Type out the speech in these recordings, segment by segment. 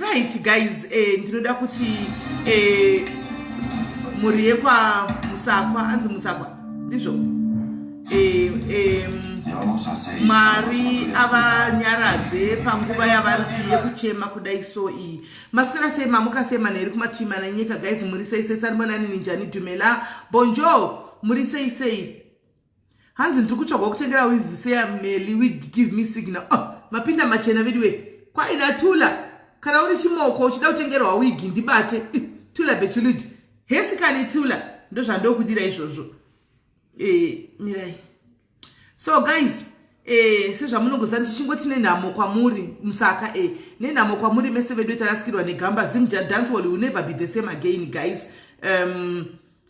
Right guys, ndinoda kuti muri yekwa Musakwa, anzi Musakwa ndizvo Mari avanyaradze panguva yavari yekuchema kudai so iyi. Masikira sema mukasema neri kumatima na nyika guys, muri sei sari mwanani ninjani dumela bonjo muri sei hanzi ndikuchogwa kutengera with say Melly we give me signal mapinda machena vedwe kwa inatula kana uri chimoko uchida kutengerwa wigi ndibate tula betuludi hesi kani tula ndo zvandokudira izvozvo mirai. So guys, sezvamunongoziva ndichingoti nenhamo kwamuri Musaka nenhamo kwamuri mese vedu tarasikirwa negamba Zimja dance hall will never be the same again guys.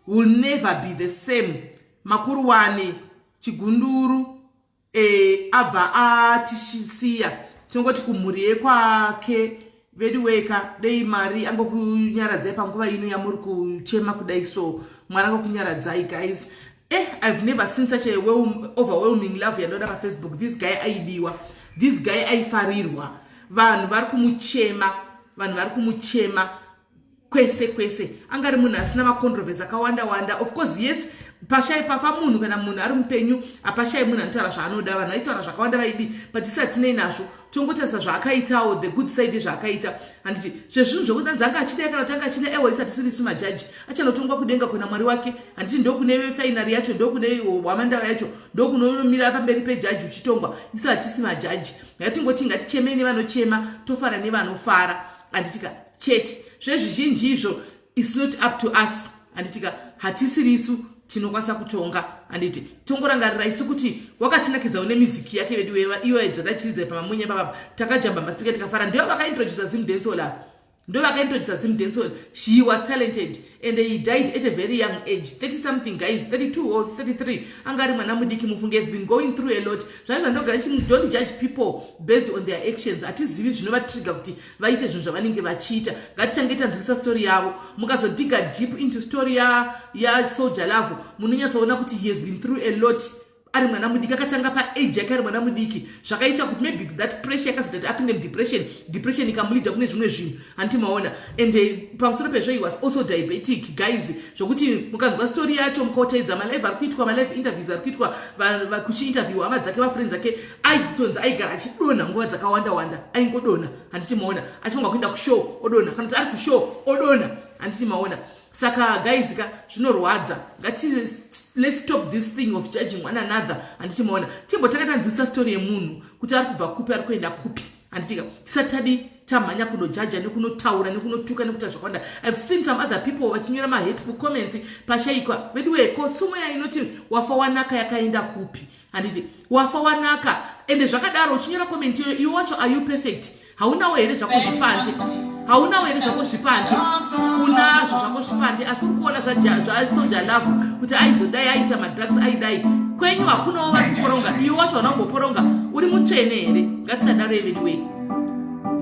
Will never be the same. Makuru wane Chigunduru abva atishisiya tongoti kumuri kwake vedu weka dei mari angokunyaradza panguva ino yamuri kuchema kudai so mwari angokunyaradzai guys. I've never seen such a overwhelming love yandoda pa Facebook. This guy aidiwa, this guy aifarirwa, vanhu vari kumuchema kwese angari munhu asina macontroversy akawanda. Of course yes, pashai pafa munhu kana munhu ari mupenyu apashai munhu anotaura zvaanoda, vanhu vaitaura zvakawanda vaidi, but tisatinei nazvo tongotarisa zvaakaitawo the good side zvaakaita. Handiti zvezvinhu zvokuti anzanga achida kana kutanga achida isati sirisu majaji achanotongwa kudenga kuna mwari wake. Handiti ndokune final yacho, ndokune wamanda yacho, ndokunomira pamberi pejaji uchitongwa isati si majaji. Ngatingoti ngatichemeni vanochema tofara nevanofara. Handitika chete zvezvizhinji izvo is not up to us. Handitika hatisirisu tinokwanisa kutonga. Handiti tongorangarira isu kuti wakatinakidza une muziki yake vedu iwe dzadachiridza pamamunye papa takajamba maspika tikafara. Ndiyo vakaintroduce Zim Dancehall. She was talented and he died at a very young age, 30 something guys, 32 or 33. Angari mwana mudiki mufunge has been going through a lot. Don't judge people based on their actions. Atizivi zvinova trigger kuti vaite zvinhu zvavanenge vachiita. Ngatitange tanzwisa story yavo. Mukazodiga deep into story ya Soldier Love, munonyatsoona kuti he has been through a lot. Ari mwana mudiki akatanga pa age yake ari mwana mudiki zvakaita kuti maybe that pressure yakazoti apinde depression ikamulida kune zvimwe zvinhu antimaona. And pamusoro pezvo he was also diabetic guys, zvokuti mukanzwa story yacho mukautaidza malive ari kuitwa, malive interviews ari kuitwa, kuchiinterview hama dzake vafriends ake aitonza aigara achidonha nguva dzakawanda aingodonha. Handitimaona achingwa kuenda kushow odonha kana kuti ari kushow odonha. Handitimaona. Saka guys zvinorwadza. Let's stop this thing of judging one another. Handitimaona timbotakanzwisa story yemunhu kuti ari kubva kupi ari kuenda kupi. Handitika tisatadi tamhanya kunojaja nekunotaura nekunotuka nekuita zvakawanda. I've seen some other people vachinyora ma hateful comments pashaikwa veduwe kotsumo yainoti wafa wanaka yakaenda kupi. Handiti wafa wanaka ende zvakadaro uchinyora comment iwe wacho are you perfect? Haunawo here zvako zvipanze, haunawo here zvako zvipanze, unazvo zvako zvipande asi ukuona zva Soldier Love kuti aizodai aita madrugs aidai kwenyu hakunawo vari kuporonga, iwe wacho haunamboporonga, uri mutsvene here. Ngatisadaro yeveduwe,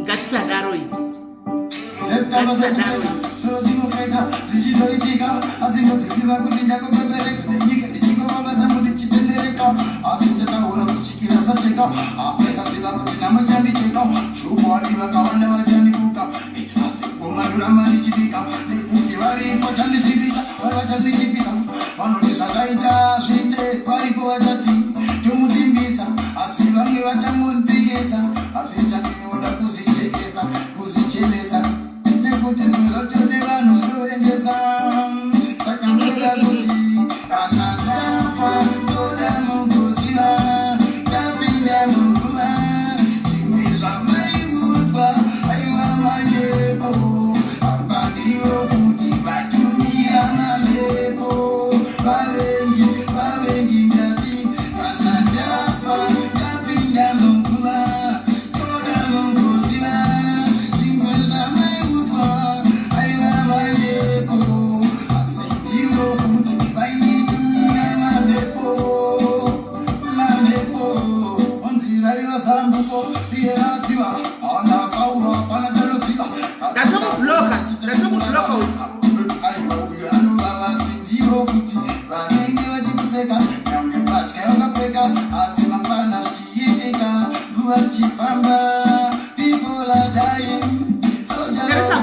ngatisadaro ye. Oh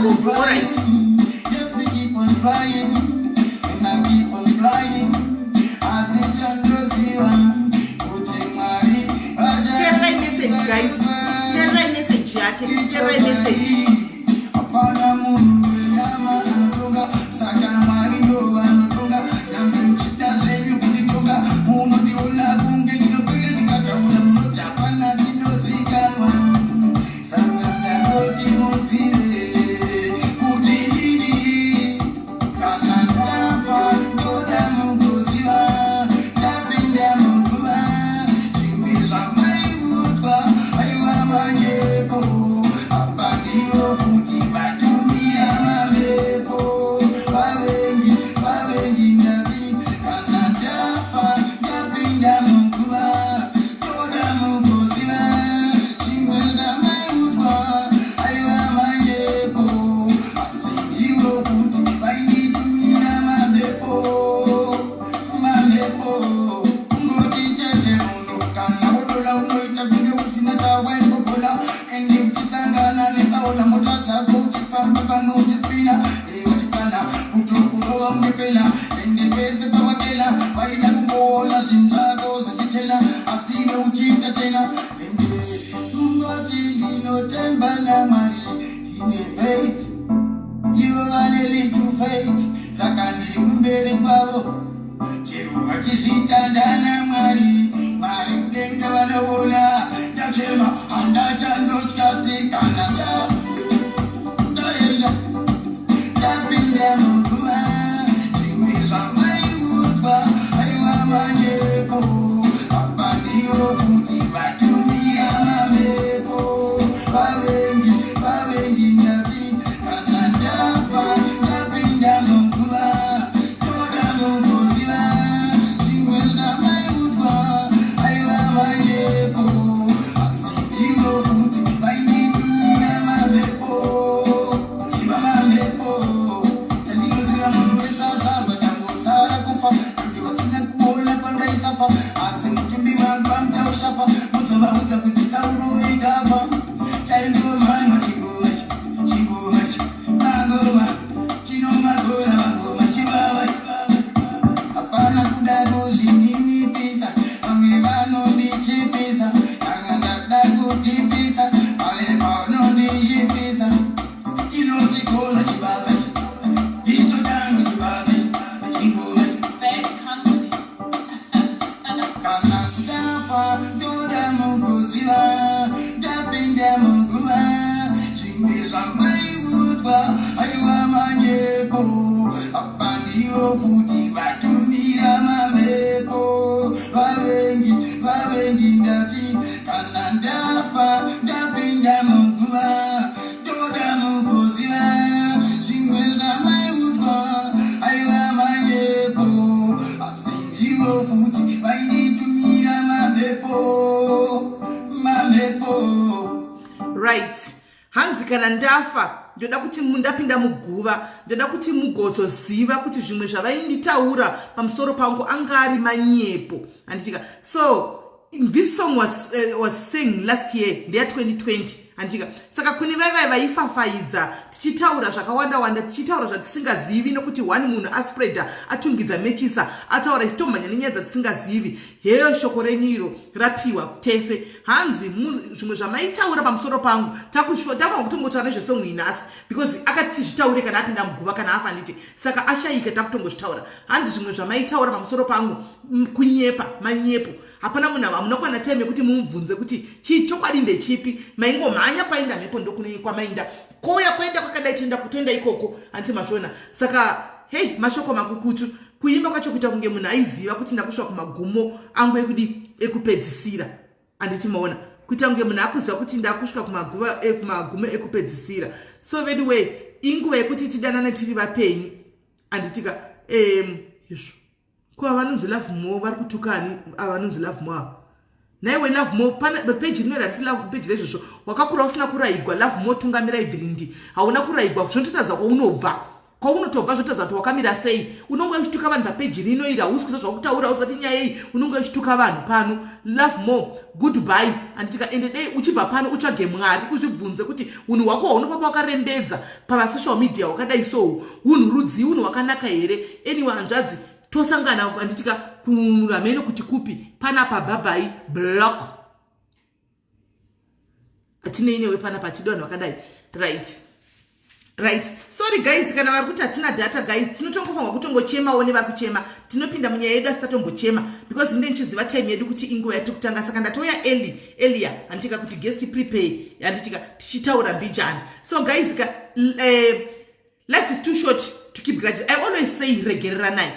magogo. All right. Yes, we keep on flying, and I keep on flying. I see Chandra Tell right message, guys. Tell right message, yake. Tell right message. Apana munhu nyama anotonga saka Mwari ndo vanotonga nyangwe muchita zvenyu kunditonga munodiona kunge ndinopenge ndikataura munoti hapana tinozikanwa saka ndanoti muzive kuti ndini kana ndafa ndoda mukuziva ndapinda muguva zvimwe zvamaingutwa aiwa manyepo apaniwo kuti vatumira mamepo vavengi ndati kana ndafa ndapinda muguva toda mukuziva zvimwe zvamaingutwa aiwa manyepo asi iwo kuti vainditumira mamepo ungoti chete munhu kana wodola unoita kunge usina tawaingogona ende uchitangana netsaona mota dzako uchifamba pamwe uchispina uchikana kutokurova ungepena ende pese pawakela vaida kungoona zvinhu zvako zichitena asi iwe uchiita tena ende ungoti ndinotemba naMwari ndine faith ivo vane little faith saka ndiri kumberi kwavo chero vachizvitanda naMwari Mwari kudenga vanoona ndachema handachandotyasikana ndaenda ndapinda muguva zvimwe zvamaingutwa aiwa manyepo apaniwo kuti vatumira mamepo vavengi ndati kana ndafa ndapinda muguva toda mukuziva zvimwe zvamaingutwa aiwa manyepo asi iwo kuti vainditumira mamepo ziva mamepo tandinoziva munhu wese azvarwa changosara kufa kuti vasina kuona pandaisafa asi mutumbi wangu vamutaushafa muzovaudza kuti Sauro ikafa chaindomhanwa chingoma mangoma chinomagona mangoma chivava hapana kuda kuzvininipisa vamwe vanondichipisa anga ndada kutipisa vale vanondiyipisa chinochikona chibasa icho changu chibasa chingoma kana ndafa ndoda mukuziva ndapinda muguva zvimwe zvamaingutwa aiwa manyepo apaniwo kuti vatumira mamepo vavengi ndati kana ndafa ndapinda muguva ndoda mukuziva zvimwe zvamaingutwa aiwa manyepo asi iwo kuti vainditumira mamepo. Right. Hanzi kana ndafa ndoda kuti ndapinda muguva ndoda kuti mugozoziva kuti zvimwe zvavainditaura pamusoro pangu anga ari manyepo anditika. So this song was sang last year, ndeya 2020 anditika. Saka kune vaivai vaifafaidza tichitaura zvakawanda tichitaura zvatisingazivi nokuti one munhu aspreada atungidza mechisa ataura ichitomhanya nenyaya dzatisingazivi. Heyo shoko renyu iro rapiwa tese. Hanzi zvimwe zvamaitaura pamusoro pangu takava kutongotaura nezvesongo inhasi because akati tichitaure kana apinda muguva kana afa nditi. Saka ashayika takutongozvitaura. Hanzi zvimwe zvamaitaura pamusoro pangu kunyepa manyepo. Hapana munhu hamuna kuwana time yekuti mumubvunze kuti chokwadi ndechipi, maingomhanya painda mhepo ndokune kwamainda koya kuenda kwakadai toenda ikoko anti mazvona. Saka hey, mashoko makukutu kuimba kwacho kuita kunge munhu aiziva kuti ndakusvika kumagumo angu ekupedzisira anditi maona kuita kunge munhu akuziva kuti ndakusvika kumagumo ekupedzisira. So anyway inguva yekuti tidanane tiri vapenyu anditika izvo kuva vanonzi love more vari kutukani avanonzi love more naiwe love more pana page inoira rati love page rezvozvo wakakura usina kuraigwa love more tungamira ibvirindi hauna kuraigwa zvinototadza kwaunobva kwaunotobva zvotadza kuti wakamira sei. Unonge uchituka vanhu papeji rino iri hausi kuziva zvakutaura usati nyaya iyi unonge uchituka vanhu pano. Love more, goodbye. Anditika ende dei uchibva pano utsvage Mwari uzvibvunze kuti unhu hwako hwaunofamba wakarembedza pasocial media wakadai so unhu rudzi unhu hwakanaka here. Anyway hanzvadzi tosangana anditika kurameno kuti kupi panapa bye block. Atine inewe panapa atidi vanhu vakadai right. Sorry guys, kana vari kuti hatina data guys, tinotongofanwa kutongochemawo nevari kuchema, tinopinda munyaya yedu asitatombochema because ndine ndichiziva time yedu kuti inguva yati kutanga, saka ndatouya earlier anditika kuti guest prepare anditika tichitaura mbijana. So guys, life is too short to keep grudges. I always say regereranai.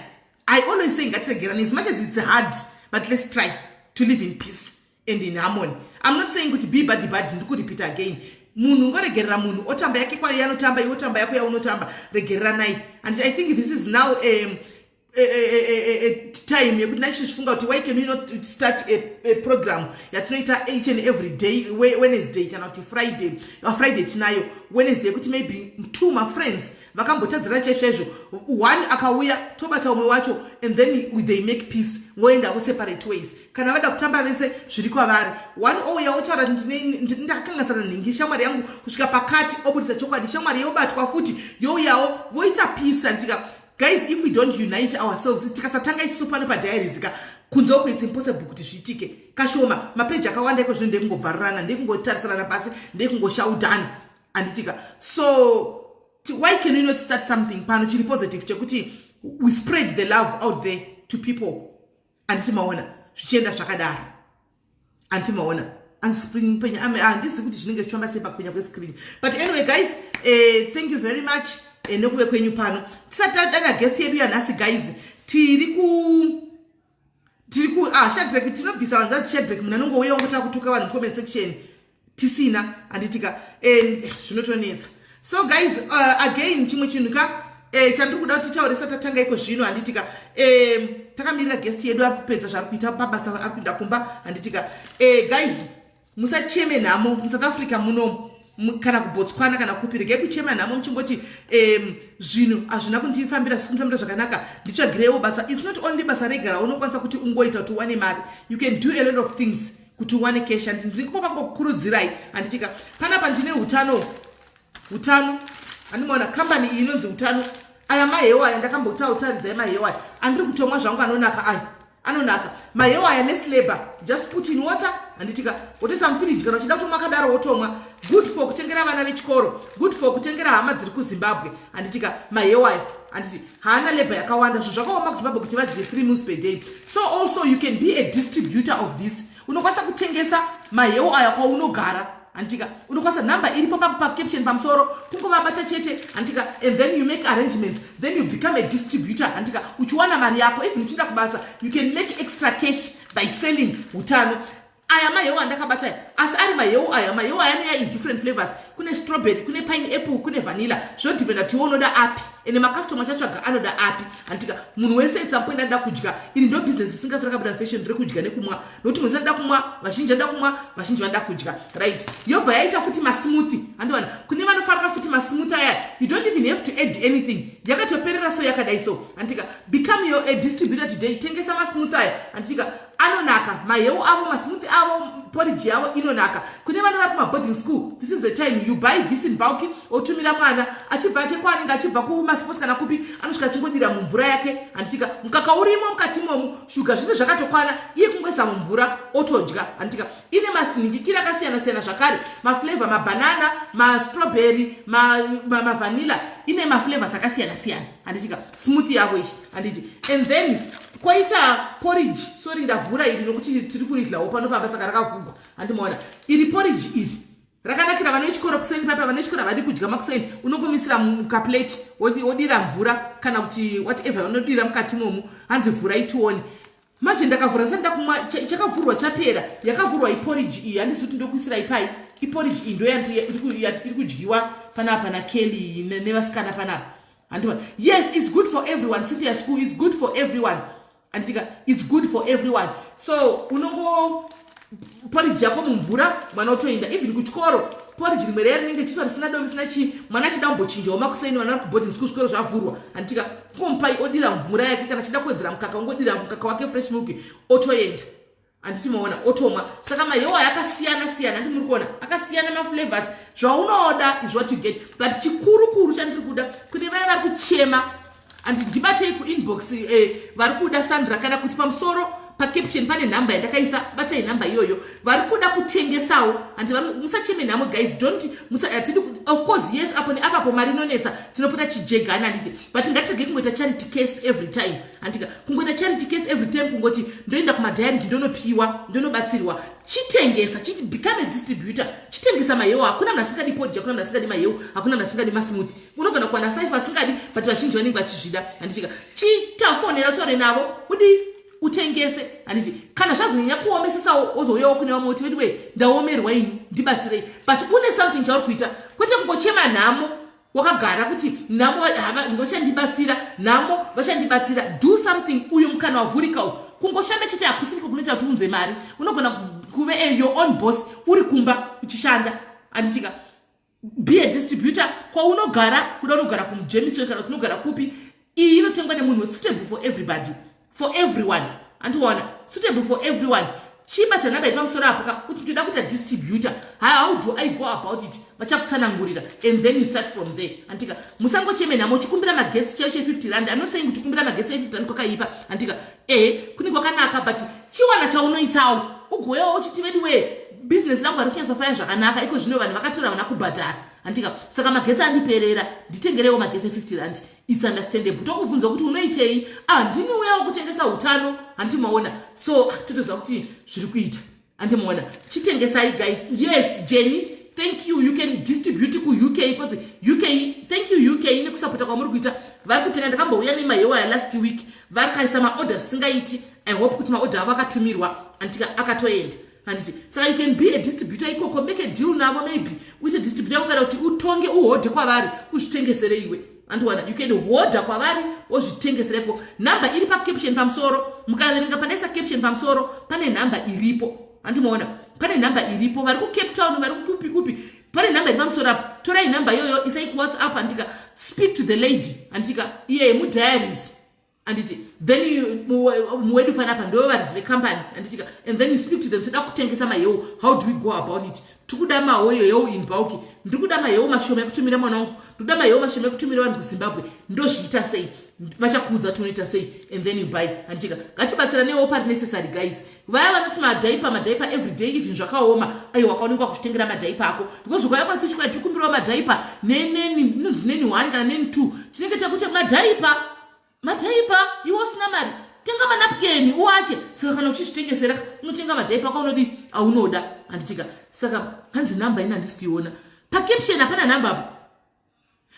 I always say ngatiregeranai. As much as it's hard, but let's try to live in peace and in harmony. I'm not saying kuti be bad, ndiku repeat again. Munhu ngoregerera munhu otamba yake kwa yanotamba yotamba yako yaunotamba regereranai. And I think this is now a time yekuti nachichifunga kuti why can we not start a program yatinoita each and every day, Wednesday kana kuti Friday tinayo Wednesday kuti maybe 2 my friends vakambotadzira chezvo, one akauya tobata umwe wacho and then they make peace voenda vo separate ways. Kana vada kutamba vese zviri kwavari, one ouya otaura ndakakangasana nhingi shamwari yangu kusvika pakati obudisa chokwadi, shamwari yobatwa futi youyawo voita peace. Antika guys, if we don't unite ourselves, tikasatanga isu pano padiaries kunzoko it's impossible kuti zviitike. Kashoma mapeji akawanda iko zvino ndekungobvarirana, ndekungotarisana pasi, ndekungoshaudana anditika. So why can we not start something pano chiri positive chekuti we spread the love out there to people? Antimaona zvichienda zvakadaro, antimaona unspringing penya handisi kuti zvinenge zvichifamba sei pakupenya kwescreen. But anyway guys, thank you very much nekuve kwenyu pano. Tisati tadana guest yedu yanhasi guys, tiri ku Shadrack, tinobvisa vanzadzi Shadrack munhu anongouya ongotaka kutuka vanhu comment section tisina anditika zvinotonetsa. So guys, again chimwe chinhu chandiri kuda kuti titaure satatanga iko zvino anditika takamirira guest yedu ari kupedza zvari kuita pabasa ari kuenda kumba anditika guys, musacheme nhamo muSouth Africa muno kana kuBotswana kana kupi, regai kuchema nhamo muchingoti zvinhu hazvina kundifambira zvikundifambira zvakanaka nditsvagirewo basa. It's not only basa regara unokwanisa kuti ungoita kuti uwane mari, you can do a lot of things kuti uwane cash. And ndiri kupa pangokurudzirai anditika panapa ndine utano andimoona company iyi inonzi utano. Aya Maheu aya ndakambotauridzai Maheu aya andiri kutomwa zvangu anonaka aya anonaka. Maheu aya neslabor, just put in water anditika wotesa mufiriji kana uchida kutomwa kadaro wotomwa. Good for kutengera vana vechikoro, good for kutengera hama dziri kuZimbabwe anditika. Maheu aya anditi haana labor yakawanda, zvinhu zvakaoma kuZimbabwe kuti vadye 3 meals per day. So also you can be a distributor of this. Unokwanisa kutengesa Maheu aya kwaunogara antika, unokwanisa number iripo caption pamusoro kungovabata chete antika, and then you make arrangements, then you become a distributor antika, uchiwana mari yako. If uchida kubasa you can make extra cash by selling utano. Aya Maheu andakabata asi ari Maheu aya anoya in different flavors. Kune strawberry, kune pineapple, kune vanilla, zvodhipenda kuti unoda api ene makastoma chatsvaga anoda api antika. Munhu wese itsampoint anoda kudya. Iri ndo business isingafira kabda fashion rekudya nekumwa, nokuti munhu anoda kumwa, vazhinji anoda kumwa, vazhinji vanoda kudya, right? Yobva yaita futi masmoothie andivana kune vanofarira futi masmoothie aya, you don't even have to add anything, yakatoperera so yakadai so antika. Become a distributor today, tengesa masmoothie aya antika, anonaka. Maheu avo masmoothie avo porridge yavo inonaka. Kune vana vari kumaboarding school, this is the time you buy this in bulk, otumira mwana achibva yake kwaanenge achibva kumasports kana kupi, anosvika achingodira mumvura yake anditika. Mukaka urimo mukati momu, shuga zvese zvakatokwana, iye kungoisa mumvura otodya anditika. Ine masningikira akasiyana siyana zvakare, maflavor, mabanana, mastrawberry, mavanilla, ine maflavors akasiyana siyana anditika. Smoothie yavo ichi anditi. And then kwaita porridge, sorry ndavhura iri nokuti tiri kuridlawo pano pabasa karakavhurwa andimoona. Iri porridge izi rakanakira vana vechikoro kuseni papa, vana vechikoro havadi kudya makuseni, unongomisira mukaplate wodira mvura kana kuti whatever unodira mukati momu, hanzi vhurai tione. Manje ndakavhura sani ndakumwa chakavhurwa chapera, yakavhurwa iporridge iyi handisi kuti ndokuisira ipai. Iporridge iyi ndo iri kudyiwa panapa naKelly nevasikana panapa andimoona. Yes, it's good for everyone. Cynthia school, it's good for everyone anditika, it's good for everyone. So unongo porridge yako mumvura mwana otoenda, even kuchikoro porridge rimwe rero rinenge chiswa risina dovi risina chii, mwana achida kumbochinjawo makusaini vana vari kuboarding school zvikoro zvavhurwa, handika kumpai odira mvura yake, kana achida kuwedzera mukaka ungodira mukaka wake fresh milk otoenda, handiti maona otomwa. Saka maheu aya akasiyana siyana, handi muri kuona akasiyana maflavors, zvaunoda is what you get. But chikuru chandiri kuda kune vaya vari kuchema, ndibatei kuinbox vari kuda Sandra, kana kuti pamusoro caption pane number yandakaisa, batai number iyoyo, vari kuda kutengesawo, andi musacheme nhamo guys, don't of course yes, apo neapapo mari inonetsa tinopota chijegana nditi, but ngatirege kungoita charity case every time, andika kungoita charity case every time kungoti ndoenda kumadiaries ndonopiwa ndonobatsirwa. Chitengesa, become a distributor, chitengesa maheu. Hakuna mna asingadi porridge, hakuna mna asingadi maheu, hakuna mna asingadi smoothie. Unogona kuwana 5 asingadi, but vazhinji vanenge vachizvida, handitika chitafonera taure navo kuti utengese, handiti kana zvazonyanya kuomesesawo ozouyawo kune vamwe kuti vediwe ndaomerwa ini ndibatsirei, but une something chauri kuita, kwete kungochema nhamo wakagara kuti nhamo vachandibatsira, nhamo vachandibatsira. Do something. Uyu mukana wavhurikawo, kungoshanda chete hakusiri kunoita kuti unze mari. Unogona kuve your own boss uri kumba uchishanda, handitika be a distributor kwaunogara, kuda unogara kumujemiswe kana kunogara kupi. Iyi inotengwa nemunhu suitable for everybody, for everyone, andiona suitable for everyone. Chiba chanaba pamusoro apo kuti ndoda kuita distributor, how do I go about it, vachakutsanangurira, and then you start from there. Antika musangocheme nhamo chikumbira magetsi chaiwo che 50 rand. I'm not saying kuti kumbira magetsi e 50 rand kwakaipa, antika kune kwakanaka, but chiwana chaunoitawo ugoyawo uchiti vediwe business rangu harichinyatsofaya zvakanaka, iko zvino vanhu vakatora vana kubhadhara, antika saka magetsi andiperera nditengerewo magetsi e 50 rand. It's understandable. Tokubvunza kuti unoitei, ndiniuyawo kutengesa utano, handimaona. So totoziva kuti zviri kuita, handimaona. Chitengesai guys. Yes Jenny, thank you. You can distribute ku UK because UK, thank you UK nekusapota kwamuri kuita. Vari kutenga, ndakambouya nemaheu aya last week, vari kaisa maorder singaiti. I hope kuti maorder avo akatumirwa, antika akatoenda, handiti saka you can be a distributor ikoko, make a deal navo, maybe uite distributor ukada kuti utonge uhodhe kwavari uzvitengesere iwe, andiwana you can hoda kwavari wozvitengeserepo. Number iri caption pamusoro, mukaverenga panaisa caption pamusoro pane number iripo, andimaona pane number iripo. Vari ku Cape Town, vari kupi kupi, pane number iri pamusoro apo. Torai number yoyo isai ku WhatsApp, andika speak to the lady, andika iye mu diaries, anditi then you muwedu panapa ndo varidzi vecompany, anditika and then you speak to them. Toda kutengesa maheu, how do we go about it? Tikuda maheu in bulk, ndikuda maheu mashoma ekutumira mwana wangu, ndoda maheu mashoma ekutumira vanhu kuZimbabwe, ndozviita sei, vachakuudza tonoita sei, and then you buy, anditika ngatibatsiranewo pari necessary guys. Vaya vanoti madhaipa everyday even zvakaoma, aiwa wakaonekwa kuzvitengera madhaipa ako, because ukauya kwatichikwa tikumbirawo madhaipa inonzi neni 1 kana neni 2, chinenge chakuti madhaipa iwo usina mari, tenga manapukeni uwache. Saka kana uchizvitengesera unotenga madhaipa kwaunodi aunoda, handitika saka hanzi number ina handisi kuiona caption. Hapana number apo,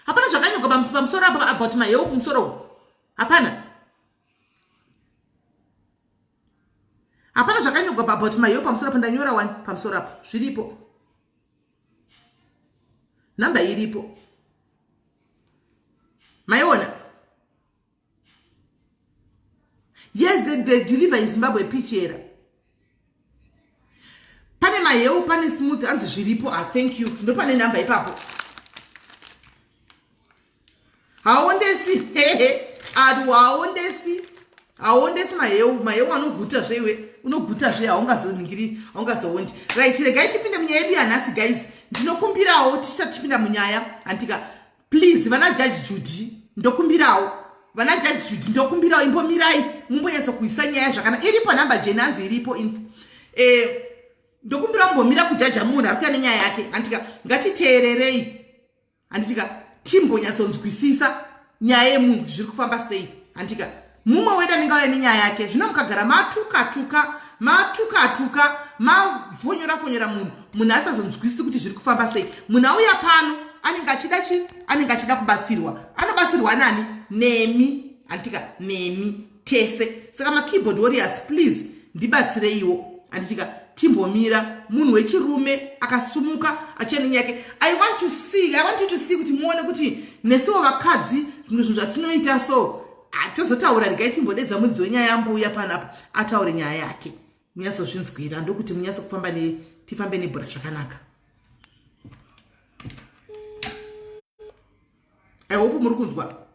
hapana zvakanyogwa pamusoro apo about maheu kumusoro, hapana zvakanyogwa about maheu pamusoro apo. Ndanyora 1 pamusoro apo, zviripo number iripo, maiona. Yes, they deliver in Zimbabwe pitch era. Pane maheu, pane smooth, anzi zviripo. Thank you. Ndo pane number ipapo. Haondesi. Haondesi maheu anoguta zvewe. Unoguta zve haungazoningiri, haungazowondi. Right, regai tipinde munyaya yedu yanhasi guys. Ndinokumbirawo tisati tipinda munyaya, antika please vana Judge Judy ndokumbirawo. Vana Judge Judy ndokumbirawo imbomirai mumbonyatsa kuisa nyaya zvakanaka. Iripo number jenanzi iripo info. Ndokumbirawo mbomira kujaja munhu ari kuya nenyaya yake, antika ngatiteererei, anditika timbonyatsonzwisisa nyaya yemunhu zviri kufamba sei, antika mumwe wedu anenge auya nenyaya yake. Zvino mukagara matuka mavhonyora munhu asazonzwisisi kuti zviri kufamba sei. Munhu auya pano anenge achida chi, anenge achida kubatsirwa. Anobatsirwa nani? Nemi, antika nemi tese. Saka ma-keyboard warriors please ndibatsireiwo, anditika timbomira munhu wechirume akasumuka achene nyake. I want you to see kuti muone kuti nesuwo vakadzi zvinhu zvatinoita so tozotaura. Regai timbodedza mudzi wenyaya yambuya panapa ataure nyaya yake, munyatsozvinzwira ndokuti munyatso tifambe nebhora zvakanaka. I hope muri kunzwa.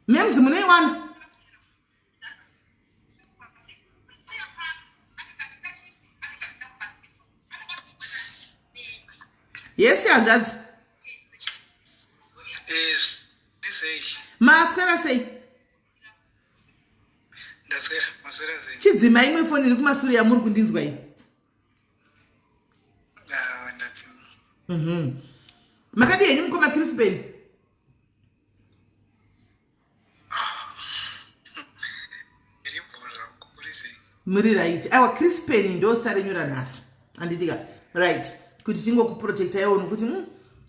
Mems munoiwana? Yes, hanzvadzi. Maswera sei? Ndaswera, maswera sei? Chidzima imwe foni iri kumashure yamuri kundinzwa iyi. Ndadzima. Makadi yenyu mukoma Crispin? Muri right. Awa Crispin ndo sarenyura nhasi. Anditika. Right. Kuti tingokuprotecta iwo nokuti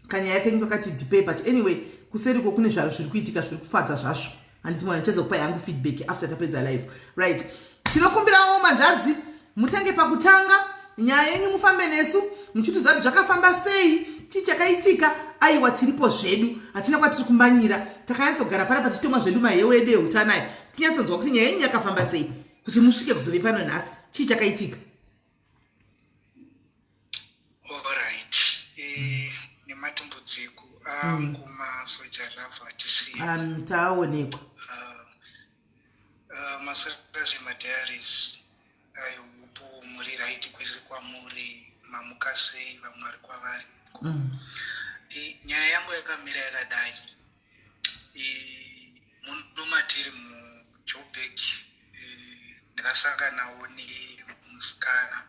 kanya yake nyika kati deep but anyway kuseri ko kune zvaro zviri kuitika zviri kufadza zvasvo. Anditi mwana ndichazo kupa yangu feedback after tapedza live. Right. Tinokumbirawo manzvadzi mutange pakutanga nyaya yenyu mufambe nesu muchitudza kuti zvakafamba sei chichakaitika aiwa tiripo zvedu hatina kwatiri kumbanyira takanyatsa kugara para patitomwa zvedu maheu edu eutanayo tinyatsonzwa kuti nyaya yenyu yakafamba sei kuti musvike kuzove pano nhasi chichakaitika. Alright. Nematambudziko angu masoja rafu atisiya. Taonekwa. Masarazi madiaries ayo upo muri right kwese kwamuri mamuka sei vamwe vari kwavari. Nyaya yangu yakamira yakadai. Munomatiri muJoburg ndakasanganawo nemusikana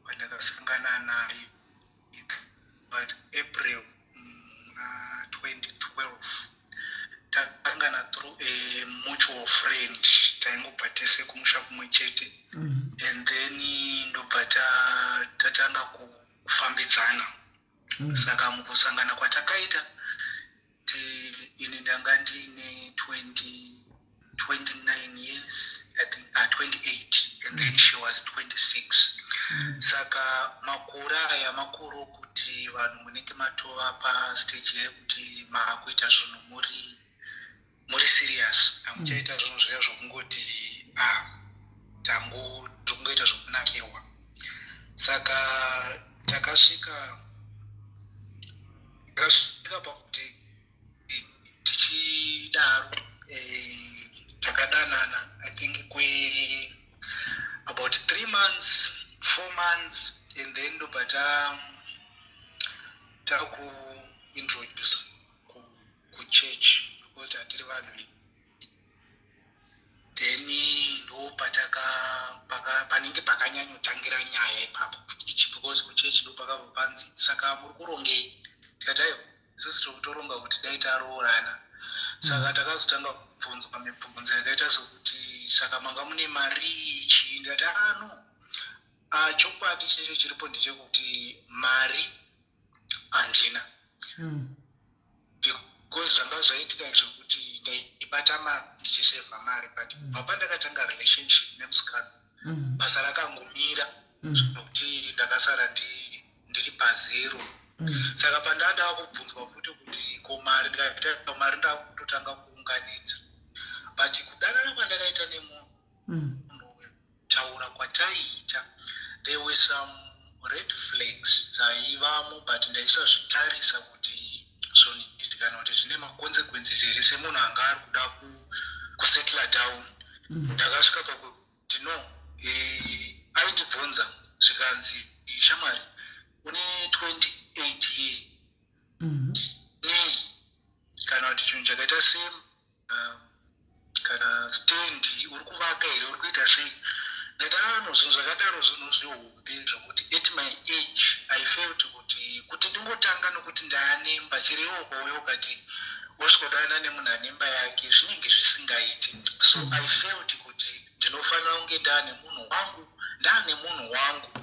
wandakasangana naye but April 2012 takangana through a mutual friend taingobva tese kumusha kumwe chete and then ndobva tatanga kufambidzana saka mukusangana kwatakaita ini ndanga ndine 29 years I think 28 and then she was 26 saka makura aya makuru kuti vanhu munenge matova pastage yekuti maakuita zvinhu muri serious hamuchaita zvinhu zviya zvokungoti zvokungoita zvokunakirwa saka takasvika pakuti tichidaro takadanana I think about 3 months 4 months and then ndobva takuintroduce kuchurch because hatiri vanhu then ndobva panenge pakanyanyotangira nyaya ipapo because kuchurch ndo pakabva panzi saka muri kurongei tikati aiwa isusu tiri kutoronga kuti dai taroorana saka takazotanga kubvunzwa mibvunzo yakaita sokuti saka manga mune mari chii ndikati no chokwadi checho chiripo ndechekuti mari handina because zvanga zvaitika zvekuti ndaibata mari ndichisevha mari but kubva pandakatanga relationship nemusikana basa rakangomira zvekuti ndakasara ndiri pazero saka pandanda kubvunzwa futi kuti ko mari ndikataura mari ndakutotanga kuunganidza but kudanana kwandakaita nemunhu taura kwataiita there were some red flags dzaivamo but ndaisazvitarisa kuti zvoniitikana kuti zvine maconsequences here semunhu anga ari kuda kusettle down ndakasvika pakuti no aindibvunza zvikanzi shamwari une 28 kana kuti chinhu chakaita kana stendi uri kuvaka here uri kuita sei ndati zvinhu zvakadaro zvinhu zvihombe zvokuti at my age I felt kuti ndingotanga nokuti ndaanemba chiriwokoyo kati osvikodana nemunhu anemba yake zvinenge zvisingaiti so I felt kuti ndinofanira kunge ndaane munhu wangu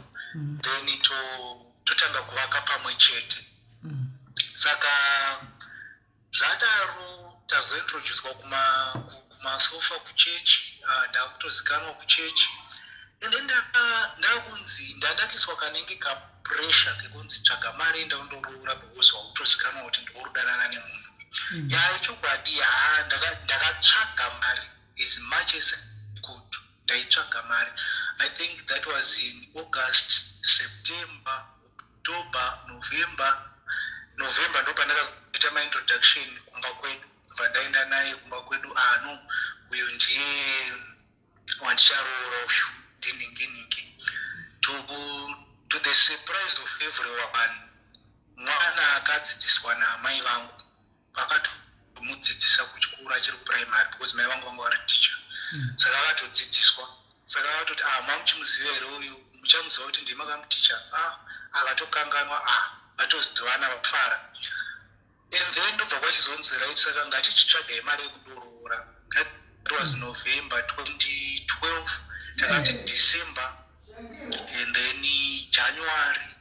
then totanga kuvaka pamwe chete saka zvadaro tazointroducwa kumasofa kuchechi ndakutozikanwa kuchechi ende ndakunzi ndandakiswa kanenge kapressure kekunzi tsvaga mari enda undoroora because wakutozikanwa kuti ndikurudanana nemunhu chokwadi ndakatsvaga mari as much as I could ndaitsvaga mari I think that was in August September October, November ndo pandakaita maintroduction kumba kwedu, vandaenda naye kumba kwedu uyu ndiye wandicharoora uyu ndiningi to the surprise of everyone. Mwana akadzidziswa namai vangu, vakatomudzidzisa kuchikora chiri kuprimary because mai vangu vanga vari teacher. Saka vakatodzidziswa, saka vakatoti mamuchimuziva here uyu, muchamuziva kuti ndimi makamuticha. Vakatokanganwa, vatozivana vafara. And then ndobva kwachizonzi right, saka ngatichitsvagai mari yekudoroora. It was November 2012, takati December, and then January,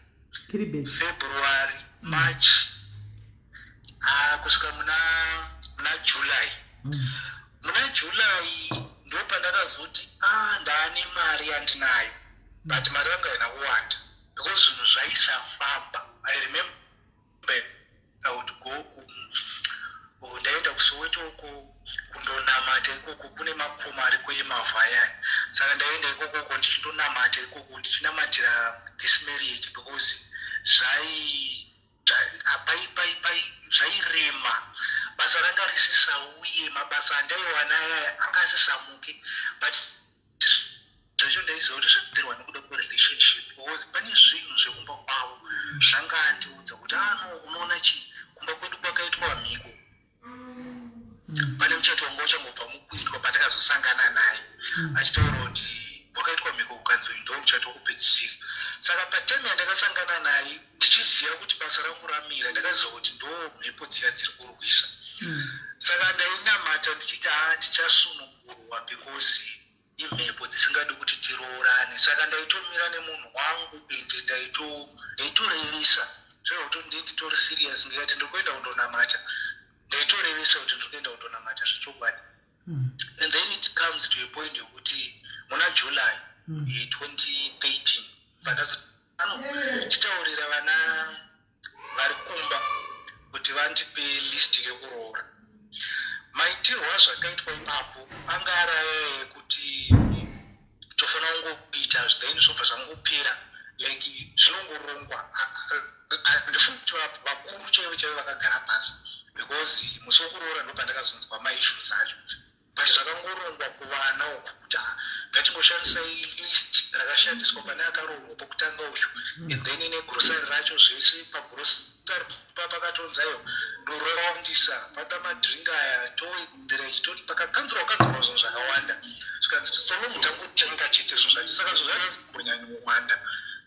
February, March, kusvika muna July. Muna July ndo pandakazoti ndaane mari yandinayo, but mari yangu haina kuwanda because zvinhu zvaisafamba. I remember I would go ndaenda kuSoweto uko kundonamata ikoko, kune makomo ariko emavha ayani. Saka ndaenda ikoko ndichindonamata ikoko, ndichinamatira this marriage because zvairema, basa ranga risisauye, mabasa andaiwana aya anga asisamuke, but zvacho ndaiziva kuti zvadirwa nekuda kwerelationship because pane zvinhu zvekumba kwavo zvangandiudza kuti unoona chii, kumba kwedu kwakaitwa mhiko. Pane muchato wanga uchangobva mukuitwa pandakazosangana naye achitaura kuti kwakaitwa mhiko kukanzi uyu ndo muchato wokupedzisira. Saka patime yandakasangana naye ndichiziva kuti basa rangu ramira, ndakaziva kuti ndo mhepo dziya dziri kurwisa. Saka ndainamata ndichiti tichasunungurwa because imhepo dzisingadi kuti tiroorane. Saka ndaitomira nemunhu wangu ende ndaitorevesa zvekuti nditori serious, ndikati ndikuenda kundonamata, ndaitorevesa kuti ndikuenda kundonamata zvechokwadi. And then it comes to a point yekuti muna July 2013 chitaurira vana vari kumba kuti vandipe list yekuroora. Maitirwo azvakaitwa ipapo anga araya yekuti tofanira kungokuita then zvobva zvangopera, like zvinongorongwa. Ndifuna kuti vakuru chaivo vakagara pasi because musi wekuroora ndo pandakazonzwa maissues acho, but zvakangorongwa kuvana uku kuti ngatingoshandisai list rakashandiswa pane akaroorwa pokutanga uyu, and then negrosari racho zvese pagrosari pakakatonzayo ndorowandisa panda madrink aya towedzera ichitoti pakakanzirwa zvinhu zvakawanda, zvikanzi solo mutangotenga chete zvinhu zvacho. Saka zvinhu zvacho kunyanya kuwanda,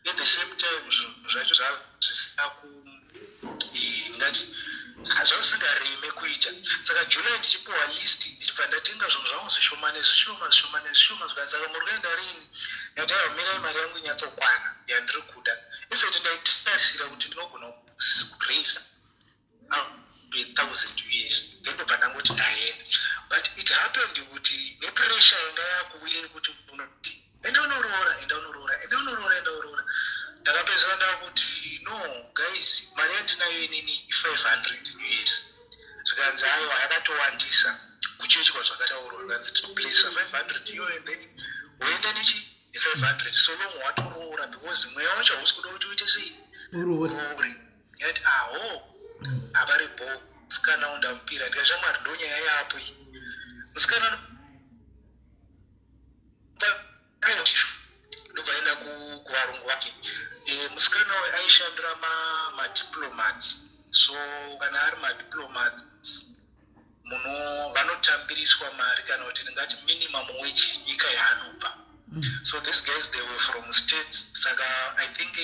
at the same time zvinhu zvacho zvisina ngati hazvisingareme kuita. Saka July ndichipiwa list, ndichibva ndatenga zvinhu zvangu zvishomane zvikanzi saka muri kuenda rini, ndati mirai mari yangu inyatsokwana yandiri kuda. Ifeti ndaitarisa kuti ndinogona kureisa $1,000 then ndobva ndangoti ndaenda. But it happened kuti nepressure yanga yakuuye kuti unoti enda unoroora. Ndakapedzera ndakuti no guys, mari yandinayo inini $500. Zvikanzi aiwa yakatowandisa kuchechwa zvakataurwa, zvikanzi tinoplacea $500 iyo and then woenda nechi $500 so long watoroora because mweya wacho hausi kuda kuti uite sei uroore. Yati habari bo musikana undamupira, ndikashamwari ndo nyaya yapo iyi. Musikana ndobvaenda kuvarungu vake. Musikana aishandira madiplomats, so kana ari madiplomats munhu vanotambiriswa mari kana kuti ndingati minimum wage nyika yaanobva. So these guys they were from states, saka I think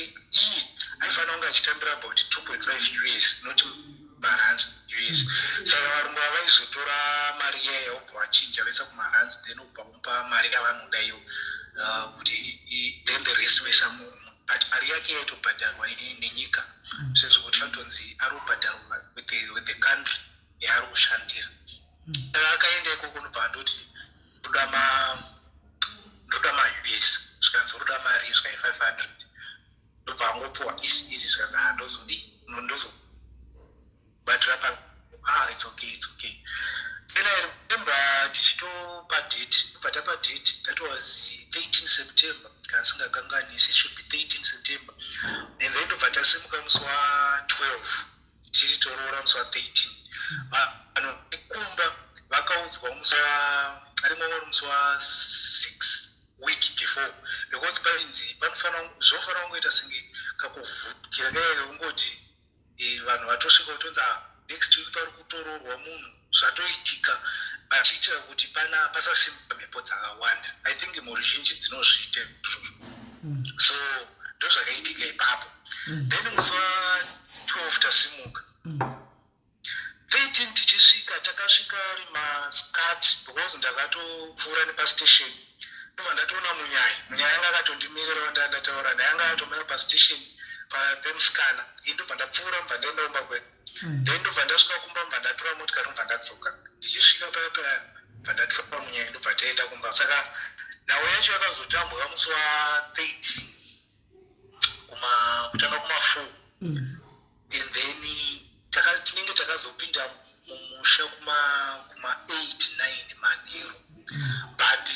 aifanira kunge achitambira about $2.5 not marands US. Saka varungu vaizotora mari iyayo vobva vachinja vaisa kumarands then vobva mupa mari yavanoda ivo kuti then the rest vaisa munhu, but mari yake yaitobhadharwa nenyika sezvo kuti vatonzi ari kubhadharwa with the country yaari kushandira. Saka akaenda ikoko nobva andoti ndoda ma-US, zvikanzi uroda mari yesvika $500, ndobva angopiwa izi zvikanzi ndozobhadhira pa it's okay. And I remember tichitopa date, patapa date, that was 13 September. Kansinga kanganisi, it should be 13 September. And then vatasimuka muswa 12. Tichitorora muswa 13. Ano ikumba vakaudzwa muswa 6 week before. Because painzi zvofana kungoita senge kakuvhukira kaya kungoti vanhu vatosvika kutonza next week pari kutororwa munhu zvatoitika achiitira kuti pasasimuka mhepo dzakawanda. I think mhuri dzinozviita so ndo zvakaitika ipapo. Then musi wa12 tasimuka 13 tichisvika takasvika ari maskati because ndakatopfuura nepastation ndobva ndatoona munyaya anga akatondimirira ndataura naye anga atomira pastation pemusikana indobva ndapfuura mbva ndaendaumba kwedu then ndobva ndasvika kumba mbva ndatora motikari mbva ndadzoka ndichisvika paya mbva ndatora munyaya ndobva taenda kumba. Saka nhau yacho yakazotambwa musi wa30 kutanga kuma4 and then tinenge takazopinda mumusha kuma8 9 manheru but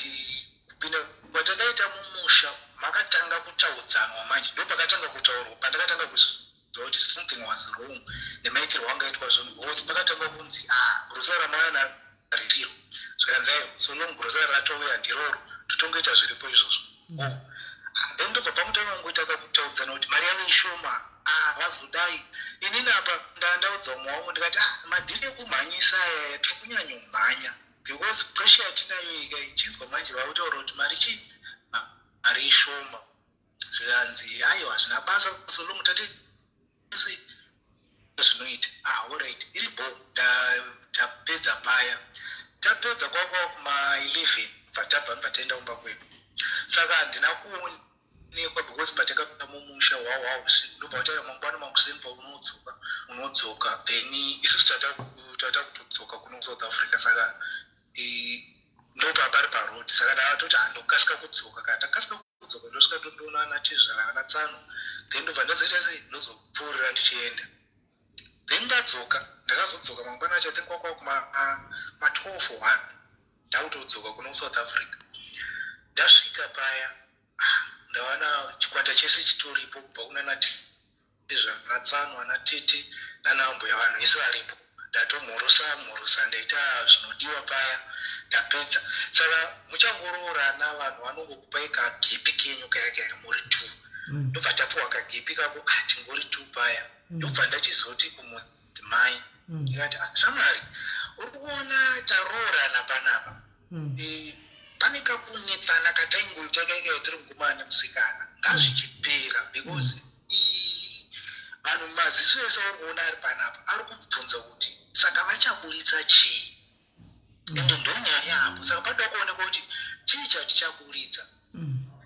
kupinda kwatakaita mumusha makatanga kutaudzanwa manje ndo pakatanga kutaurwa pandakatanga kuzwa kuti something was wrong nemaitirwo angaitwa zvinhu because pakatanga kunzi gurusa ramwana ritiro zvakanzayo so long gurusa ratouya ndiroro totongoita zviripo izvozvo then ndobva pamutanga ngoita kakutaudzana kuti mari yangu ishoma vazodai inini apa ndaudza umwe wangu ndikati madhiri ekumhanyisa aya tiri kunyanya umhanya because pressure yatinayo ika ichinzwa manje vakutaura kuti mari ishoma zvikanzi aiwa hazvina basa solongo tatese zvinoita alright iri bo tapedza paya tapedza kwakwa kuma11 bva taenda kumba kwedu. Saka handina kuonekwa because patakapinda mumusha usiku ndobva wataya mangwana makuseni paunodzoka then isusu tata kutodzoka kuno South Africa. Saka ndobva pari parodi saka ndavatoti handokasika kudzoka kana ndakasika kudzoka ndosvika tondoona ana tezvara ana tsano then ndobva ndazoita sei ndozopfuurira ndichienda then ndakazodzoka mangwana acho think kwakwa kuma12 1 ndakutodzoka kuno South Africa. Ndasvika paya ndawana chikwata chese chitoripo pauna natezvanatsano ana tete nanambuya vanhu vese varipo ndatomhorosa ndaita zvinodiwa paya ndapedza. Saka muchangoroora navanhu vanongokupai kagipi kenyu kaya kari muri 2 ndobva tapuwa kagipi kako tingori 2 paya ndobva ndachizoti kumudzimai ndikati shamwari uri kuona taroorana panapa pane kakunetsana kataingoita kaika tiri kugumana musikana ngazvichipera because vanhu maziso ese uri kuona ari panapa ari kubvunza kuti saka vachaburitsa chii ende ndonyaya apo. Saka panoda kuonekwa kuti chii chatichaburitsa.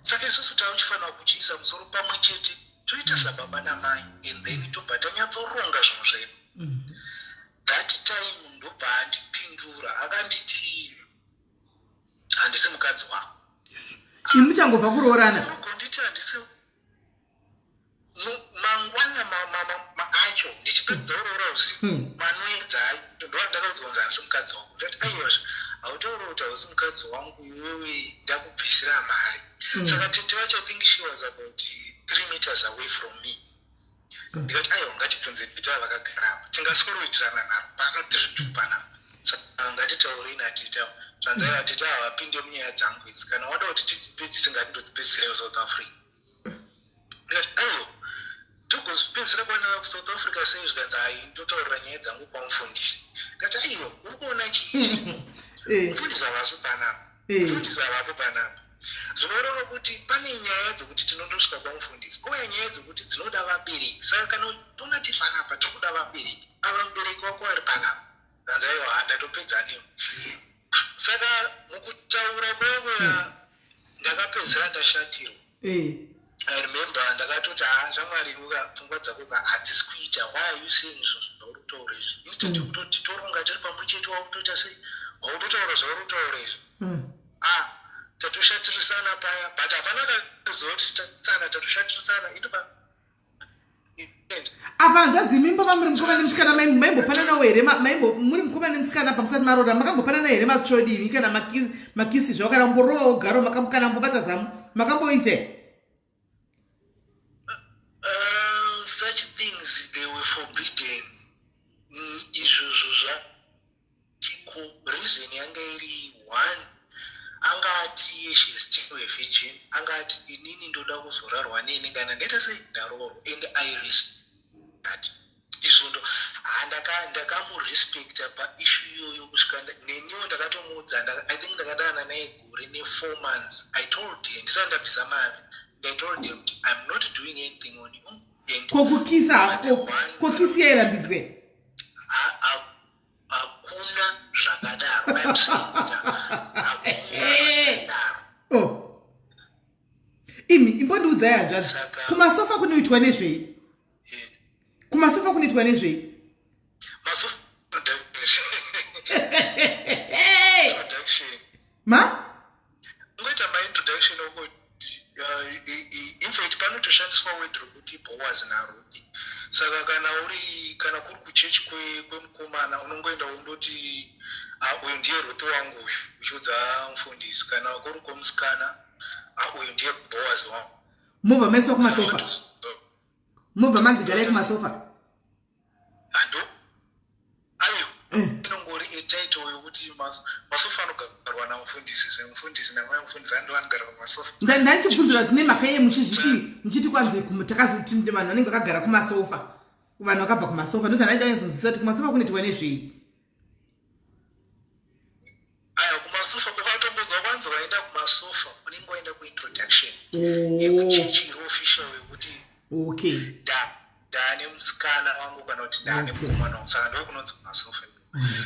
Saka isusu tauchifanira kuchiisa musoro pamwe chete toita sababa namai and then tobva tanyatsoronga zvinhu zvedu. That time ndobva handipindura akanditi handisi mukadzi wako imi muchangobva kuroorana konditi handisi mangwana acho ndichipedza kuroora usiku manoedza acho ndovandakaudzonza handisi mukadzi wako ndati aiyozve hautaura kuti hausi mukadzi wangu iwewe ndakubvisira mari. Saka tete wacho I think she was about 3 meters away from me. Ndikati aiwa ngatibvunze tete vakagarapo tingasoroitirana naro pakatizvitupana. Saka ngatitaurei natete zvanzai vatete havapinde munyaya dzangu idzi kana wada kuti tidzipedzise ngatindodzipedzisirawo South Africa. Ndikati aiwa togozvipedzisira kwana South Africa sei zvikanzi hai ndotaurira nyaya dzangu kwamufundisi. Ndikati aiwa uri kuona chii mufundisi havaso panapa mufundisi havapo panapa zvinoreva kuti pane nyaya dzekuti tinondosvika kwamufundisi uye nyaya dzekuti dzinoda vabereki. Saka kana tona tifanapa tiri kuda vabereki ava mubereki wako ari panapa zanzaiwa handatopedza nemi. Saka mukutaura kwavo ndakapedzisira ndashatirwa. I remember ndakatoti shamwari pfungwa dzako hadzisi kuita why are you saying zvauri kutaura izvi instead yekutoti toronga tiri pamwe chete wakutoita sei wautotaura zvauri kutaura izvi tatoshatirisana paya but hapana kazoti tatsana tatoshatirisana apa hanzvadzi mimbova muri mukoma nemusikana maimbopanana here muri mukoma nemusikana pamusati maroora makambopanana here matsvodini kana makisi zvavo kana mborowa ugaro kana mbobata zamu makamboite such things they were forbidden. Izvozvo zvatiko reason yanga iri one, angati she's still a virgin, angati inini ndoda kuzorarwa neni kana ndaita sendaroro, and I respect that. Izvo ndo ndakamurespecta paissue iyoyo kusvika neniwo ndakatomuudza. I think ndakadana naye gore ne4 months. I told him ndisati ndabvisa mari, I told him I'm not doing anything on you. kokukisa kokisi yairambidzwe hakuna zvakadaro. I'm saying oh imi imbondiudzai hanzvadzi kumasofa kunoitwa nezvei? Kumasofa kunoitwa nezvei? Masofa ma ungoita maintroduction oko. In fact panotoshandiswa word rokuti bowas narudi. Saka kana kuri kuchechi kwemukomana unongoenda undoti uyu ndiye ruti wangu uyu uchiudza mufundisi. Kana kuri kwomusikana uyu ndiye bowas wangu. mubva maiswa kumasofa? Mubva manzigarai kumasofa? Hando ayo inongori etitle yokuti masofa anogarwa namufundisi. Zvemufundisi namai mufundisi ando anogara kumasofa. Ndachibvunzira kuti nemhaka yeye muchiti kwanzi takazoti vanhu vanenge vakagara kumasofa, vanhu vakabva kumasofa, ndozvanaidaizoziva kuti kumasofa kunoitwa nezvei? Aya kumasofa ukatombodzwa kwanzi waenda kumasofa unenge waenda kuintroduction yekuchechi iri official yekuti okay ndane musikana wangu kana kuti ndane mukomana wangu. Saka ndo kunonzi kumasofa.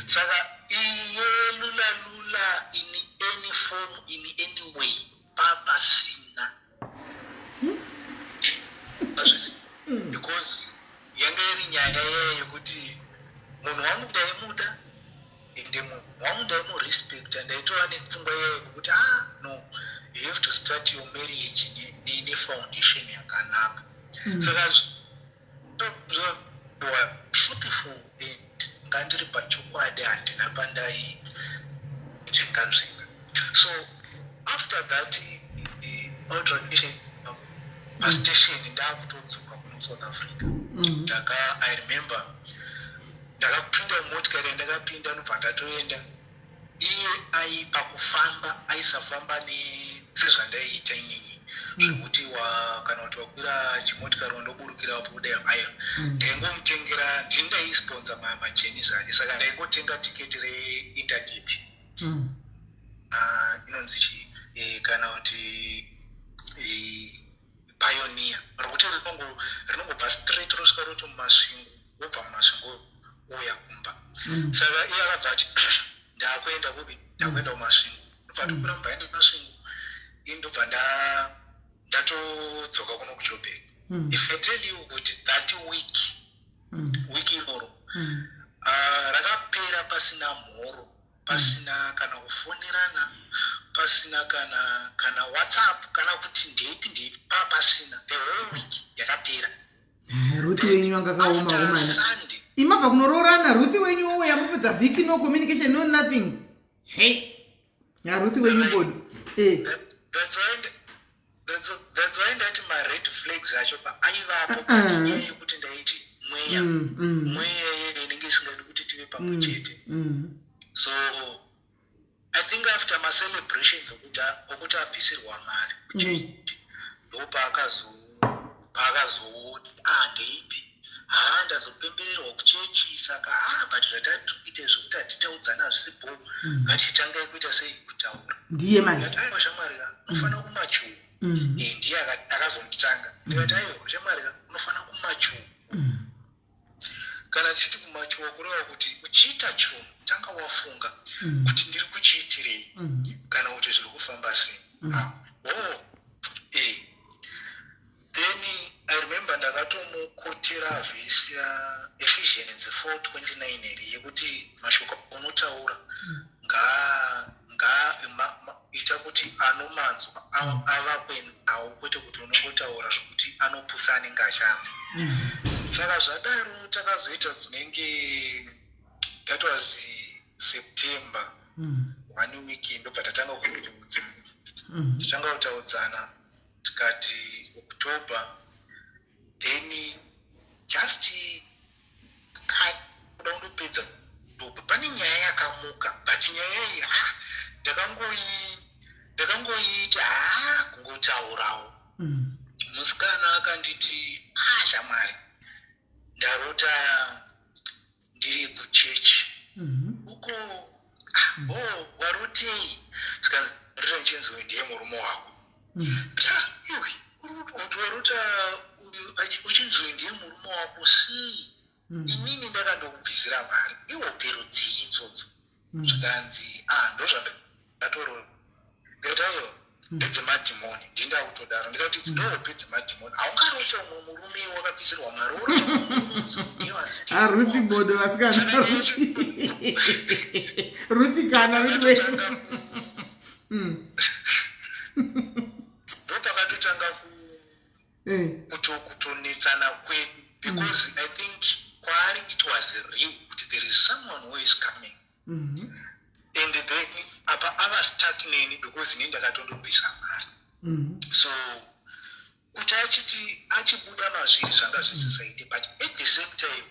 Saka iye lula in any form in any way papasina because yanga iri nyaya yeye yekuti munhu wangu ndaimuda ende munhu wangu ndaimurespecta, ndaitova nepfungwa yeye yekuti no, you have to start your marriage nefoundation yakanaka. Saka truthful and ngandiri pachokwadi handina pandai zvinganzvinga. So after that altercation pastation ndakutodzoka kuno South Africa. I remember ndakapinda mumotikari yandakapinda ndobva ndatoenda. Iye aipa kufamba aisafamba sezvandaiita inini zvekuti kana kuti wakwira chimotikari wandoburukira kudai ayo ndaingomutengera ndindaisponsor majeni zvake. Saka ndaingotenga tiketi reinterdeep inonzi kana kuti pioneer rokuti rinongobva straight rosvika roti mumasvingo, wobva mumasvingo ouya kumba. Saka iye akabva ati ndakuenda kumasvingo, ndobva tokuramba aende kumasvingo indobva ndatodzoka kuno kuJoburg. If I tell you kuti that week iroro rakapera pasina mhoro, pasina kana kufonerana, pasina kana WhatsApp, kana kuti ndeipi pasina. The whole week yakapera. Ruthi wenyu anga kaoma imabva kunoroorana. Ruthi wenyu ouya mupedza vhiki no communication no nothing. Hey Ruthi wenyu bodu that's why ndati ma-red flags acho aivapo katinyaya yekuti ndaiti mweya yeye inenge isingadi kuti tive pamwe chete. So I think after ma-celebrations okuti abvisirwa mari ndo paakazoti ndeipi ndazopembererwa kuchechi. Saka but zvatatiite zvokuti hatitaudzana zvisipo ngatitangai kuita sei kutaura. Ndiye manje aiwa shamwarika unofana kumachuo. Ndiye akazonditanga ndikati aiwa shamwarika unofana kumachuo. Kana tichiti kumachuo kureva kuti uchiita chuo tanga wafunga kuti ndiri kuchiitirei kana kuti zviri kufamba sei. Then I remember ndakatomukotera vhesi yaEphesians 4:29 yekuti mashoko unotaura ita kuti anomanzwa avakwe nawo, kwete kuti unongotaura zvokuti anoputsa anenge achamba. saka zvadaro takazoita dzinenge that was September 1 week ndobva tatanga kuudzana tichanga kutaudzana tikati October then just kuda kundopedza pane nyaya yakamuka but nyaya iyi ndakangoita kungotaurawo musikana akanditi shamwari ndarota ndiri kuchechi uko warotei zvikanzi ndarota nichinzi ndiye murume wako iwe kuti warota uchinzi ndiye murume wako sei inini ndakandokubvisira mari iwo pero dzii idzodzo zvikanzi ndozvandatoro ndikataiwa ndedzemadhimoni ndindakutodaro ndikati dzidohope dzemadhimoni haungarota umwe murume wakabvisirwa mari Ruthi bodo vasikana Ruthi kana ndopakatotanga kutonetsana kwedu because I think kwaari it was real kuti there is someone who is coming and then apa ava stuck neni because ini ndakatondobvisa mari so kuti achibuda mazviri zvanga zvisisaite but at the same time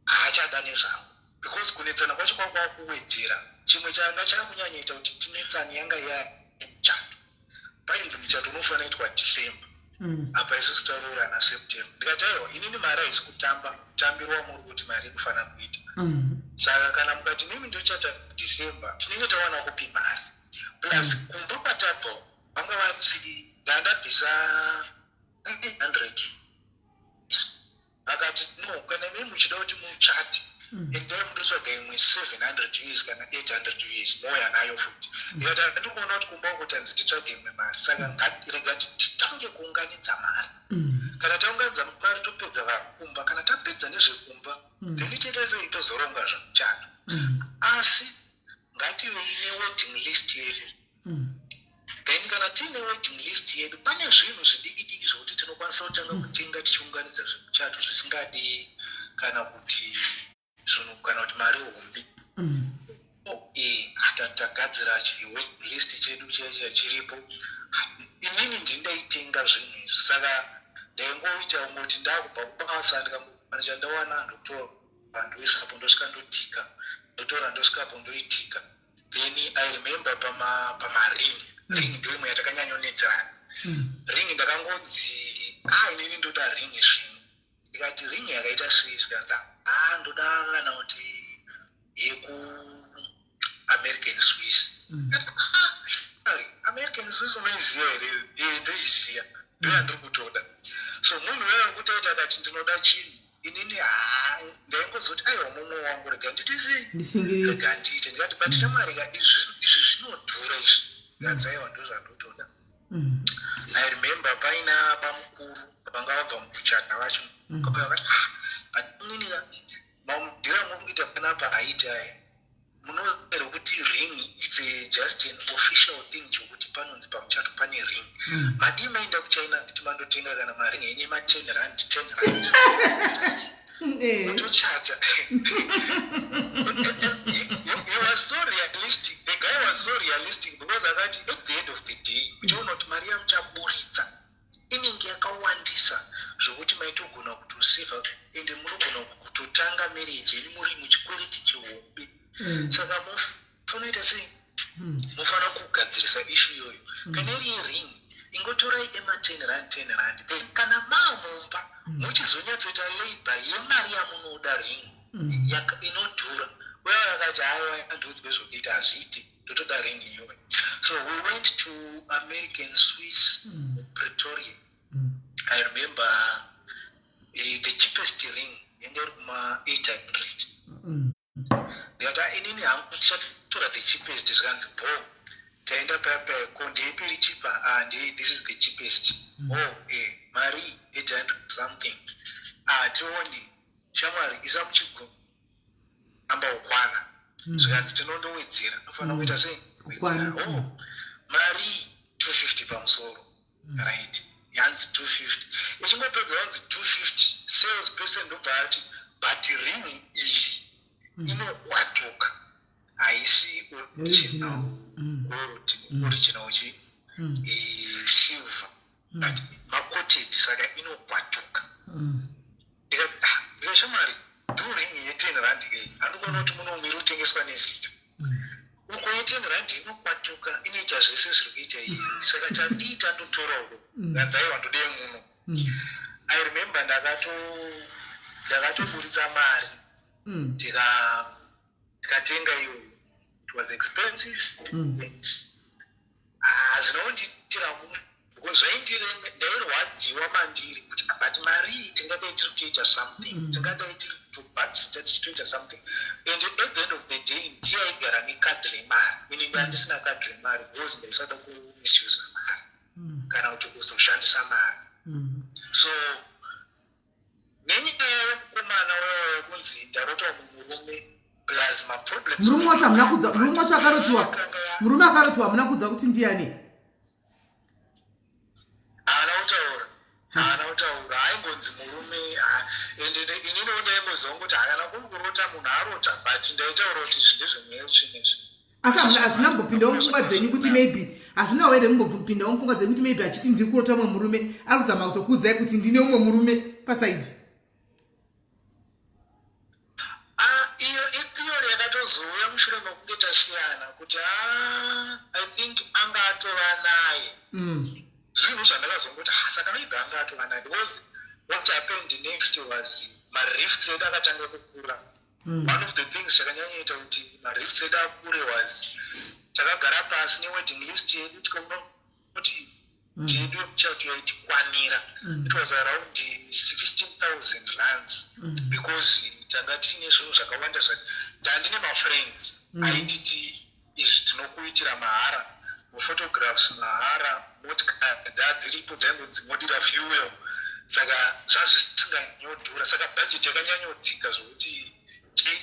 haachada nezvangu because kunetsana kwacho kwakuwedzera chimwe changa chakunyanyaita kuti tinetsani yanga yamuchato painzi muchato unofanira itwa December apa isusu taroora naSeptember ndikataiwa inini mari haisi kutambirwa muri kuti mari inofanira kuita saka kana mukati mimi ndochata December tinenge tawana kupi mari plus kumba kwatabva vanga vati ndandabvisa 800 vakati no kana mimi muchida kuti muchati endai mundotsvaga imwe 700 US kana 800 US moyanayo futi ndikati ndikuona kuti kumba kutanzi titsvage imwe mari saka regati titange kuunganidza mari kana taunganidza mari topedza vakumba kana tapedza nezvekumba then tendese tozoronga zvemuchato asi ngative ine waiting list yedu then kana tiine waiting list yedu pane zvinhu zvidiki zvokuti tinokwanisa kutanga kutenga tichiunganidza zvemuchato zvisingadi kana kuti zvinhu kana kuti mari hombi tatagadzira chiwaiting list chedu chiripo inini ndindaitenga zvinhu izvi saka ndaingoita ungoti ndakubva kubasa ndikamboana chandawana ndotora ndoisapo ndosvika ndotika ndotora ndosvikapo ndoitika then I remember pamaring ring ndio imwe yatakanyanyonetserana ring ndakangonzi inini ndoda ring zvino ndikati ring yakaita sei zvikanza ndodangana kuti yeku American Swiss American Swiss unoiziva here ndoiziva ndoyandiri kutoda so munhu wewe kutaita akati ndinoda chinhu inini ndaingozoti aiwa mumwe wangu rega rega ndiite ndikati but chamwarika izvi zvinodhura izvi ngadzaiwa ndozvandotoda I remember paina bamukuru vanga vabva mukuchata vacho vakati inini mamudhira muri kuita panapa haiti aya munoera kuti ring it's just an official thing chokuti panonzi pamuchato pane ring madii maenda kuchina kuti mandotenga kana maring enye ma10 rand utochata he was so realistic the guy was so realistic because akati at the end of the day uchiona kuti mari yamuchaburitsa inenge yakawandisa zvokuti maitogona kutoseva ende munogona kutotanga marriage eni muri muchikwereti chihombe saka mufanira sei mufanira kugadzirisa issue iyoyo kana iri ring ingotorai ema10 rand then kana maamumba muchizonyatsoita labor yemari yamunoda ring inodhura uye akati haiwa andodzwe zvokuita hazviiti ndotoda ring iyoyo so we went to American Swiss Pretoria I remember the cheapest ring yanga iri kuma 800 ndikati inini hangu ndichatora the cheapest zvikanzi taenda payako ndeipiri chipa this is the cheapest mari 800 something tioni shamwari isa muchigoma amba ukwana zvikanzi tinondowedzera nofanira kuita sei mari 250 pamusoro right yanzi 250 ichingopedza yanzi 250 sales person ndobva ati but ring iyi inokwatuka haisi original chi silver but macoated saka inokwatuka ndikashamari do ring ye10 kei handikuona kuti munomiri utengeswa nezita uko ye10 inokwatuka inoita zvese zviri kuita iyi saka tadii tandotorawo ganzaiwa ndode muno I remember ndakatoburitsa mari ndikatenga iyo. It was expensive and zvinonditira because ndairwadziwa mandiri kuti but mari tingadai tiri kutoita something tingadai tiri kubhadgeta tichitoita something and at the end of the day ndiyaigara nekadhi remari meaning handisina kadhi remari because ndaisada kumisuse mari kana kuti kuzoshandisa mari. So nenyika yemukomana wayo kunzi ndarota murume plus maproblems murume wacho akarotiwa muna kudza kuti ndiani haana kutaura aingonzi murume ende inini ndaimboziva kuti hakana kunkurota munhu arota but ndaitaura kuti zvindezvemweyo chinezvi asi hazvina kumbopindawo mupfungwa dzenyu kuti maybe hazvinawo here kumbopindawo mupfungwa dzenyu kuti maybe achiti ndiri kurota umwe murume ari kuzama kutokuudzai kuti ndine umwe murume pasaidi iyo itheory yakatozouya mushure mekunge tasiyana kuti I think anga atova naye zvinhu zvandakazongoti saka maybe anga atova naye because what happened next was marifts edu akatanga kukura. One of the things chakanyanyaita kuti marifts edu akure was takagara pasi newedding list yedu tikaona kuti chedu yekuchato yaitikwanira. It was around 16,000 rands because tanga tiine zvinhu zvakawanda zvati ndandine mafriends aititi izvi tinokuitira mahara muphotographs mahara motikari dzadziripo dzaingonzi modira fuel saka zvazvisinganyodhura saka budget yakanyanyodzika zvokuti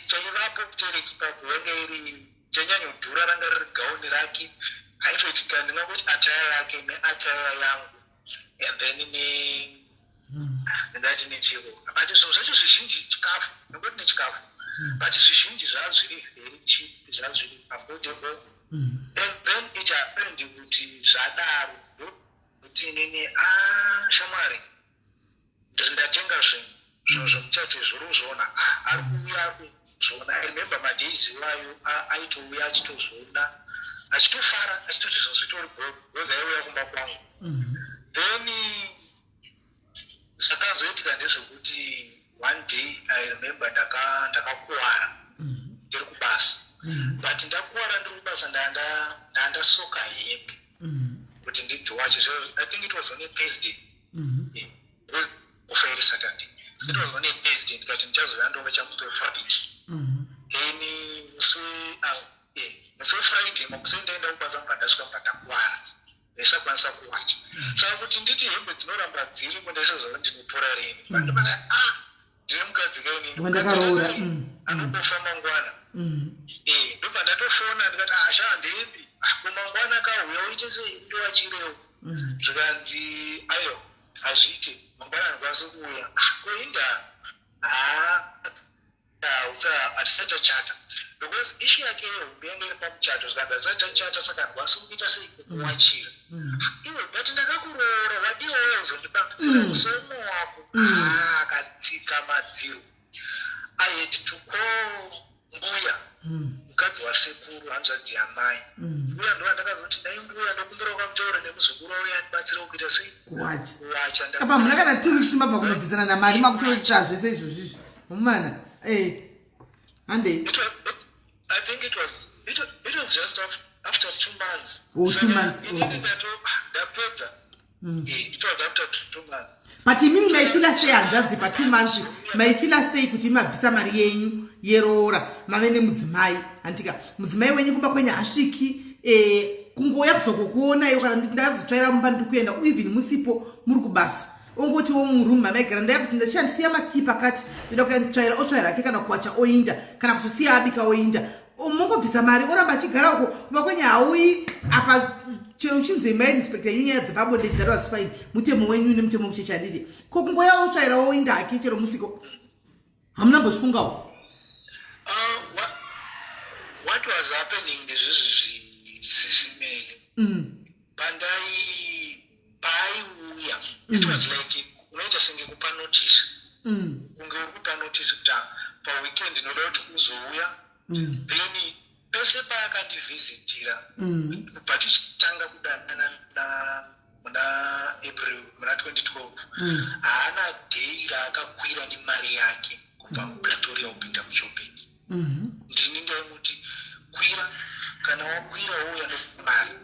chaivapo kutereki papo yanga iri chanyanyodhura ranga riri gauni rake haitoitika ndingangoti ataya yake neataya yangu and then ndingati nechiro but zvinhu zvacho zvizhinji chikafu nongoti nechikafu but zvizhinji zvazviri very cheap zvazviri affordable and then it happened kuti zvadaro kuti nini shamwari ndiri ndatenga zvinhu zvemuchate zviri zvoona ari kuuya zvoona. I remember madays iwayo aitouya achitozvoona achitofara achitoti zvinhu zvitori because aiuya kumba kwangu then zvakazoitika ndezvekuti one day I remember ndakakuwara ndiri kubasa but ndakuwara ndiri kubasa ndandasoka hembe kuti ndidziwache. So I think it was on a Thursday kufa iri Saturday. So it was on a Thursday ndikati ndichazoya ndova chamuto Friday then musi weFriday makusi ndaenda kubasa mbandasvika mbandakuwara ndaisakwanisa kuwacha saka kuti nditi hembe dzinoramba dziripo ndaisazova ndinopora rini vandibana ndine mukadzi kainini anombofa mangwana ndobva ndatofona ndikati shandembi kumangwana kauya uite sei ndowachirewo zvikanzi ayo hazviite mangwana andikwanisi kuuya koinda hatisatachata because ishu yake hombe yange iri pamuchato zvikanzi hatisatachata saka handikwanisi kuita sei kukuwachira iwe but ndakakuroora wadiwowo uzondibatsira musomo wako akatsika madziro. I had to call mbuya mukadzi wasekuru hanzvadzi yamai mbuya ndo andakazoti dai mbuya ndokumbira kwamutaura nemuzukuru wauya andibatsira kuita sei kuwacha apa muna kana 2 weeks mabva kunobvisana namari makutoita zvese izvozvizvi mumana hande I think it was just after 2 months. 2 months ndapedza it was after 2 months. But imimi maifila sei hanzvadzi pa 2 months maifila sei kuti mabvisa mari yenyu yeroora mave nemudzimai antika mudzimai wenyu kumba kwenyu hasviki kungoya kuzokuona iyo kana ndakazotsvaira mumba ndikuenda even musipo muri kubasa ongoti womurume amaigara ndayakuti ndashandisiya makipa kati ndoda kutsvaira otsvaira ake kana kuwacha oinda kana kusiya abika oinda mongobvisa mari oramba achigara uko kumba kwenyu hauyi apa chero uchinzi mai inspector nyaya dzepabonde that was fine mutemo wenyu nemutemo kuchechaditi ko kungoyawo tsvairawo indaki chero musiko hamuna mbochifungawo what was happening ndezvezvezvisimele paiuya it was like unoita senge kupa notice unge uri kupa notice kuti paweekend ndinoda kuti uzouya then pese paakandivhizitira kubva tichitanga kudanana muna April muna 2012 haana dhei raakakwira nemari yake kubva mupretoria kupinda muchopeki ndini ndaimuti kwira kana wakwira wouya nomari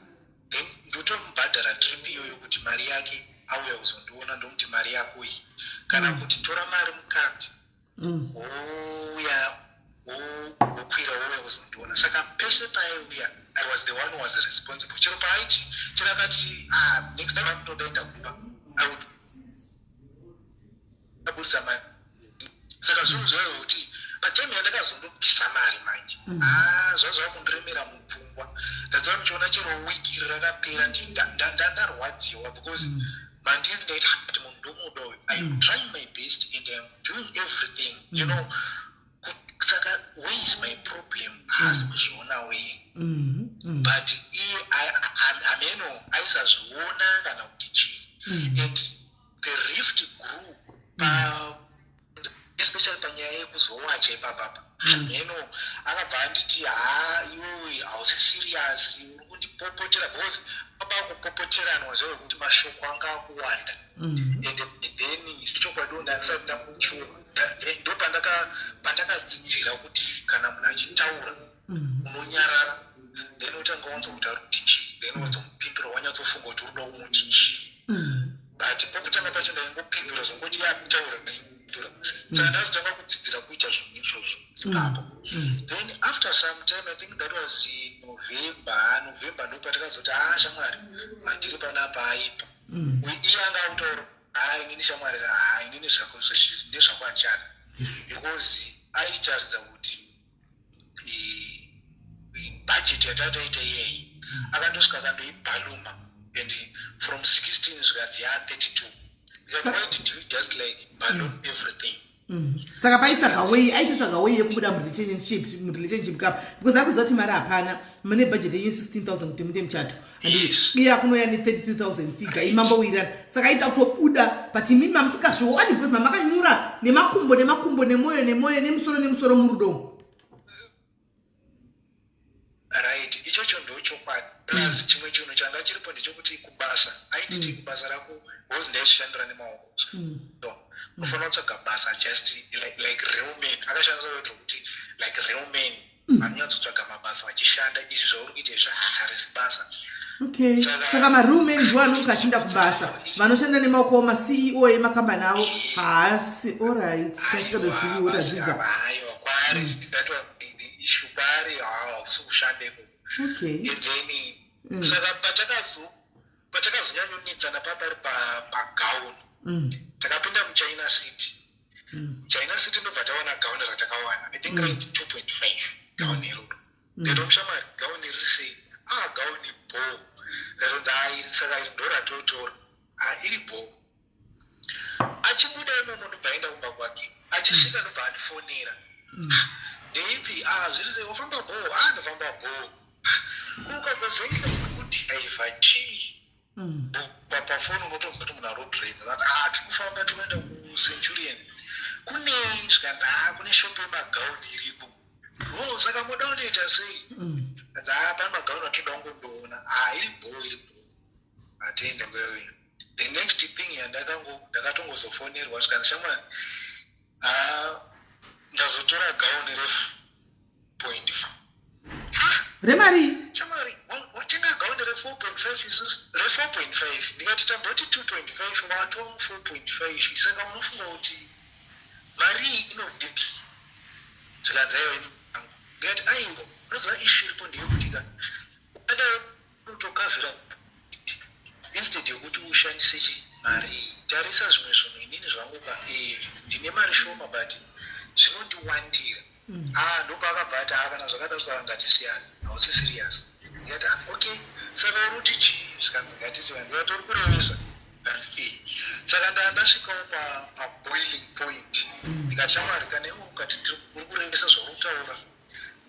then ndotomubhadhara trip iyoyo kuti mari yake auya kuzondiona ndomuti mari yako iyi kana kuti tora mari mukati wouya wokwira wouya kuzondiona saka pese paiuya I was the one who was responsible chero paaiti chirakati next time anotodaenda kumba I would abudisa mari saka zvinhu zvayo kuti patime yandakazondobvisa mari manje zvazva kundiremera mupfungwa ndadziva muchiona chero wiki rakapera ndarwadziwa because mandiri ndaita kuti munhu ndomuda uyu I am trying my best and I am doing everything you know saka where is my problem haasi kuzviona weye but ameno aisazviona kana kuti chii and the rift grew especially panyaya yekuzowacha ipapapa ameno akabva anditi iwewe hausi serious uri kundipopotera because pabakupopoteranwa zvayo kuti mashoko anga akuwanda and then zvichokwadi ndakisati ndakuchiwa ndo pandakadzidzira kuti kana munhu achitaura unonyarara then utanga wanzokutaura kuti chii then wanzomupindura wanyatsofunga kuti uruda kumuti chii but pokutanga pacho ndaingopindura zvongoti yakutaura saka ndazotanga kudzidzira kuita zvinhu izvozvo ipapo then after some time I think that was November ndopatakazoti shamwari mandiri panapa aipa iye anga akutaura inini shamwari inini nezvakwanchana because aitaridza kuti budget yatataita iyeyi akandosvika akandoibhaluma and from 16 zvikadzi 32 why did you just like balloon everything saka paitsvaga wei aitotsvaga wei yekubuda murelationship cup because akuziva kuti mari hapana mune budget yenyu 16,000 kuti muite muchato and iye akunoya ne32,000 figure imambowirirana saka aita kutobuda but imimi mamusikazvioni because mamakanyura nemakumbo nemoyo nemusoro murudomo right ichocho ndochokwadi plus chimwe chinhu changa chiripo ndechekuti kubasa ainditi kubasa rako because ndaishandira nemaoko unofanira kutsvaga basa just like real men akashandisa word kuti like real men vanonyatsotsvaga mabasa vachishanda izvi zvauri kuita zvaharisi basa okay saka mareal men ndiwo anonga achinda kubasa vanoshanda nemaoko maceo emakambani avo haasi alright tasikadozviviwo tadzidza aiwa kwari tidatwa issue kwari hausi kushandeko okay and then saka patakazonyanyonidzana papari pagauni takapinda muchina city ndobva tawana gauni ratakawana I think right 2.5 gauni iroro ndetomshamari gauni riri sei gauni bo ndatonzi saka iri ndoratotora iri bo achibuda imomo ndobva aenda kumba kwake achisvika ndobva andifonera ndeipi zviri sei wafamba bo ndofamba bo kukakozenge kudhiraivha chii pafoni unotonza kuti munhu arodriva tikufamba tikuenda kucenturion kune zvikanzi kune shopu yemagauni iripo saka moda unoita sei kanzi pane magauni atoda kungondoona iri bo atiende kweyo the next thing ndakatongozofonerwa zvikanzi shamwari ndazotora gauni refu 0.4 remari shamwari watenga gauni re4.5 ndikati tamboti 2.5 watwa 4.5 saka unofunga kuti mari iyi inodipi zvikanzi aiwa ngati aingo unoziva ishu iripo ndeyekuti ada utokavhira instead yekuti ushandise mari tarisa zvimwe zvinhu inini zvangu ndine mari shoma but zvinondiwandira ndopakabva ati kana zvakada kusaka ngatisiyani hausi serious ndikati okay saka uruti chii zvikanzi ngatisi vanhu vatori kurevesa kanzi saka ndasvikawo paboiling point ndikati shamwari kana iwe ukati uri kurevesa zvauri kutaura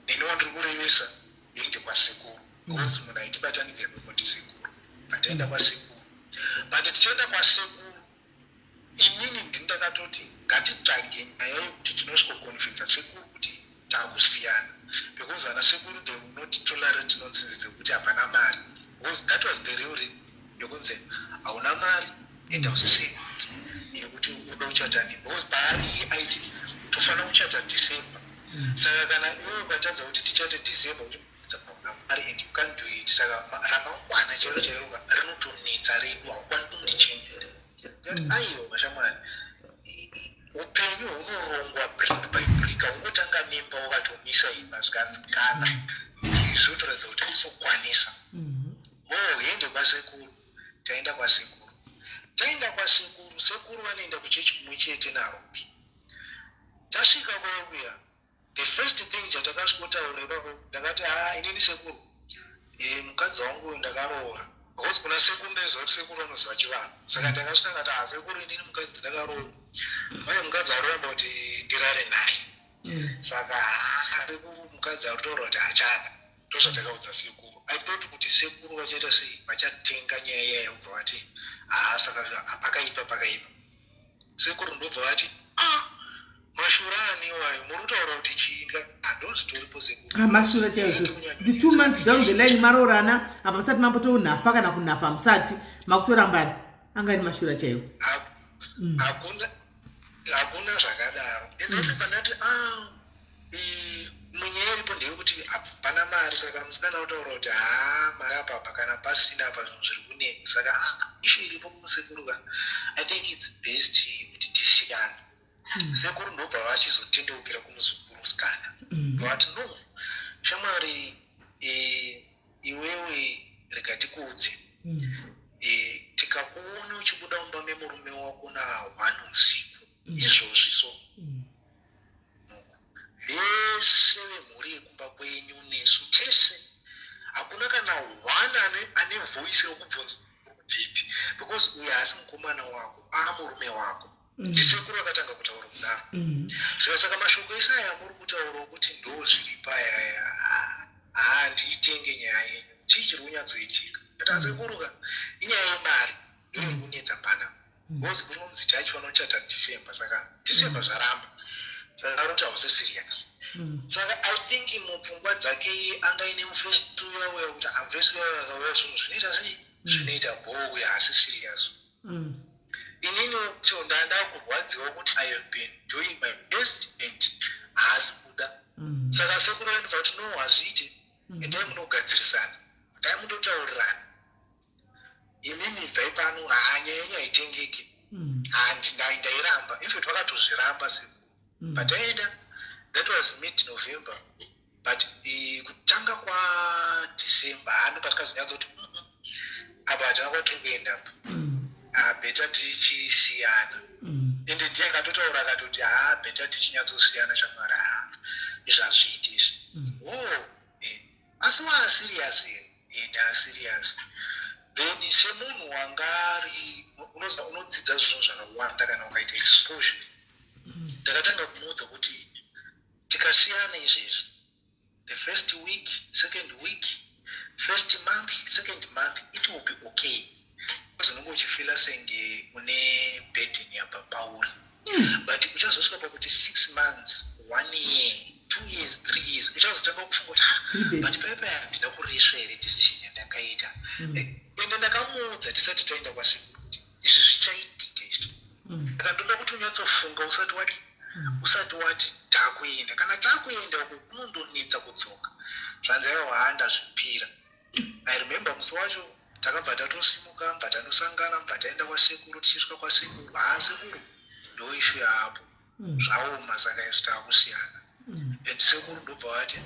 ndiniwo ndiri kurevesa ende kwasekuru because munhu aitibatanidze kuti sekuru pataenda kwasekuru but tichienda kwasekuru inini ndindakatoti ngatitsvage nyaya yekuti tinosvikokonvinza sekuru kuti takusiyana because ana sekuru they will not tolerate nonsense kuti hapana mari because that was the real reason yokunzi hauna mari and hausisei yekuti uda kuchatani because paari aiti tofanira kuchata December saka kana iwe ukatadza kuti tichate December hauna mari and you can't do it saka ramangwana chero chairoka rinotonetsa redu haukwanisi kundichenjera aiyo mashamwari upenyu hunorongwa brick by brick haungotanga mimba wakatomisa imba zvikanzi kana zvotoratidza kuti usokwanisa ende kwasekuru taenda kwasekuru sekuru vanoenda kuchechi kumwe chete naropi tasvika kwauya the first thing chatakasvikotaura ipapo ndakati inini sekuru mukadzi wangu ndakaroora because kuna sekuru ndaiziva kuti sekuru anoziva chivanhu saka ndakasvika ngati sekuru inini mukadzi ndakaroora uye mukadzi aroramba kuti ndirare naye saka sekuru mukadzi aritoura kuti achada ndozvatakaudza sekuru I thought kuti sekuru vachaita sei vachatenga nyaya iyayo kubva vati saka pakaipa sekuru ndobva vati mashurani wayo muri kutaura kuti chinga handozvitoripo sekuru mashura chaizvo the 2 months down the line maroorana apa musati mambotounhafa kana kunhafa musati makutorambana anga ari mashura chaivo hakuna zvakadaro endafanati munyaya iripo ndeyekuti hapana mari saka musikana utaura kuti mari apapa kana pasina apa zvinhu zviri kuneni saka ishu iripo kumusekuruka I think it's best kuti tisiyane sekuru ndobva vachizotendeukira kumuzukuru musikana vati no shamwari iwewe rega tikuudze tikakuona uchibuda mumba memurume wako na1 usiku izvozviso vese vemhuri yekumba kwenyu nesu tese hakuna kana 1 ane voice yokubvunza kubvipi because uyo haasi mukomana wako murume wako ndisekuru akatanga kutaura kudaro saka mashoko ese aya muri kutaura kuti ndo zviri paya ndiitenge nyaya yenyu chii chiri kunyatsoitika kati asekuruka inyaya yemari iri kunetsa pana because kuri kunzi chacho vanochata December saka December zvaramba saka roti hausi serious saka I think mupfungwa dzake anga ine mufetu yawo yakuti amvesi yawo yakauya zvinhu zvinoita sei zvinoita bowe haasi serious inini kuti ndanda kurwadziwa kuti I have been doing my best and haasi kuda saka sekuru vanhu vati no hazviite endai munogadzirisana dai mundotaurirana imimi bvai pano nyaya yenyu haitengeki ndairamba infact vakatozviramba sekuru but aenda that was mid-November but kutanga kwaDecember ndopatikazonyatsa kuti apa hatina kwatiri kuenda apa beta tichisiyana ende ndiye akatotaura akatoti beta tichinyatsosiyana shamwari izvazviiti izvi asi waasirias ndaasirias then semunhu wanga ari unodzidza zvinhu zvakawanda kana ukaita exposure ndakatanga kumuudza kuti tikasiyana izvezvi the first week, second week, first month, second month, it will be okay. Unenge uchifila senge une burden yapapauri. But uchazosvika pakuti 6 months, 1 year, 2 years, 3 years, uchazotanga kufunga kuti but pepe handina kuresva here decision yandakaita. Ende ndakamuudza tisati taenda kwasekuru kuti izvi zvichaitika izvi. Ndoda kuti unyatsofunga usati wati takuenda. Kana takuenda uko kunondonetsa kudzoka. Zvanzi handa zvipira. I remember musi wacho takabva tatosimuka mbva tanosangana mbva taenda kwasekuru tichisvika kwasekuru sekuru ndo ishu yapo zvaoma saka isu taakusiyana and sekuru ndobva vati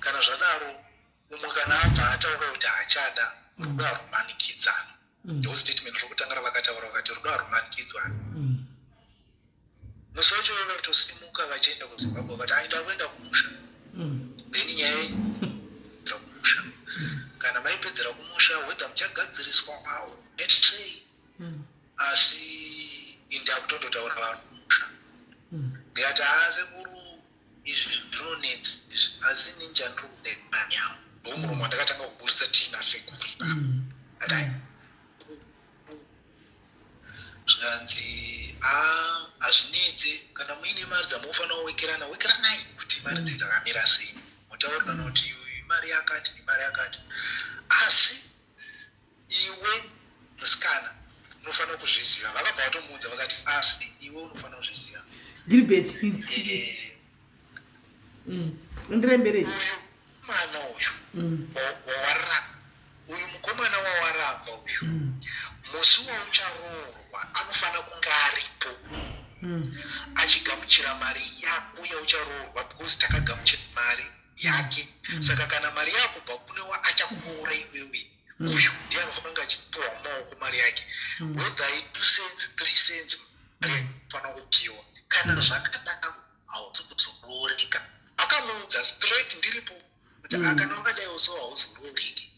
kana zvadaro umwe kana abva ataura kuti achada rudo harumanikidzana ndo statement rokutanga ravakataura vakati rudo harumanikidzana musi wacho vakatosimuka vachienda kuZimbabwe vakati ndakuenda kumusha then nyaya kumusha kana maipedzera kumusha whether muchagadziriswa kwawo let's say asi ndakutototaura vanhu kumusha ndikati sekuru izvi ndinonetsa asi ninja ndiri kuda manyamu ndomuromo wandakatanga kuburisa tina sekuru atai zvanzi hazvinetsi kana muine mari dzamunofanira wekeranai kuti mari idzi dzakamira sei mutaurirana kuti mari yakati nemari yakati asi iwe musikana unofanira kuzviziva vakabva vatomuudza vakati asi iwe unofanira kuzviziva ndiremberei mwana uyu uyu mukomana wawaramba uyu musi waucharoorwa anofanira kunge aripo achigamuchira mari yakuya ucharoorwa because takagamuchira mari yake saka kana mari yakubva kunewa achakuora iwewe uyu ndiye anofanira kunge achipiwa maoko mari yake whether 2 cents 3 cents mari anofanira kupiwa kana zvakadaro hauzi kuzorooreka akamuudza straight ndiripo kuti kana wakadaiwo so hauzorooreki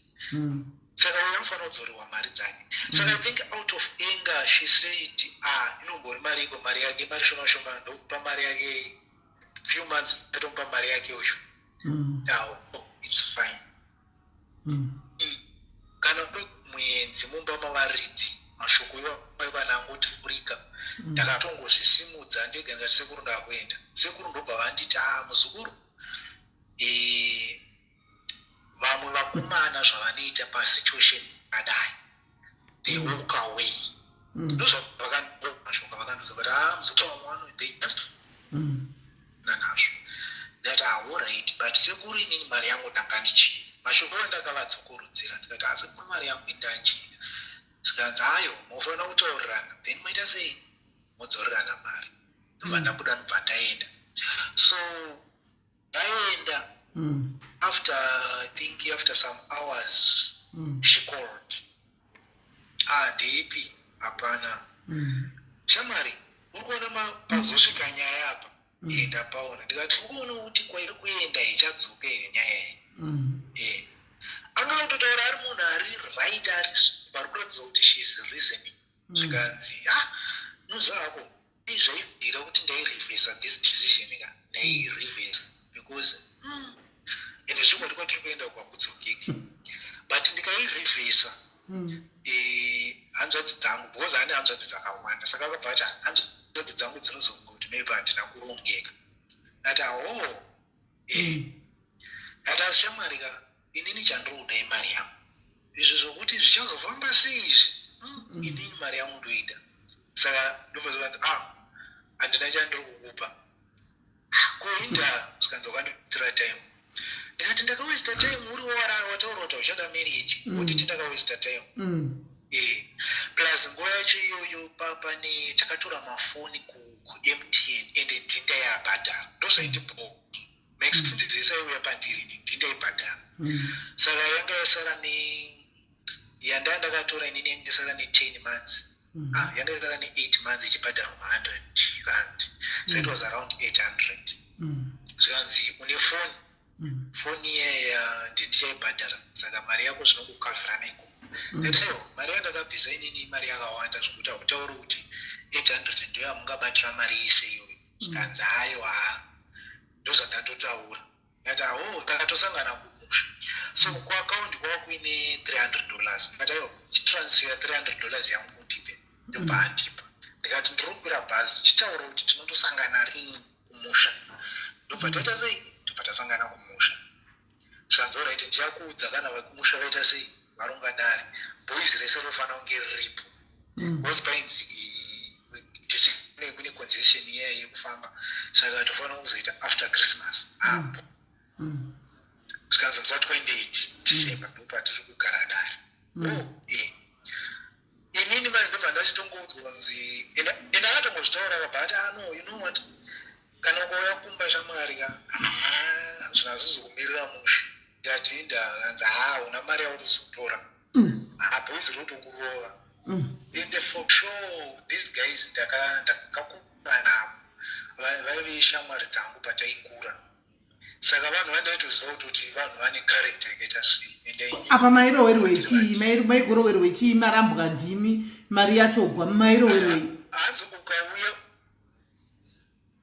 saka uyo anofanira kudzoriwa mari dzake saka I think out of anger she said inombori mari iko mari yake mari shoma shoma ndokupa mari yake few months atomupa mari yake uyu it's fine kana muenzi mumba mavaridzi mashoko iwaivana angotipurika ndakatongozvisimudza ndega ngati sekuru ndakuenda sekuru ndobva vanditi muzukuru vamwe vakomana zvavanoita pasituation adai they walk away ndozvavakandimashoko vakandoza kuti muzukuru vamwano they just nanazvo ndati alright but sekuru inini mari yangu ndangandichii mashoko andakavadzokurudzira ndikati asekuru mari yangu indanchii zvikanzi hayo munofanira kutaurirana then moita sei modzorerana mari ndobva ndabuda ndobva ndaenda so ndaenda after some hours she called ndeipi hapana shamwari uri kuona pazosvika nyaya apa ndapaona ndikati uri kuona kuti kwairi kuenda ichadzoka here nyaya iyi anga kutotaura ari munhu ari right ari parikuratidza kuti she is reasoning zvikanzi nozako izvaibvira kuti ndairevhesa this decision ka ndairevhesa because ende zvikwati kwatiri kuenda kwakudzokeki but ndikairevhesa hanzvadzi dzangu because ane hanzvadzi dzakawanda saka akabva ati hanzvadzi dzangu dzinozonga kuti maybe handina kurongeka ati ati asi shamwari ka inini chandinoda imari yangu izvi zvokuti zvichazofamba sei izvi inini mari yangu ndoida saka ndobva zvanzi handina chandiri kukupa koinda zvikanzi wakanditira time ndikati ndakawesta time uri wataura kuti uchada marriage kutiti ndakawesta time plus nguva yacho iyoyo pane takatora mafoni kuMTN ende ndinda yabhadhara ndozvaindibho maexpenses dzese aiuya pandiri ndinda ibhadhara saka yanga yasara yanda ndakatora inini yanga yasara ne10 months yanga yasara ne8 months ichibhadharwa ma100 rand so it was around 800 zvikanzi une foni iyeya ndichaibhadhara saka mari yako zvinokukavhirana iko ndatiyo mari yandakabvisa inini mari yakawanda zvokuti hakutauri kuti 800 ndiyo yamungabatira mari yese iyoyo zvikanzi hayo ndozvandandotaura ndati ndakatosangana kumusha so kuakaunti kwava kuine $300 ndikatayo chitransfer $300 yangu kundipe ndobva andipa ndikati ndiri kukwira bhazi chitaura kuti tinotosangana rini kumusha ndobva taita sei ndobva tasangana kumusha zvanzora iti ndiyakuudza kana vekumusha vaita sei varongadare boys rese rofanira kunge riripo because painzi kune congestion iya yekufamba saka tofanira kuzoita after Christmas apo zvikanzi musati kwaende December ndopa tiri kugara dare inini mari ndobva ndachitongoudzwa kunzi ndakatongozvitaura kabhati you know what kana ukauya kumba shamwari ka zvinazizokumirira musha ndati ndakanzi una mari yaurizotora boys rotokurova ende for sure these guys ndakakura navo vaive shamwari dzangu pataikura saka vanhu vandaitoziva kuti vanhu vane character yakaita sei. Apa mairowerwe chii? Maigorowerwe chii? Marambwa ndimi, mari yatogwa, mairowerwe. Hanzi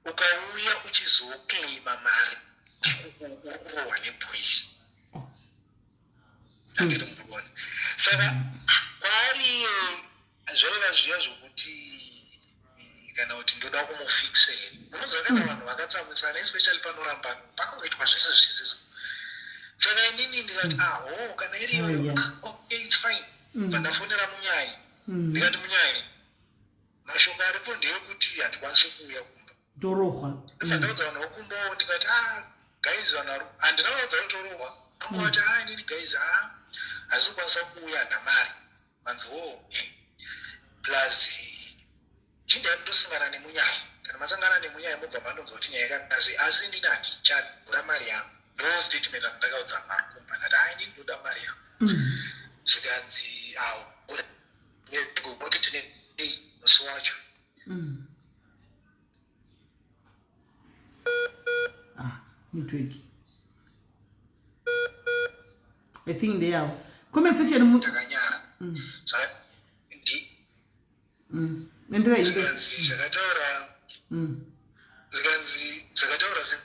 ukauya uchizoklima mari ukurohwa nepolisi. Andiri mbona. Saka kwari zvoreva zviya zvokuti kana kuti ndoda kumufixera. Unoziva kana vanhu vakatsamwisana especially panorambana panongoitwa zvese zvisizvo. Saka inini ndikati kana iri iyoyo okay it's fine. Pandafonera munyai. Ndikati munyai mashoko aripo ndeyekuti handikwanisi kuuya kumba. Ndorohwa. Pandaudza vanhu vokumbawo ndikati guys vanhu handina vaudza kuti torohwa. Angoti inini guys hazisi kukwanisa kuuya namari. Vanzi plus chindai mutosangana nemunyai. Kana masangana nemunyai mobva mandonzwa kuti nyaya yakakasi asi ndini handichadura mari yangu. Ndo statement andakaudza makumba ndati inini ndoda mari yangu. Zvikanzi kuti tine musi wacho. Network. I think they are. Kometse chenu takanyara. Saka Ndira inde. Zvakataura. Zvakataura se.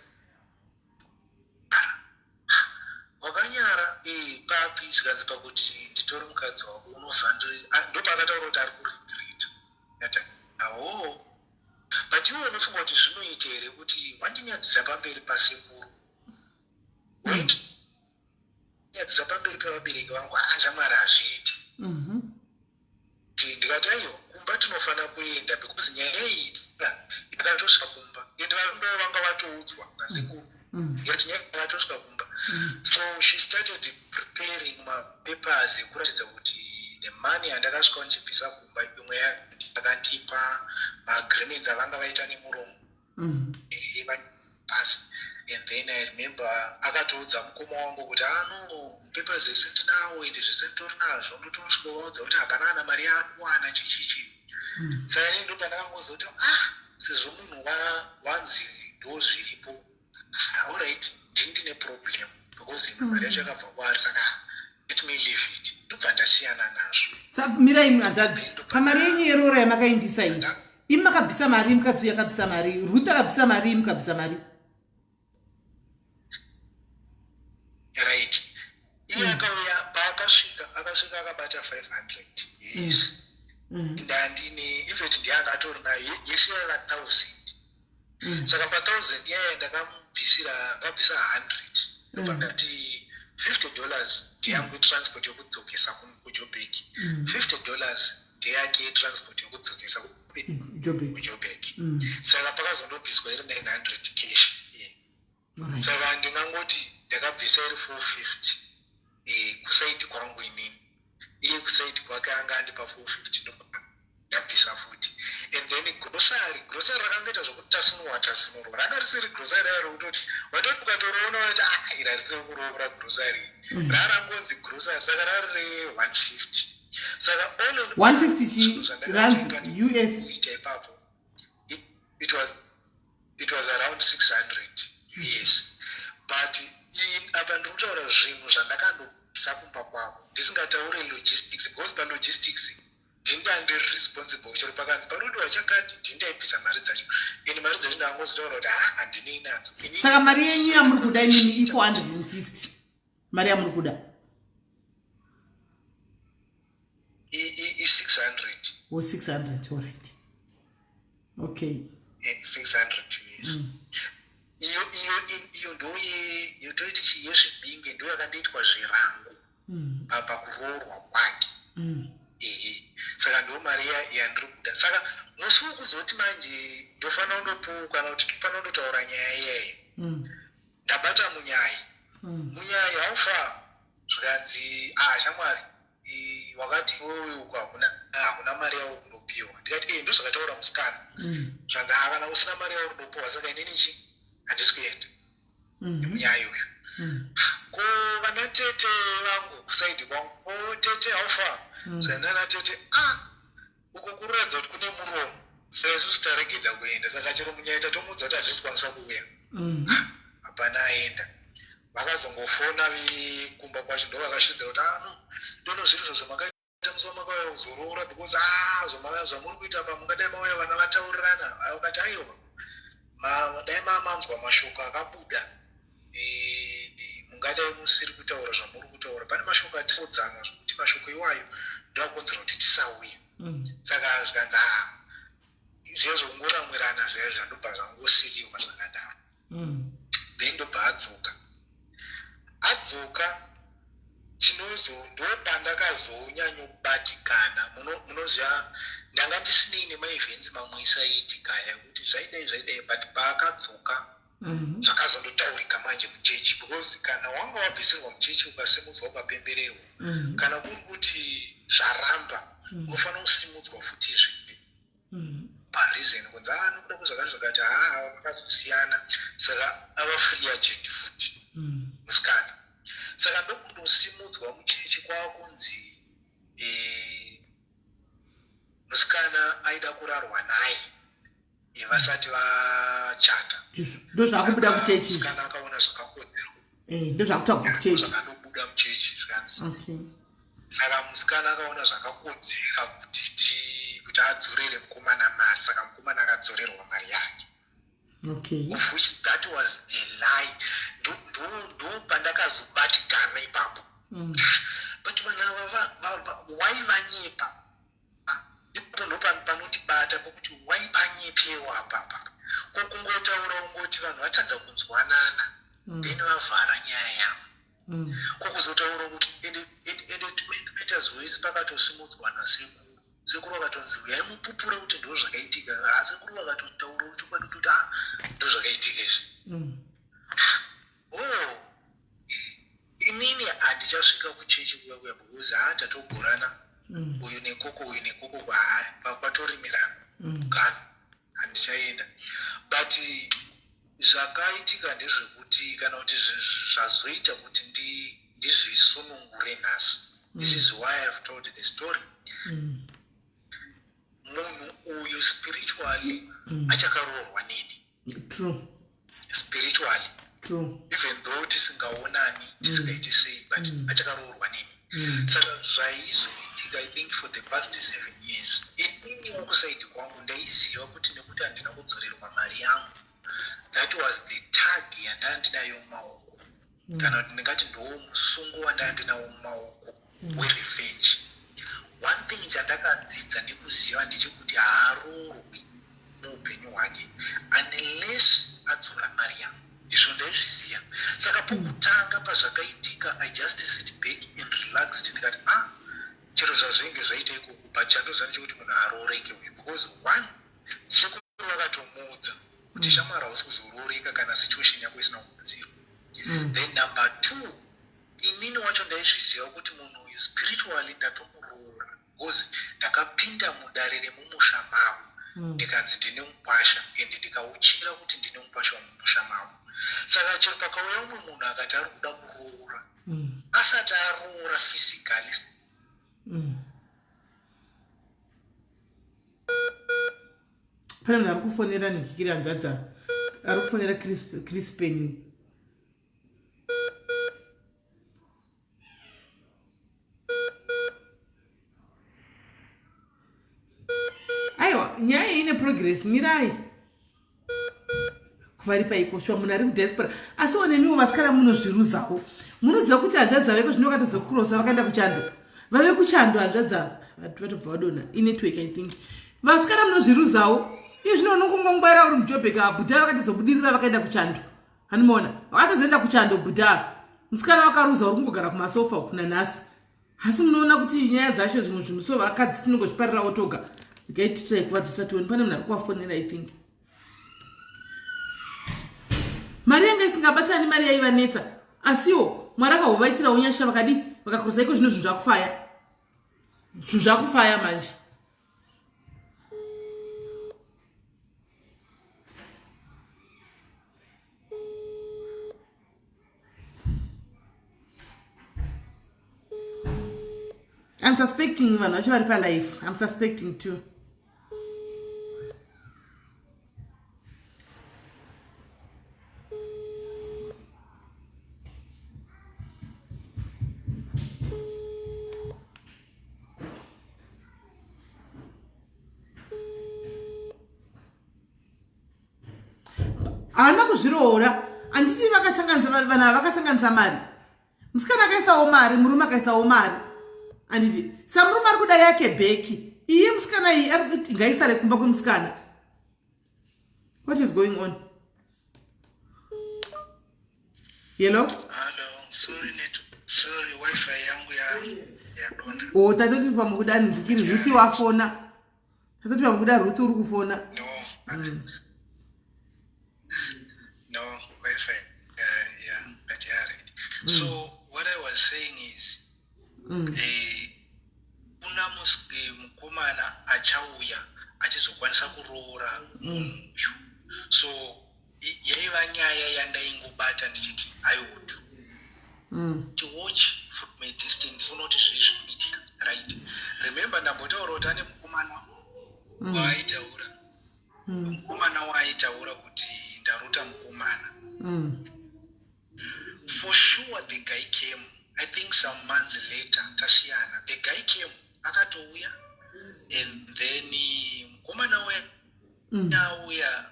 Wakanyara papi zvikanzi pakuti nditori mukadzi wako unoziva ndo pakataura kuti ari kuregret. But iwe unofunga kuti zvinoita here kuti wandinyadzisa pamberi pasekuru. Nyadzisa pamberi pevabereki vangu shamwari hazviiti. Ndikati aiwa kumba tinofana kuenda because nyaya iyi yakatosvika kumba ende ndo vanga vatoudzwa nasekuru yati nyaya yakatosvika kumba. So she started preparing mapapers ekuratidza kuti the money andakasvika ndichibvisa kumba imwe yakandipa maagreements avanga vaita nemuromo pasi. And then I remember akatoudza mukoma wangu kuti papers ese ndinawo ende zvese nditori nazvo ndotosvikovaudza kuti hapana ana mari yakuwana chichichi. Saka ini ndo pandakangoziva kuti sezvo munhu wanzi ndo zviripo alright ndini ndine problem because imwe mari yacho yakabva kwaari saka let me leave it. Ndobva ndasiyana nazvo. Mirai madzadzi pamari yenyu yeroora yamakaindisa iyi imi makabvisa mari mukadzi yakabvisa mari Ruth akabvisa mari imi mukabvisa mari right. Iye akauya paakasvika akabata 500. Yes. Ndandine ifeti ndiangatori nayo yese yaka 1000. Saka pa 1000 yaya ndakambvisira 100. Ndakati $50 ndiyangu transport yokudzokesa kuJoburg. $50 ndiyake transport yokudzokesa kuJoburg. Saka pakazondobviswa iri 900 cash. Saka ndingangoti ndakabvisa iri 450 kusaidi kwangu inini. Iye kusaidi kwake anga andipa 450 ndabvisa futi. And then grocery rakangoita zvokutasunurwa ranga risiri grocery iro kutoti watoti ukatoroona wati ira risiri kuroora grocery rarangonzi grocery saka rari 150. Saka 150 rands US ipapo it was around 600 US. But apa ndiri kutaura zvinhu zvandakandobvisa kumba kwako ndisingataure logistics because palogistics ndindandiri responsible chero pakanzi parodiwa chakati ndindaibvisa mari dzacho ende mari dzacho ndakangozotaura kuti handinei nadzo. Saka mari yenyu yamuri kuda inini i450 mari yamuri kuda i600. 600 alright. Okay. 600 yes. Iyo ndo yotoiti yezvebinge ndo yakandoitwa zverangu pakuroorwa kwake. Saka ndo mari yandiri kuda. Saka musi wokuzoti manje ndofana undopuwa kana kuti tofana undotaura nyaya iyeyo. Ndabata munyai. Munyai haufa zvikanzi shamwari wakati wewe uko hakuna mari yawo kundopiwa. Ndikati ndo zvakataura musikana. Zvanzi kana usina mari yawo kundopiwa saka inini chi handisi kuenda. Munyai uyu. Ko vana tete vangu kusaidi kwangu tete haufa. Saka tete uko kuratidza kuti kune muromo saka isusu taregedza kuenda saka chero munyai tatomudza kuti hatisi kwanisa kuuya. hapana aenda. Vakazongofona kumba kwacho ndo vakashidza kuti ndono zviro zvamakaita musi wamakauya kuzorora because zvamuri kuita apa mungadai mauya vana vataurirana. Vakati aiwa dai mamanzwa mashoko akabuda mungadai musiri kutaura zvamuri kutaura. Pane mashoko atinodzana zvokuti mashoko iwayo ndoakonzera kuti tisauya. Saka zvikanzi izvezvo ungoramwirana zvaivo zvandobva zvangosiriwa zvakadaro. Then ndobva adzoka chinozo ndopandakazonyanya kubatikana. Munoziva ndanga ndisinei nemaevhenzi mamwe isaiitika yekuti zvaidai but paakadzoka zvakazondotaurika manje muchechi because kana wanga wabvisirwa muchechi ukasimudzwa ukapembererwa kana kuri kuti zvaramba unofanira kusimudzwa futizve pareason kunzi nokuda kwezvakati zvakati vakazosiyana saka ava free agent futi musikana. Saka ndokundosimudzwa muchechi kwakunzi musikana aida kurarwa naye vasati vachata. Ndozvakubuda kuchechi. Musikana akaona zvakakodzerwa. Ndozvakutagwa kuchechi. Zvakandobuda muchechi zvikanzi. Saka musikana akaona zvakakodzera kuti adzorere mukomana mari. Saka mukomana akadzorerwa mari yake. Of which that was a lie. Ndo pandakazobatikana ipapo. But why vanyepa? Ipapo ndo panondibata pokuti why vanyepewa apapa. Kokungotaura ungoti vanhu vatadza kunzwanana. Then vavhara nyaya yavo. Kokuzotaura kuti ende tumaita zoisi pakatosimudzwa nasekuru. Sekuru vakatonzi uyai mupupure kuti ndo zvakaitika. Sekuru vakatotaura kuti kwaduti ndo zvakaitika izvi. Inini handichasvika kuchechi kuya because tatogorana uyu nekoko kwatorimirana kana handichaenda. But zvakaitika ndezvekuti kana kuti zvazoita kuti ndizvisunungure nhasi. This is why I've told the story. Munhu uyu spiritually achakaroorwa nini. True. Spiritually. True. Even though tisingaonani tisingaiti sei but achakaroorwa nini. Saka zvaizoitika I think for the past 7 years. Inini mukusaidi kwangu ndaiziva kuti nekuti handina kudzorerwa mari yangu. That was the tag yandandinayo mumaoko. Kana kuti ndingati ndo musungo wandandinawo mumaoko werevenge. One thing chandakadzidza nekuziva ndechekuti haaroorwi muupenyu hwake unless adzora mari yangu. Izvo ndaizviziva. Saka pokutanga pazvakaitika I just sit back and relaxed ndikati chero zvazvinge zvaita ikoko but chandoziva ndechekuti munhu haarooreke uyu because one sekuru vakatomuudza kuti shamwari hausi kuzorooreka kana situation yako isina kukudzirwa. Then number 2 inini wacho ndaizviziva kuti munhu uyu spiritually ndatomuroora because ndakapinda mudare remumusha mavo ndikanzi ndine mukwasha and ndikauchira kuti ndine mukwasha wemumusha mavo. Saka chero pakauya umwe munhu akati ari kuda kuroora asati aroora physically. Pane munhu ari kufonera nikikiri angadza ari kufonera Crispin. Aiwa nyaya ine progress mirai kuvari paikosva munhu ari kudespera. Asi onemiwo vasikana munozviruzawo. Munoziva kuti hanzvadza veko zvino vakatozokurosa vakaenda kuchando. Vave kuchando hanzvadza vatobva vadonha inetwork I think. Vasikana munozviruzawo. Iyo zvino unongongwara uri mujobheka budha vakatizobudirira vakaenda kuchando. Hanimona vakatozoenda kuchando budha. Musikana wakaruza uri kungogara kumasofa kuna nhasi. Asi munoona kuti nyaya dzacho zvimwe zvinhu so vakadzi tinongozviparirawo toga. Ndikaitira kuvadzisa tioni pane munhu ari kuvafonera I think. Mari yanga isingabatani mari yaivanetsa. Asiwo mwari akahovaitira unyasha vakadi vakakurusa iko zvino zvinhu zvakufaya. Zvinhu zvakufaya manje. I'm suspecting vanhu vacho vari palife. I'm suspecting too. haana kuzviroora. Handiti vakasanganisa vanhu vakasanganisa mari. Musikana akaisawo mari, murume akaisawo mari. Handiti samurume ari kuda yake bheki. Iye musikana iyi ari kuti ngaisare kumba kwemusikana. What is going on? Hello? Sorry, wifi yangu yadonda. Oh, tatoti pamukuda ndikiri Ruthi wafona. Tatoti pamukuda Ruthi uri kufona. No, wifi but so what I was saying is kuna mukomana achauya achizokwanisa kuroora so yaiva nyaya yandaingobata ndichiti I would to watch from a distance ndifuna kuti zvezvinoitika right. Remember ndambotaura kuti ane mukomana waaitaura kuti ndarota mukomana. For sure the guy came. I think some months later tasiyana the guy came akatouya and then mukomana we nauya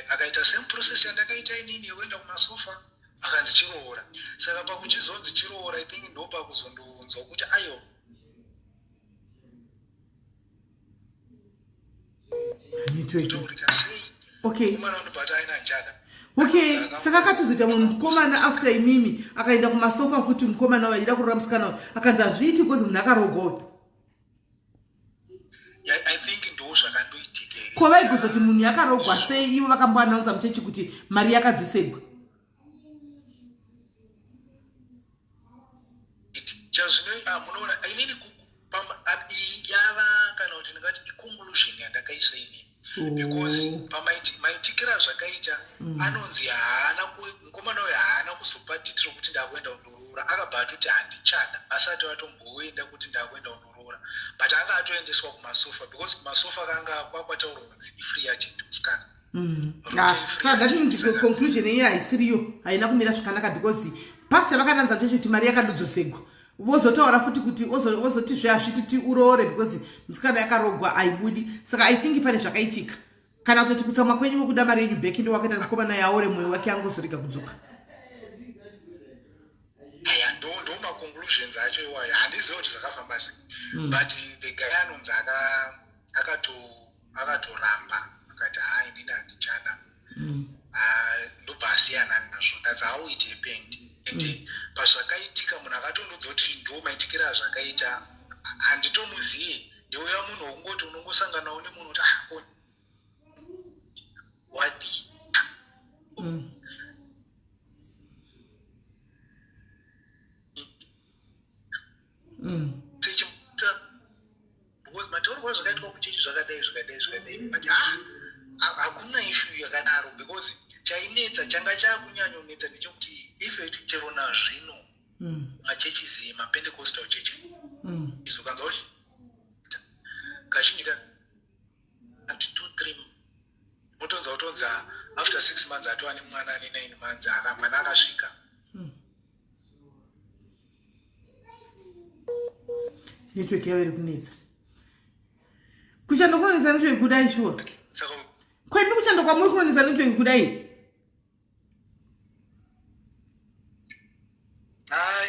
akaita same process yandakaita inini yekuenda kumasofa akanzi chiroora. Saka pakuchizonzi chiroora I think ndopa kuzondonzwa kuti ayo okay. Okay, saka katizoita munhu mukomana after imimi akaenda kumasofa futi mukomana waida kurora musikana akanzi hazviiti because munhu akarogwa. I think ndo zvakandoitika. Ko vaigozoti munhu yakarogwa sei ivo vakamboanaunza muchechi kuti mari yakadzosegwa. Munoona inini yava kana kuti ndingati iconclusion yandakaisa inini because pamaitikira zvakaita anonzi mukomana uyu haana kuzopatitira kuti ndakuenda kundoroora akabva kuti handichada asati vatomboenda kuti ndakuenda kundoroora but anga atoendeswa kumasofa because kumasofa kanga kwakwataura kunzi ifree agent musikana. So that means the conclusion here haisiriyo haina kumira zvakanaka because pastor vakananza kuti mari yakandozosegwa vozotaura futi kuti vozoti zveazvituti uroore because musikana yakarogwa haibudi. Saka I think pane zvakaitika kana kutoti kutsamwa kwenyu wokuda mari yenyu bheki ndo wakaita mukomana yaore mwoyo wake angozorega kudzoka. Aya ndo maconclusions acho iwayo handizivi kuti zvakafamba sei but the guy anonzi akatoramba akati hai ndini handichada ndobva asiyana nazvo. That's how it happened. And pazvakaitika munhu akatondodza kuti ndo maitikira zvakaita handitomuzivi ndeuya munhu wokungoti unongosanganawo nemunhu kuti wadi because mataurwa zvakaitwa kuchechi zvakadai but hakuna issue yakadaro because chainetsa changa chakunyanyonetsa ndechekuti effect chero nazvino machechi mapentecostal church izokanza kuti kazhinji ati 2-3 motonza after 6 months atova nemwana ane 9 months mwana akasvika. Network yavo iri kunetsa kuchando kunonetsa network kudai shuwa kwai kuchando kwamuri kunonetsa network kudai.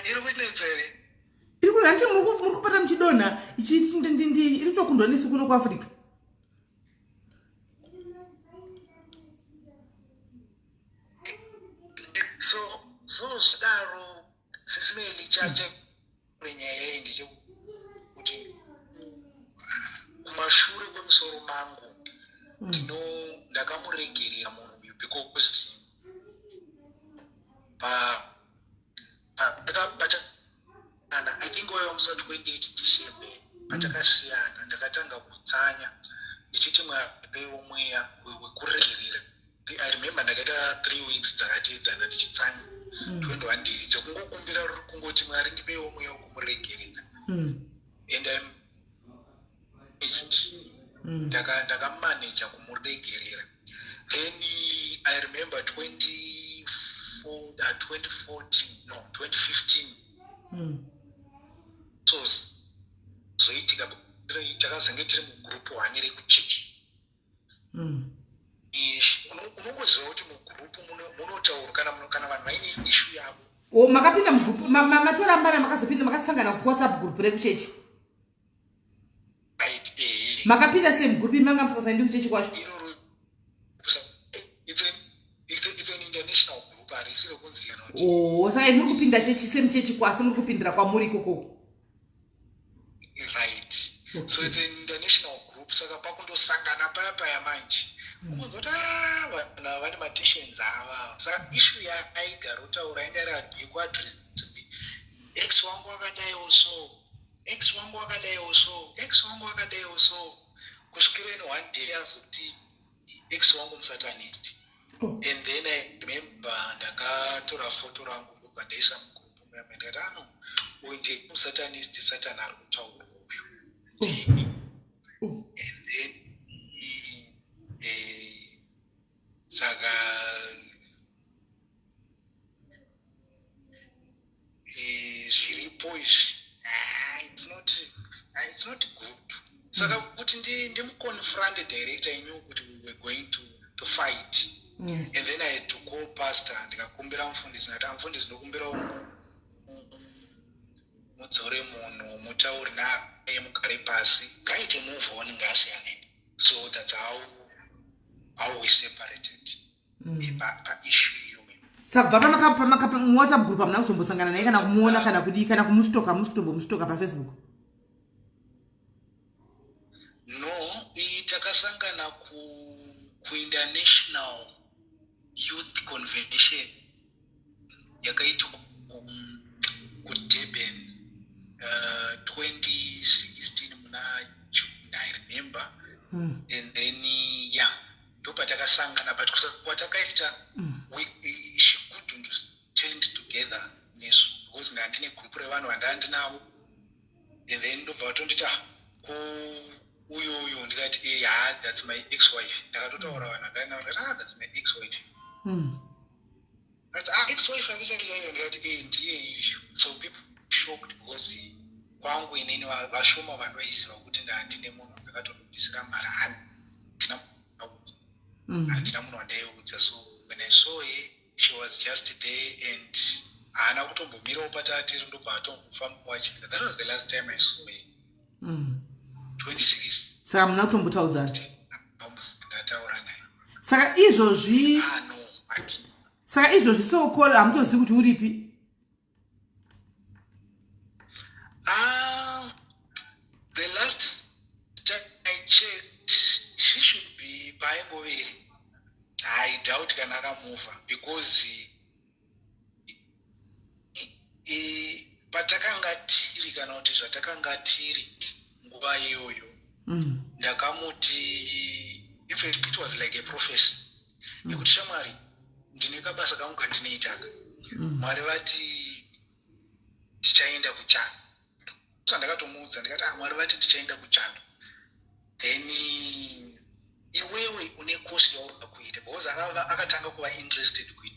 Iri kunetsa here iri kuti hanti muri kupata muchidonha ichiti iri kutokundwa nesu kuno kuafrica. So zvidaro sisimeli chache nyaya iyi ndechekuti kumashure kwemusoro mangu ndakamuregerera munhu uyu because I think waiva musi wa28 December patakasiyana ndakatanga kutsanya ndichiti mwapeiwo mweya wekuregerera. I remember ndakaita 3 weeks dzakateedzana ndichitsanya 21 days dzekungokumbira ruri kungoti mwari ndipeiwo mweya wekumuregerera and ndakamaneja kumuregerera. Then I remember 2015 so zoitika takazenge tiri mugrupu hanyere kuchechi unongoziva kuti mugrupu munotaura kana vanhu vaine issue yavo. O makapinda mugroup matorambana makazopinda makasangana kuWhatsApp group rekuchechi. Right, Makapinda sei mugroup manga musingasaindi kuchechi kwacho? It's an international group, arisiro kunzi yanoti. Oh, saka muri kupinda chechi semuchechi kwasi muri kupindira kwamuri ikoko. Right. Okay. So it's an international group. Saka pakundosangana paya manje. Unozoti vanhu vane matensions ava. Saka issue yaigara utaura inga yekuaddress X wangu akadaiwo so. X wangu akadaiwo so. X wangu akadaiwo so. Kusvikira one day azoti X wangu musatanist. And then I remember ndakatora photo rangu ndobva ndaisa mugroup meme ndikati uyu ndiye musatanist Satan ari kutaura uyu. And then saka zviripo izvi it's not good. Saka kuti ndimuconfront director I knew kuti we were going to fight. And then I had to call pastor ndikakumbira mufundisi ndikati mufundisi ndokumbira mudzore munhu mutauri naye mugare pasi ngaite move on ngasiyaneni. So that's how we separated paissue iyoyo. Saka bva muWhatsApp group hamuna kuzombosangana naye kana kumuona kana kudii kana kumustoka musitombomustoka paFacebook? No, takasangana ku-international youth convention yakaitwa kuDurban 2016 muna June, I remember. And then ndopatakasangana, but kwatakaita she couldn't stand together nesu because ndandine group revanhu vandandinavo. And then ndobva vatondita uyu ndikati that's my ex-wife. Ndakatotaura vanhu vandandinavo ndikati that's my ex-wife. But ex-wife akachaiyo ndikati ndiye izvo. So people shocked because kwangu inini vashoma vanhu vaiziva kuti ndandine munhu ndakatondobvisira mari handina munhu wandaiudza. So when I saw her, she was just there and haana kutombomirawo patatiri ndobva atongofamba wachika. That was the last time I saw her. 26. Saka muna kutombotaudzana? Ndataura naye. Saka izvozvi no, saka izvozvi sokola hamutozivi kuti uripi? The last time I checked, she should be paimbovery. I doubt kana akamuva because patakanga tiri kana kuti zvatakanga tiri nguva iyoyo ndakamuti if it was like a prophecy yekuti shamwari ndine kabasa kangu kandinoitaka mwari vati tichaenda kuchando. Ndakatomuudza ndikati mwari vati tichaenda kuchando, then iwewe une course yauri kuita because akatanga kuva interested kuita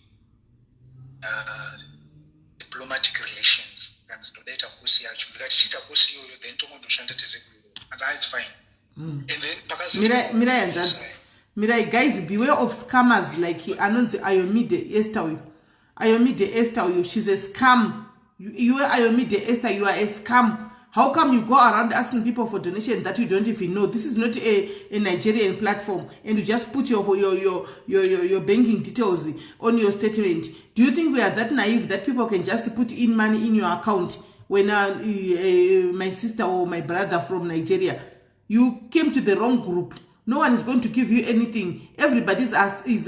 diplomatic relations. Kanzi ndodaita course yacho ndikati chiita course iyoyo then tongondoshanda tese kuEurope. That's fine. And then Mirai guys, beware of scammers like anonzi Ayomide Esther. Ayomide Esther, she's a scam. You are Ayomide Esther, you are a scam. How come you go around asking people for donation that you don't even know? This is not a Nigerian platform, and you just put your banking details on your statement. Do you think we are that naive that people can just put in money in your account when my sister or my brother from Nigeria? You came to the wrong group. No one is going to give you anything. Everybody is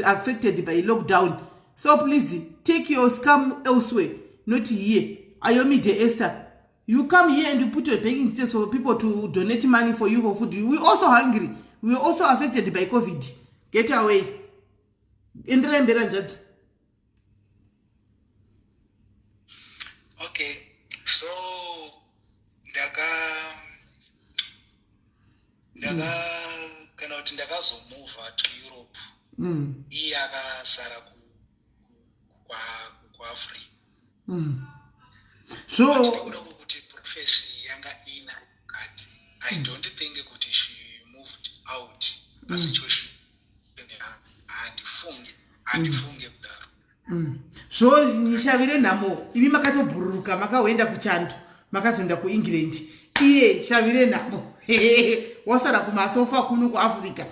affected by lockdown. So please, take your scam elsewhere, not here. Ayomide Esther, you come here and you put your banking details for people to donate money for you for food. We're also hungry. We're also affected by COVID. Get away. Okay, so kana kuti ndakazomova to Europe. Iye akasara kuAfrica. So kuti profession yanga ina kati. I don't think kuti she moved out as a situation. Andifunge kuda zvo nishavire nhamo ivi makatobhururuka makaenda kuchando makazoenda kuengland iye shavire nhamo wasara kumasofa kuno kuafrica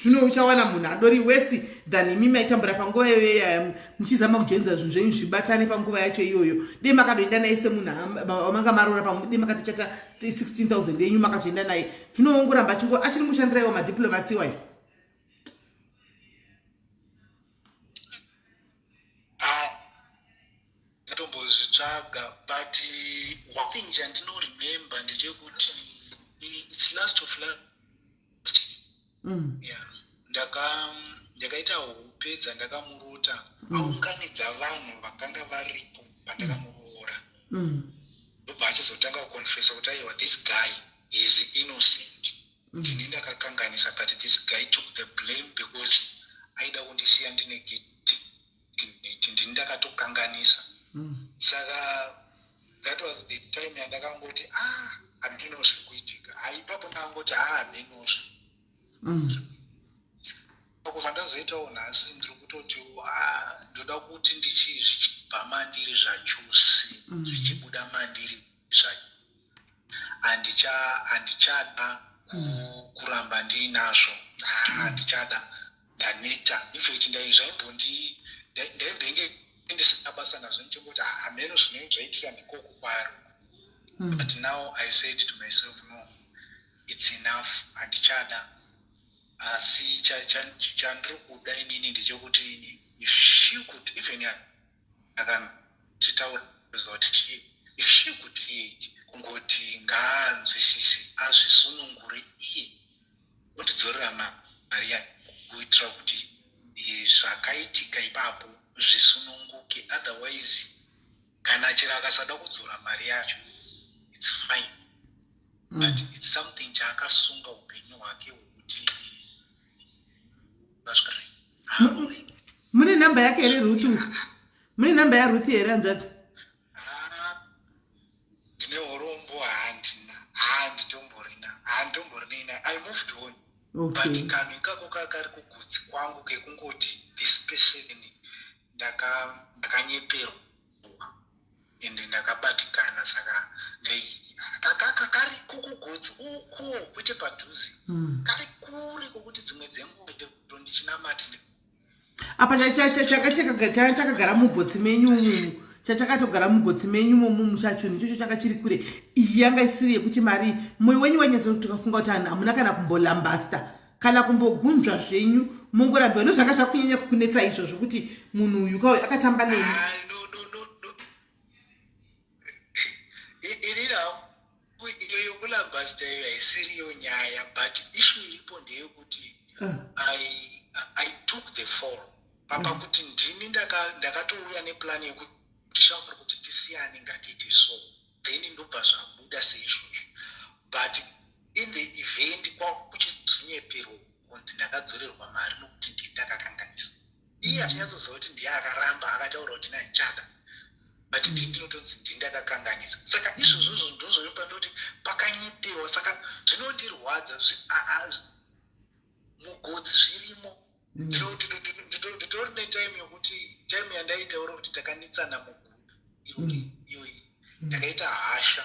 zvino uchawana munhu adori wesi than imi maitambura panguva iyoyo muchizama kujoinza zvinhu zvenyu zvibatane panguva yacho iyoyo dei makadoenda naye semunhu wamanga maroora pamwe dei makatochata 16,000 yenyu makatoenda naye zvino ongoramba achiri mushandiraiwo madiplomats iwayo ndatombozvitsvaga but one thing chandinoremember ndechekuti it's last of last yeah ndakaita hope dzandakamurota aunganidza vanhu vakanga varipo pandakamuroora ndobva achizotanga kuconfessa kuti aiwa this guy is innocent ndini ndakakanganisa but this guy took the blame because aida kundisiya ndine ndini ndakatokanganisa saka that was the time yandakangoti handino zvekuitika aipapo ndakangoti handinozvo kubva ndazoitawo nhasi ndiri kutoti ndoda kuti ndichibva mandiri zvachose zvichibuda mandiri zvacho handichada kuramba ndiinazvo handichada ndaneta infact ndaimbenge ndisina basa nazvo ndichingoti hameno zvinenge zvaitira ndikoko kwaro but now I said to myself no it's enough handichada asi chandiri kuda inini ndechekuti if she could even akachitaura kuti if she could hear it kungoti ngaanzwisise azvisunungure iye undidzorera mari yake kuitira kuti zvakaitika ipapo zvisununguke otherwise kana chero akasada kudzora mari yacho it's fine but it's something chaakasunga upenyu hwake hwekuti mune namba yake here Ruth? Mune namba ya Ruth here andati? Ndine horombo handitomborina I moved on. Okay. But kanhu ikako kakari kugutsi kwangu kekungoti this person ndakanyeperwa ende ndakabatikana saka kari kukugutsi uko kwete padhuze kari kuri kokuti dzimwe dzenguva ndichinamati apa chakagara mugotsi menyu chachakatogara mugotsi menyu momu chachoni ichocho changa chiri kure iyi yanga isiri yekuti mari mwoyo wenyu wanyatsokuti tokafunga kuti hanhu hamuna kana kumbolambasta kana kumbogunzva zvenyu mongorambiwa ndozvanga chakunyanya kukunetsa izvo zvokuti munhu uyu kauyu akatamba nenyu iyo yokulambasta iyo haisiriyo nyaya but ishu iripo ndeyekuti I took the fall papa kuti ndini ndakatouya neplani yekuti tishauri kuti tisiyane ngatiite so then ndobva zvabuda seizvozvo but in the event kwakuchizunyeperwa kunzi ndakadzorerwa mari nokuti ndini ndakakanganisa iye achinyatsozova kuti ndiye akaramba akataura kuti naichada but ndini ndinotonzi ndini ndakakanganisa saka izvozvozvo ndozvoyopa ndoti pakanyeperwa saka zvinondirwadza mugodzi zvirimo nditori netime yokuti time yandaitaura kuti takanitsana muguru iyoyi ndakaita hasha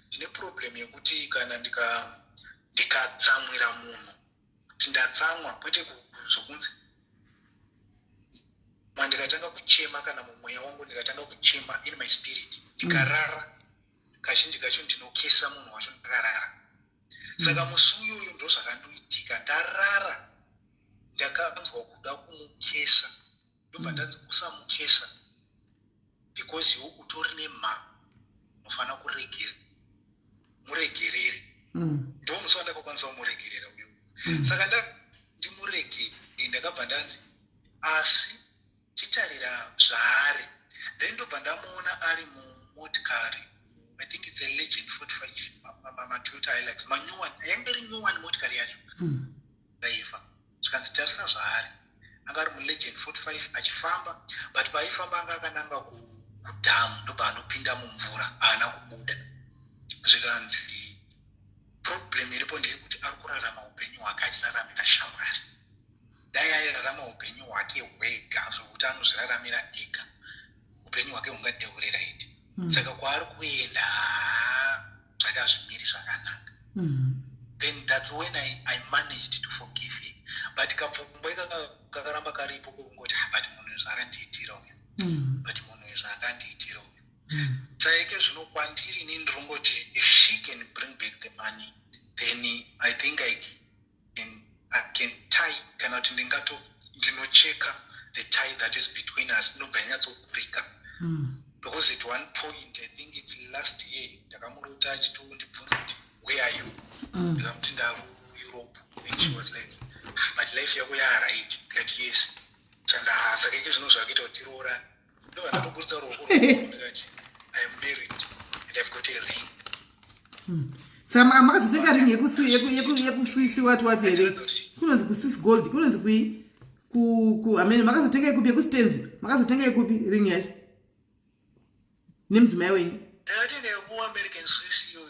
ndine problem yekuti kana ndikatsamwira munhu kuti ndatsamwa kwete zvokunzi ndikatanga kuchema kana mumweya wangu ndikatanga kuchema in my spirit ndikarara kazhinji kacho ndinokesa munhu wacho ndakarara saka musi uyoyo ndo zvakandoitika ndarara ndakanzwa kuda kumukesa ndobva ndanzi usamukesa because iwe utori nemha unofanira muregerere ndo musi wandakakwanisa kumuregerera uyo saka ndimuregere ndakabva ndanzi asi titarira zvaari then ndobva ndamuona ari mumotikari I think it's a Legend 45 Toyota Hilux yange iri new one motikari yacho ndaifa zvikanzi tarisa zvaari anga ari muLegend 45 achifamba but paaifamba anga akananga kudhamu ndobva anopinda mumvura haana kubuda zvikanzi problem iripo ndeyekuti ari kurarama upenyu hwake achiraramira shamwari dai airarama upenyu hwake hwega zvokuti kuti anozviraramira ega upenyu hwake hungadeurira iti saka kwaari kuenda zvakazvimiri zvakanaka. Then that's when I managed to forgive him. But kapfungwa kakaramba karipo kungoti but munhu zvakandiitira uyu but munhu zvakandiitira uyu. Saka zvino kwandiri ini ndirongoti if she can bring back the money then I think I can tie kana kuti ndinocheka the tie that is between us inobva yanyatsokurika. Because at one point I think it's last year ndakamurota achitondibvunza kuti where are you? Ndikamuti ndaku Europe and she was like but life yako right that yes chanda saka ike zvino zvakaita kuti roorani ndo vanatokurisa ruoko ndikati I am married and I've got a ring. Saka makazotenga ring yekuswisi what here kunonzi kuswisi gold kunonzi ku amene makazotenga yekupi yekustenzi makazotenga yekupi ring yacho nemudzimai wenyu ndakatenga yekuamerican swiss iyoyo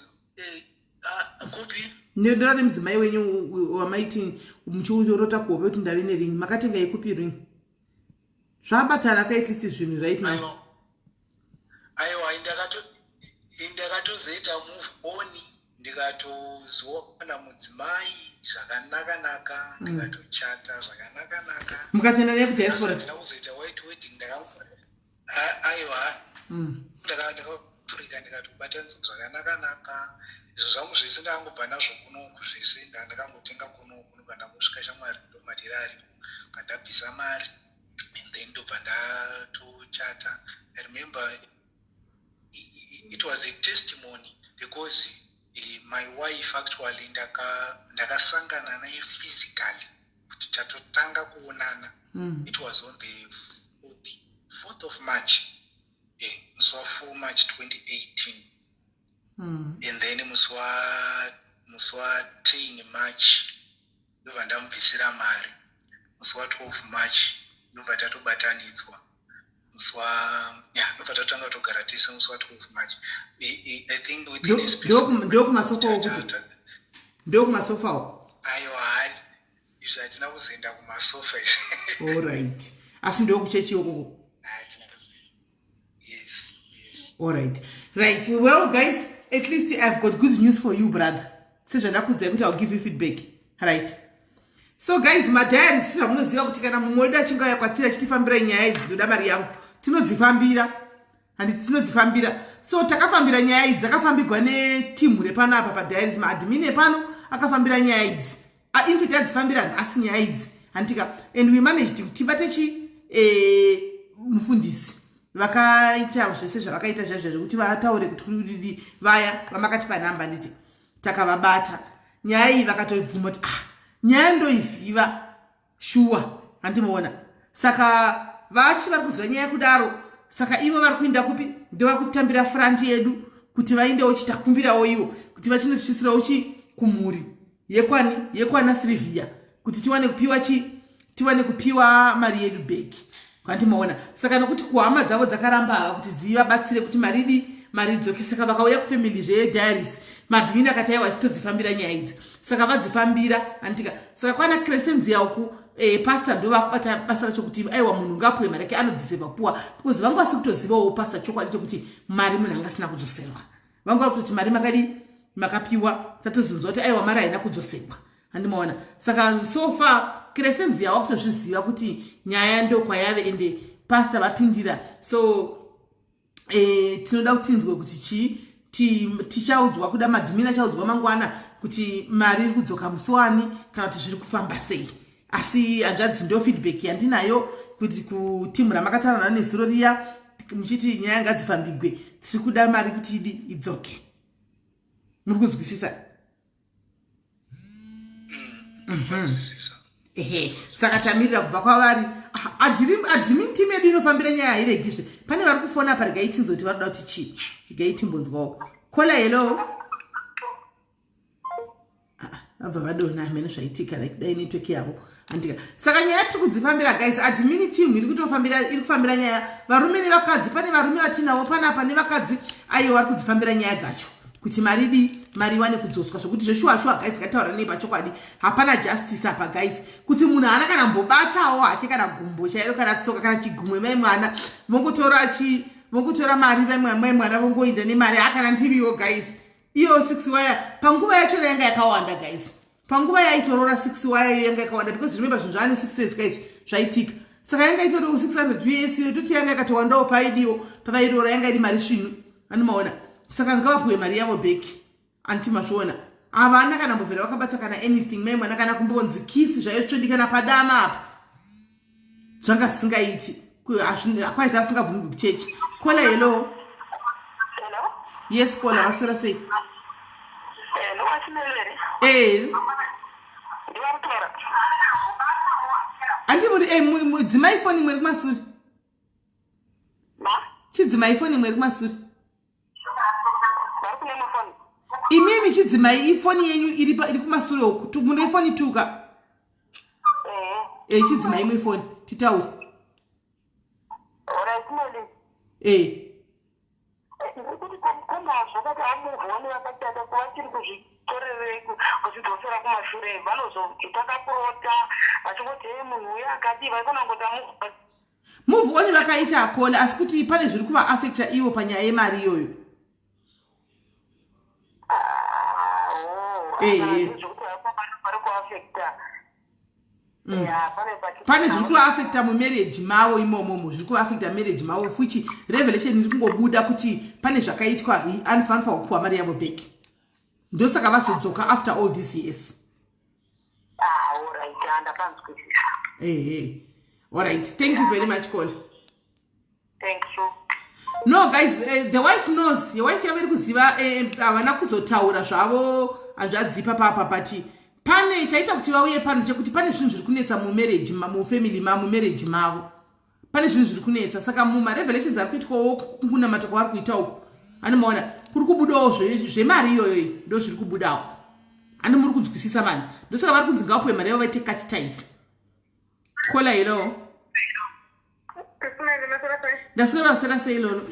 kupi ndodora nemudzimai wenyu wamaiti muchiurota kuhope kuti ndave nering makatenga yekupi ring zvabatana kaitlisti zvinhu right now. Aiwa ndakatozoita move on ndikatozoona mudzimai zvakanaka ndikatochata zvakanaka mukatenda nekudiaspora ndakazoita white wedding aiwa ndakapurika ndikatobatanidza zvakanaka izvo zvangu zvese ndakangobva nazvo kunoku zvese ndakangotenga kunoku ndandangosvika shamwari ndomadira aripo kandabvisa mari and then ndobva ndatochata. I remember it was a testimony because my wife actually ndakasangana naye physically kuti tatotanga kuonana. It was on the 4th of March musi wa4 March 2018 and then musi wa10 March ndobva ndamubvisira mari. Musi wa12 March ndobva tatobatanidzwa. Ndobva tatanga togara tese musi wa12 March. I think within a space ndokumasofawo aiwa izvi hatina kuzoenda kumasofa alright asi ndokuchechi yokoko. Yes. Alright. Right. Well, guys, at least I've got good news for you, brother. I'll give you feedback. Right. So, guys, my diary is going to be kana mumoda chinga yakwatira chitifambira nyaya idzi ndoda mari yangu. Tinodzifambira and tinodzifambira. So, takafambira nyaya idzi dzakafambirwa neteam repano apa pa diaries ma admin epano akafambira nyaya idzi. In fact, adzifambira nhasi nyaya idzi. And we managed to tibate mufundisi. Vakaita zvese zvavakaita zvazvo kuti vataure kuti vaya vamakatipa namba nditi takavabata nyaya iyi vakatobvuma kuti nyaya ndoiziva shuwa handimoona saka vachi vari kuziva nyaya kudaro saka ivo vari kuinda kupi ndova kutambira front yedu kuti vaindewo chitakumbirawo ivo kuti vachinotvisirawo kumhuri yekwana Silvia kuti tiwane kupiwa mari yedu beki kwandimoona saka nokuti kuhama dzavo dzakaramba kuti dzivabatsire kuti mari dzoke saka vakauya kufamily zvedairies madhimini akati aiwa sitodzifambira nyaya idzi saka vadzifambira andika saka kwana crescens yauku pastor ndovakubata basa racho kuti aiwa munhu ngapuwe mari yake anodhiserva kupuwa because vanga vasi kutozivawo pastor chokwadi chokuti mari munhu anga asina kudzoserwa vanga vari kutoti mari makapiwa tatozonzwa kuti aiwa mari haina kudzoserwa handimoona saka so far crescens yavo kutozviziva kuti nyaya ndokwayave ende pastor vapindira so tinoda kutinzwe kuti tichaudzwa kuda madhimini achaudzwa mangwana kuti mari iri kudzoka musowani kana kuti zviri kufamba sei asi hanzvadzi ndo feedback yandinayo kuti kutimu ramakataurana nezuro riya muchiti nyaya ngadzifambigwe tiri kuda mari kuti idzoke muri kunzwisisa saka tamirira kubva kwavari admin team yedu inofambira nyaya iregizve pane vari kufona apa regaitinzwa kuti varoda kuti chii regaitimbonzwawo kola hello abva vadona amene zvaitika dai network yavo andika saka nyaya tiri kudzifambira guys admin team iri kufambira nyaya varume nevakadzi pane varume vatinavo panapa nevakadzi aivo vari kudzifambira nyaya dzacho kuti mari mari iwane kudzoswa zvokuti zveshuwa guys ngataura nei pachokwadi hapana justice apa guys kuti munhu haana kana mbobatawo hake kana gumbo chairo kana tsoka kana chigumwe mai mwana vongotora mari mai mwana vongoinda nemari hakana ndiriwo guys iyo 6 wire panguva yacho yanga yakawanda guys panguva yaitoroora 6 wire yanga yakawanda because remember zvinhu zvaane 6 years guys zvaitika saka yanga itoriwo 600 US yototi yanga yakatowandawo paidiwo pavairoora yanga iri mari svinu anomaona saka ngavapuwe mari yavo beki antimazviona havana kana mbovhera vakabata kana anything mai mwana kana kumbonzi kisi zvaizvodikana padama apa zvanga singaiti kwaiti asingabvumi kuchechi kola hello yes kola waswera sei andimuri mudzimai foni imwe ri kumasure chidzimai foni imwe ri kumasure imimi chidzimai ifoni yenyu iri kumasure uku mune ifoni tuka chidzimai imwe ifoni titauri move on vakaita akola asi kuti pane zviri kuva affecta ivo panyaya yemari iyoyo pane zviri kuvaafecta mumarriage mavo imomomo zviri kuvaafecta marriage mavo fuchi revelation iri kungobuda kuti pane zvakaitwa anofanirwa kupuwa mari yavo back ndosaka vazodzoka after all this years alright thank you very much call thank you no guys the wife knows your wife yaveri kuziva havana kuzotaura zvavo hazvadzipa papa but pane chaita kuti vauye pano chekuti pane zvinhu zviri kunetsa mumarriage mufamily mumarriage mavo pane zvinhu zviri kunetsa saka mumarevelations ari kuitwawo kunamata kwavari kuita uku anomaona kuri kubudawo zvemari iyoyo ndo zviri kubudawo ani muri kunzwisisa manje ndosaka vari kunzi ngawapuwe mari yavo vaite catitize kola hello ndaswera wasera sei lolo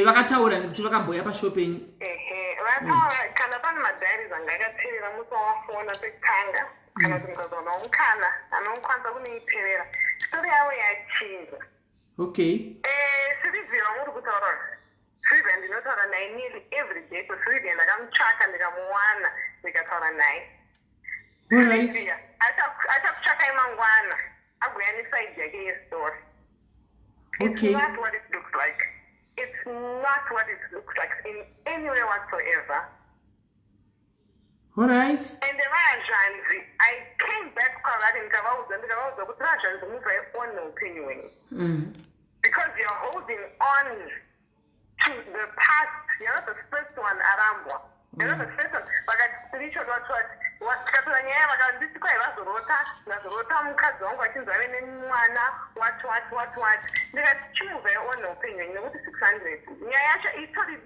vakataura nekuti vakamboya pashopu yenyu kana pane madhairis anga akaperera musi wawafona pekutanga kana kuti mukazoona umukana anokwanisa kunoiperera stori yavo yachinja okay sirivhira muri kutaura sirivhira ndinotaura naye nearly every day kusirivhira ndakamutsvaka ndikamuwana ndikataura naye sirivhira achakutsvakai mangwana agoya nesaidi yake yestori It's not what it looks like. It's not what it looks like in any way whatsoever. All right. And the Rajanzi, I came back because Rajanzi move their own opinion. Because you're holding on to the past. You're not the first one, Arambwa. You're not the first one. But that's spiritual, what Katanya, but this is quite a Rota, Mukazong, what is there in Mwana, what. They have choose their own opinion. You know, 600. Nyayasha is totally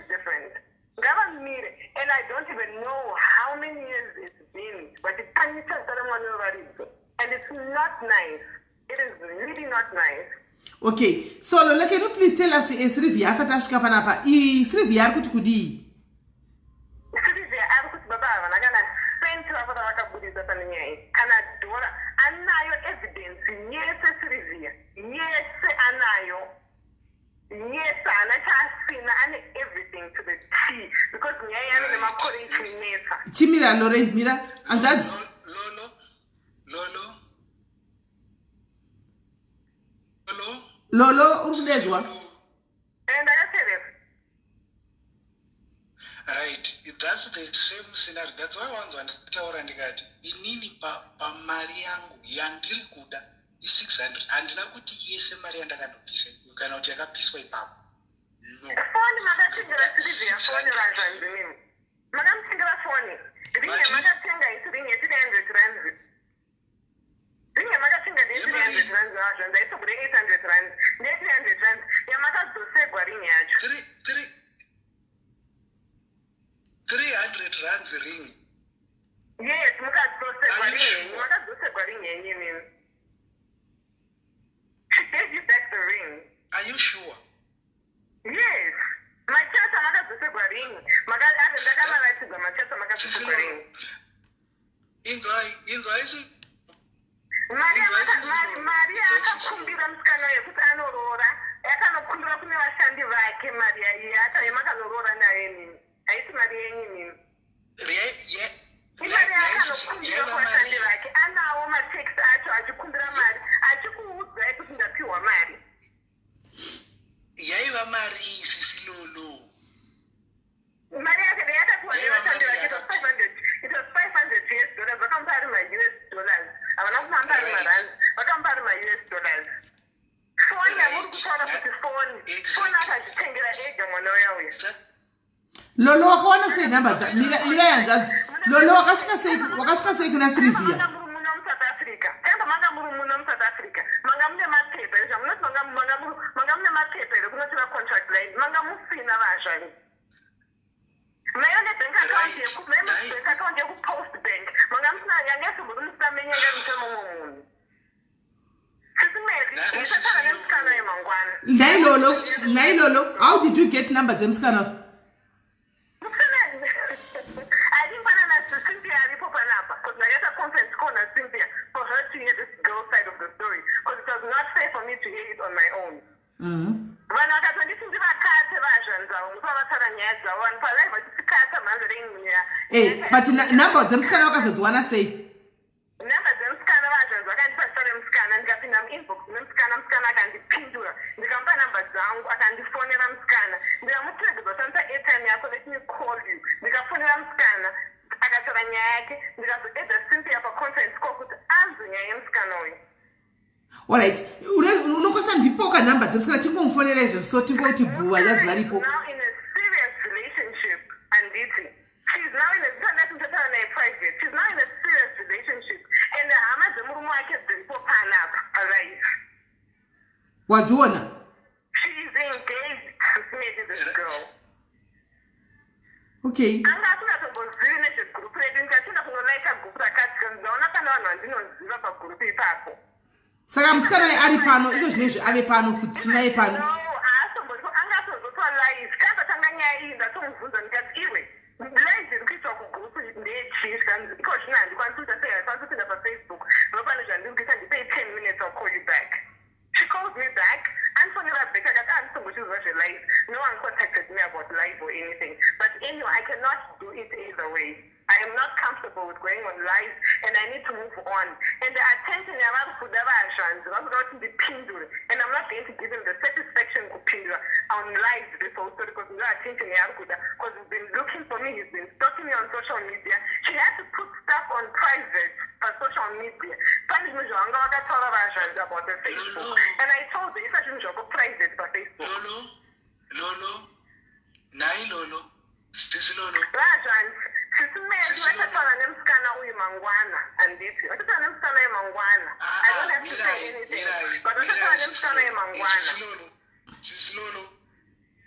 different. Government, and I don't even know how many years it's been, but it's tiny and it's not nice. It is really not nice. Okay, so Lola, can you please tell us Srivia Satashka Panapa? Srivia Kutkudi. Srivia Arkut Baba, and I'm gonna send to Avaka Buddhist Canada, and now your evidence. Yes, Srivia. Yes, Anayo. Yes, and I have seen everything to the T because I am according to Nessa. Chimira, Lorraine, Mira, and that's Lolo, Urdezwa. And I tell him. Right, that's the same scenario. That's why I want to tell Randigati. Inini pa Mariangu, Yandil Kuda. 600 and nakuti yese mari andakandobvisa kana kuti yakapiswa ipapo no foni makatenga sirivia foni ranzanzi mimi makamutenga foni ringe makatenga ringe 300 rand ringe makatenga 300 rand zvacho ndaitogure 800 rand ne 300 rand yamakadzosegwa ringe yacho 300 rand ringe yes mukadzosegwa ringe yenyu makadzosegwa ringe yenyu mimi she gave you back the ring. Are you sure? Yes. Machata makadzosegwa ring. Ndakamaratidza machata makadzosegwa ring. Inzwa isi Mari akakumbira musikana yekuti anoroora. Yakanokumbira kune vashandi vake mari yata yemakazoroora naye nini. Haisi mari yenyu nini. Imari yakanokumbira kuvashandi vake. Anawo mateksi acho achikumbira mari. Achikuudzai kuti ndapiwa mari. Yaiva mari sisilolo. Mari yake yatapiwa nevashandi vake. It was $500 US. Vakamupa ari ma-US. Havana kumupa ari marandi. Vakamupa ari ma-US. Foni hamuri kutaura kuti foni akazvitengera ega mwana uyauya. Lolo wakawana sei nhamba dza mira yanzvadzi. Lolo wakasvika sei kuna Sylvia? Manga muri muno muSouth Africa. Temba manga muri muno muSouth Africa. Manga mune mapepa izvo munoti manga mune mapepa ere kunotora contract line. Manga musina vazvani. Mayone bank account yekupost bank. Manga musina yangeso muri musina menyanga mutemo munhu. Nailolo, how did you get number dzemsikana? I didn't find Cynthia because I get a conference call on Cynthia for her to hear this girl's side of the story because it was not fair for me to hear it on my own. Hey, but number dzemsikana wakazodziwana sei? Number dzemsikana vazhanzi vakandipa story musikana ndikapinda muinbox nemusikana akandipindura ndikamupa number dzangu akandifonera musikana ndikamutegedza sanisa airtime yako let me call you ndikafonera musikana akatora nyaya yake ndikazoedza Cynthia paconference call kuti anzwe nyaya yemusikana uyu. Alright, unokosa ndipoka number dzemsikana tingomufonera izvo so tingoti bvuva yazi varipo. Now in a serious relationship anditi she's now in a private. She's now in a serious relationship. And the Hamas murumu wake dziripo panapa alive. Wadziona? She's engaged to this girl. Okay. Anga asingatombozivi nezvegrupu redu ndikachinda kunolaika gupu rakati ndaona pana vanhu vandinoziva pagurupu ipapo. Saka musikana waye ari pano izvo zvinezvi ave pano futi naye pano. No, haasomboziva anga atozotwa live. Kanzatanga nyaya iyi ndatomubvunza ndikati iwe live iri kuitwa kugrupu ndeyechizva iko zvino handikwanisi kuita sei handikwanisi kupinda paFacebook nopane zvandiri kuita ndipei 10 minutes I'll call you back. She calls me back andifonera back akati handisombochiziva zvelive. No one contacted me about live or anything. But anyway, I cannot do it either way. I am not comfortable with going on live and I need to move on. And the attention yavari kuda vazhanzi vakuda kuti ndipindure and I'm not going to give him the satisfaction kupindura on live before story because no attention yaari kuda because he's been looking for me, he's been stalking me on social media. She had to put stuff on private on social media. Pane zvinhu zvavanga vakataura vazhanzi about the Facebook and I told her isa zvinhu zvako private paFacebook. Lolo. Sisi Lolo. Vazhanzi sisimedi vachataura nemusikana uyu mangwana handiti vachataura nemusikana uyu mangwana. I don't have to say anything but vachataura nemusikana uyu mangwana.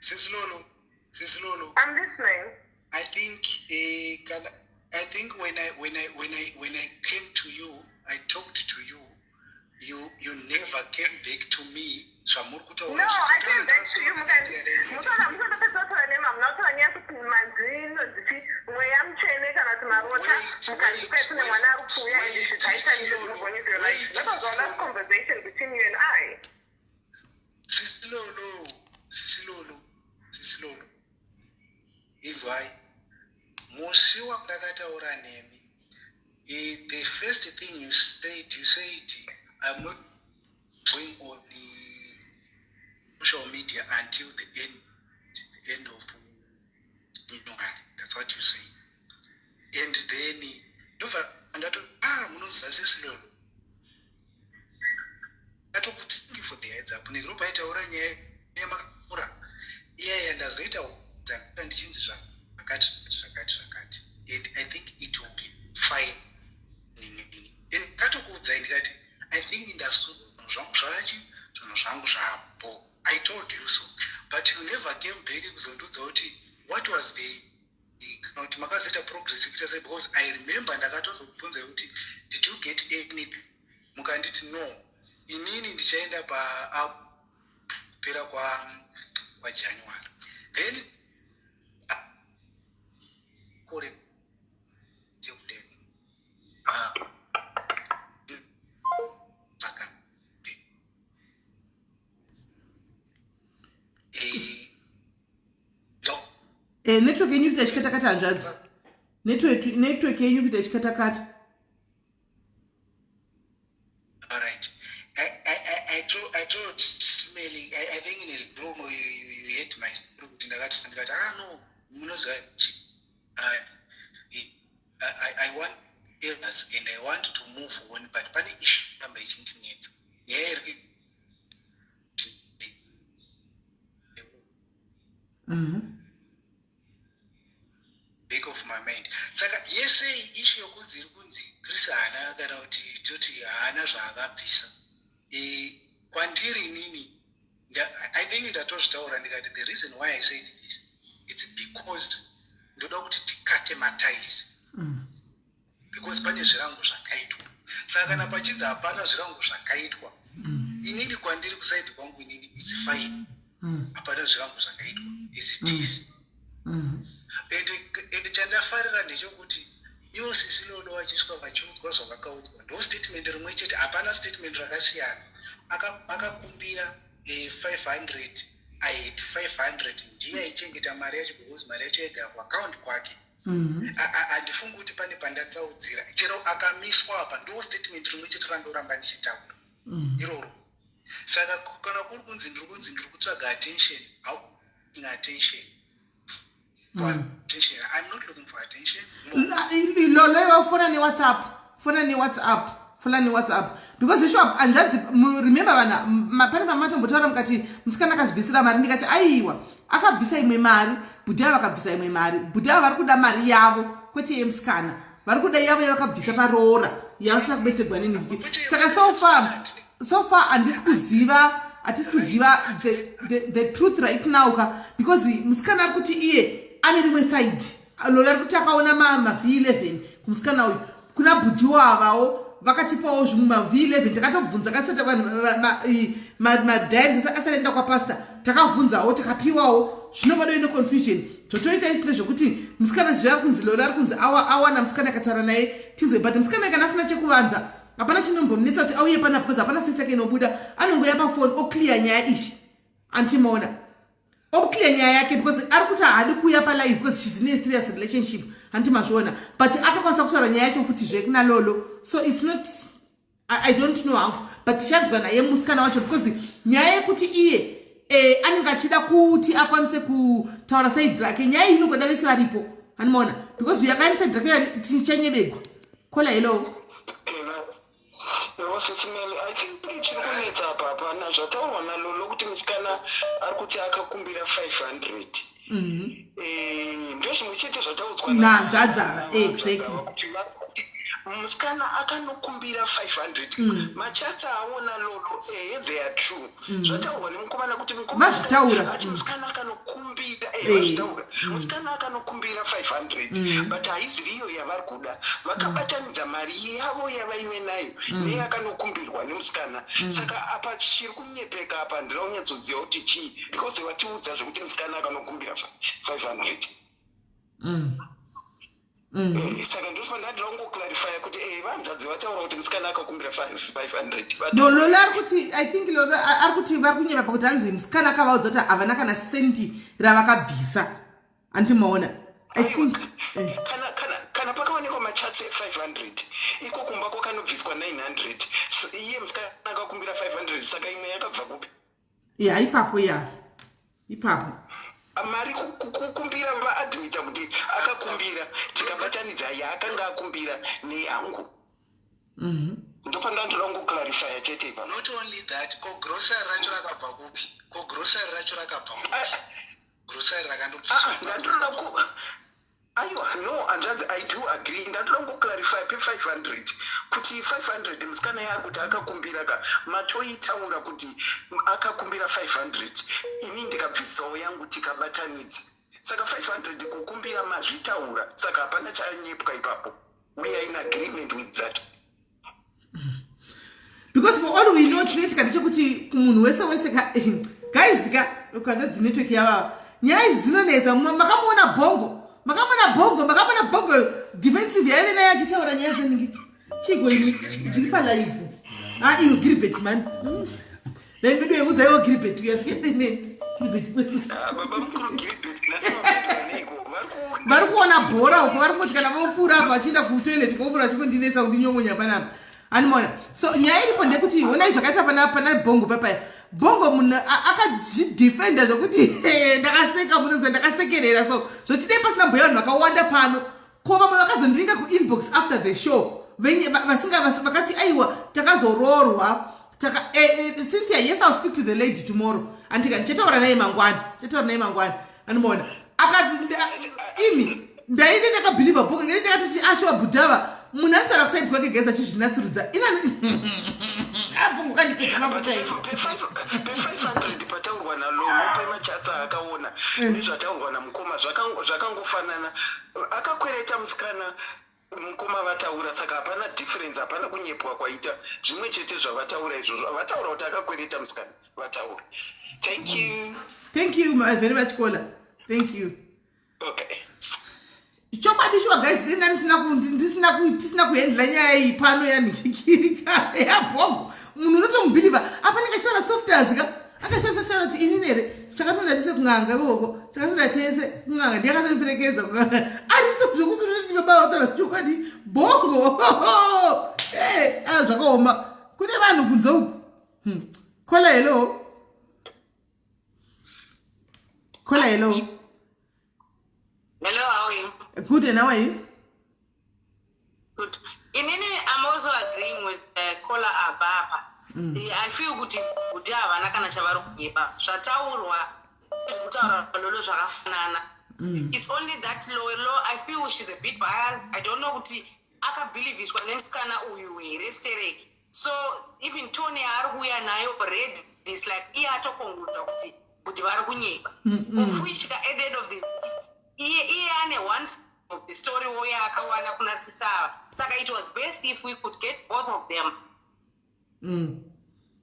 Sisi Lolo. I'm listening. I think when I came to you, I talked to you. You never came back to me. No, I came back to you. That was our last conversation between you and I. Sisi Lolo. Is why musi wakataura nemi. The first thing you said, I'm not going on the social media until the end of January. That's what you say. And then munoziva Sisi Lolo. Thank you for the heads up. Ndinopaitaura nyaya yemakura iye ndazoita ndichinzi zvakati. And I think it will be fine. And ndatokuudzai ndikati I think ndasungwa zvangu zvapo. I told you so. But you never came back kuzondudza kuti what was the kuti makazoita progress kuita sei because I remember ndakatozokubvunza kuti did you get anything? Mukanditi no. Inini ndichaenda kupera kwaJanuary. Then kore chekude network yenyu kuita chikatakata hanzvadzi. Network yenyu kuita chikatakata. All right. I told Smelly, I think in his room you hate my story. No, I want elders and I want to move on, but pani issue number is back of my mind. Saka yes, issue yokuzi Chris ana kana kuti toti ana zvakabvisa. Kwandiri nini, I think ndatozvitaura ndikati the reason why I said this, it's because ndoda kuti tikate maties. Because pane zvirango zvakaitwa. Saka kana pachinzi hapana zvirango zvakaitwa, inini kwandiri kusaidi kwangu inini it's fine. Hapana zvirango zvakaitwa as it is. And chandafarira ndechekuti iwo sisi lolo wachiswa vachiudzwa zvavakaudzwa ndo statement rimwe chete, hapana statement rakasiyana. Akakumbira 500, I had 500 ndiye aichengeta mari yacho because mari yacho yega kuaccount kwake. Handifungi kuti pane pandatsaudzira chero akamiswa apa ndo statement rimwe chete randoramba ndichitaura iroro. Saka kana kuri kunzi ndiri kutsvaga attention, how in attention for attention, I'm not looking for attention. Lolo phone ni WhatsApp because you show up and that remember vana mapane pamatombotaura mukati musikana akazibvisira mari ndikati aiwa akabvisa imwe mari bhudha vakabvisa imwe mari bhudha vari kuda mari yavo kwete yemusikana vari kuda yavo yavakabvisa paroora yavasina kubetserwa neniki. Saka so far handisi kuziva the truth right now because musikana ari kuti iye ane rimwe side lolo ari kuti akaona mavhi11 kumusikana uyu kuna bhudhi wavawo vakatipawo zvimwe mavhi11 takatobvunza kasata vanhu madhairi asarenda kwapasta takavhunzawo takapiwawo zvinobado ine confusion zvotoita isine zvokuti musikana zvari kunzi lolo ari kunzi awana musikana akataura naye tinzwe but musikana kana asina chekuvanza hapana chinombomunetsa kuti auye pana because hapana fesi yake inobuda anongoya pafoni oclear nyaya izvi antimaona oclear nyaya yake because ari kuti haadi kuuya palive because she's in a serious relationship handimazviona but akakwanisa kutaura nyaya yacho futi zvekuna lolo so it's not I don't know how but tichanzwa naye musikana wacho because nyaya yekuti iye anenge achida kuti akwanise kutaura side rake nyaya iyi inongoda vese varipo handimaona because uyakaini side rake tichanyebegwa kola hello. SIS MELLY, I think chiri kunetsa apa hapana zvataurwa nalolo kuti musikana ari kuti akakumbira 500 ndozvimwe chete zvataudzwa zvadzava exactly musikana akanokumbira 500 machatsi aona lolo they are true zvataurwa nemukomana kuti vazvitaura musikana akanokumbira vazvitaura musikana akanokumbira 500 but haizi iyo yavari kuda vakabatanidza mari yavo yavaimwe nayo neyakanokumbirwa nemusikana saka apa chiri kunyepeka apa ndinonyatsoziva kuti chii because vatiudza zvekuti musikana akanokumbira 500 saka ndofanira ndinongoclarifya kuti vanhadzi vataura kuti musikana akakumbira 500 lolo ari kuti I think lolo ari kuti vari kunyepa pakuti hanzi musikana akavaudza kuti havana kana senti ravakabvisa andimaona I think kana pakaonekwa machatsi 500 iko kumba kwakanobviswa 900 iye musikana akakumbira 500 saka imwe yakabva kupi ipapo mari kukumbira vaadmita kuti akakumbira tikabatanidza yaakanga akumbira neyangu ndopanda ndoda ngoclarifya chete ipa. Not only that, grocery racho rakabva kupi? Grocery racho rakabva kupi? Grocery rakandobva ndandoda ku aiwa no andanzi I do agree ndandoda ngoclarify pe 500 kuti 500 musikana yakuti akakumbira ka matoitaura kuti akakumbira 500 ini ndikabvisawo yangu tikabatanidza saka 500 kukumbira mazvitaura saka hapana chanyepwa ipapo. We are in agreement with that because for all we know chinoitika ndechekuti munhu wese guys ka ukanza network yava nyaya idzi dzinonetsa makamuona bongo defensive yaive naye achitaura nyaya dzenenge chigo ini ndiri palive iwe Gilbert man ndaimedo yekuzaiwo Gilbert uyasienene vari kuona bhora uko vari kuti kana vofura apa vachienda kutoilet kofura chikondinetsa kundinyongonya panapa animona. So nyaya iripo ndekuti honai zvakaita pana bongo papaya bongo munhu akazvidefenda zvokuti ndakaseka munoza ndakasekerera so zvotidei pasina mbuya vanhu vakawanda pano ko vamwe vakazondiringa kuinbox after the show vakati aiwa takazororwa Cynthia, yes, I'll speak to the lady tomorrow. And chetaura naye mangwani. Animona. Akati imi ndaide ndakabhiliva boka ngende ndakati ashwa budhava munhu anotara kusaidi kwake geza chizvinatsurudza abongo kandipesa mafuta pe500 pataurwa nalomo pemachatsa akaona nezvataurwa namukoma zvakangofanana akakwereta musikana mukoma vataura saka hapana difference hapana kunyepwa kwaita zvimwe chete zvavataura izvozvo vataura kuti akakwereta musikana vataura. Thank you very much caller. Thank you. Okay. Chokwadi shuwa guys ndisina kuhandla nyaya iyi pano yanikikirika yabongo munhu unotomubhiliva apa ndikashara softers ka akashasachara kuti ini nere chakatondatise kung'anga koko chakatondatese kung'anga ndiyakatoperekeza arisi zvokuti unoti baba wataura chokwadi bongo zvakaoma kune vanhu kunze uku kola hello. Hello, how are you? Good, and how are you? Good. I'm also agreeing with caller Ababa. I feel good havana kana chavari kunyepa zvataurwa zvekutaura lolo zvakafanana. It's only that law I feel she's a bit biased. I don't know kuti akabhilivhiswa nemusikana uyu here stereki. So even Tony ari kuuya nayo already is like iye atokongudza kuti vari kunyepa. Of which at the end of the iye ane one of the story woya akawana kuna sisava. Saka it was best if we could get both of them.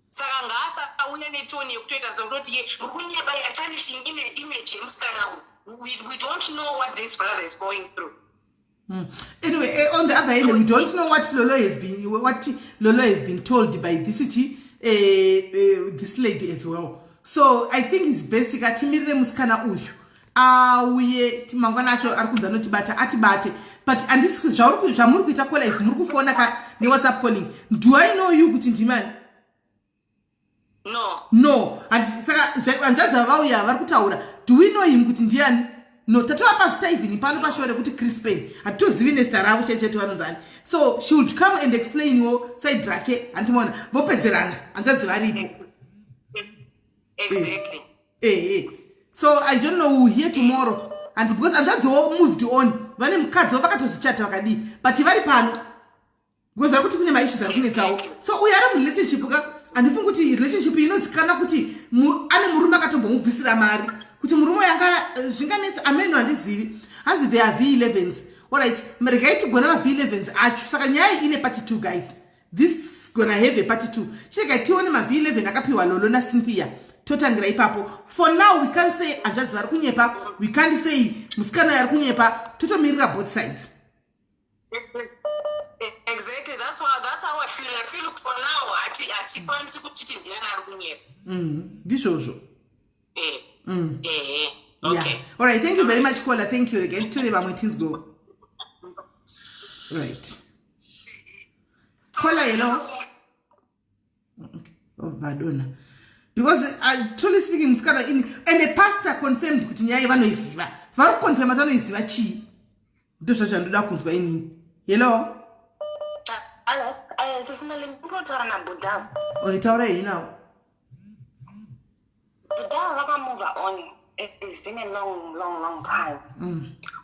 Saka ngasa auya netoni yekutoita zokutoti ye mukunyepa yatarishing ine image yemusikana we don't know what this brother is going through. Anyway, on the other hand, we don't know what Lolo has been told by this lady as well. So I think it's best that timirire musikana uyu auye mangwana acho ari kunza notibata atibate. But and this zvamuri kuita kola if muri kufona ka ne WhatsApp calling, do I know you kuti ndimani? No. And saka anjaza vauya vari kutaura, do we know him kuti ndiani? No, tatova pasita even pano pashore kuti Crispin hatozivi nezita ravo chechetu vanozani. So she would come and explain wo side rake antimona vopedzerana anjadzi varipo. Exactly. So I don't know who here tomorrow and because anjadzi wo moved on vane mukadzi vakatozvichata vakadi but vari pano because vari kuti kune maissues ari kunetsawo. So uyu ari murelationship ka andifungi kuti relationship inozikana kuti ane murume akatombomubvisira mari kuti murume yanga zvinganetsa ameno handizivi hanzi they are V11s. Alright, mregaiti gona V11s acho saka nyaya ine part 2 guys. This gonna have a part 2. Cheka tione ma V11 akapiwa Lolo na Cynthia totangira ipapo. For now we can't say anjadzi vari kunyepa, we can't say musikana yari kunyepa, totomirira both sides. Exactly, that's how I feel for now hatikwanisi kuti ndiani ari kunyepa. Ndizvozvo. Okay. Yeah. All right, thank you very much caller. Thank you again. To the things go. Right. Caller, hello. Okay. Oh, Madonna. Because truly speaking, Skala in and the pastor confirmed kuti nyaya vanoisiva. Vari confirm vanoisiva chi. Ndosha Ndoda kunzwa ini. Hello. Hello. SIS MELLY ngotaura na Buddha. Oh, itaura yini now? Buddha vaka move on. It's been a long time.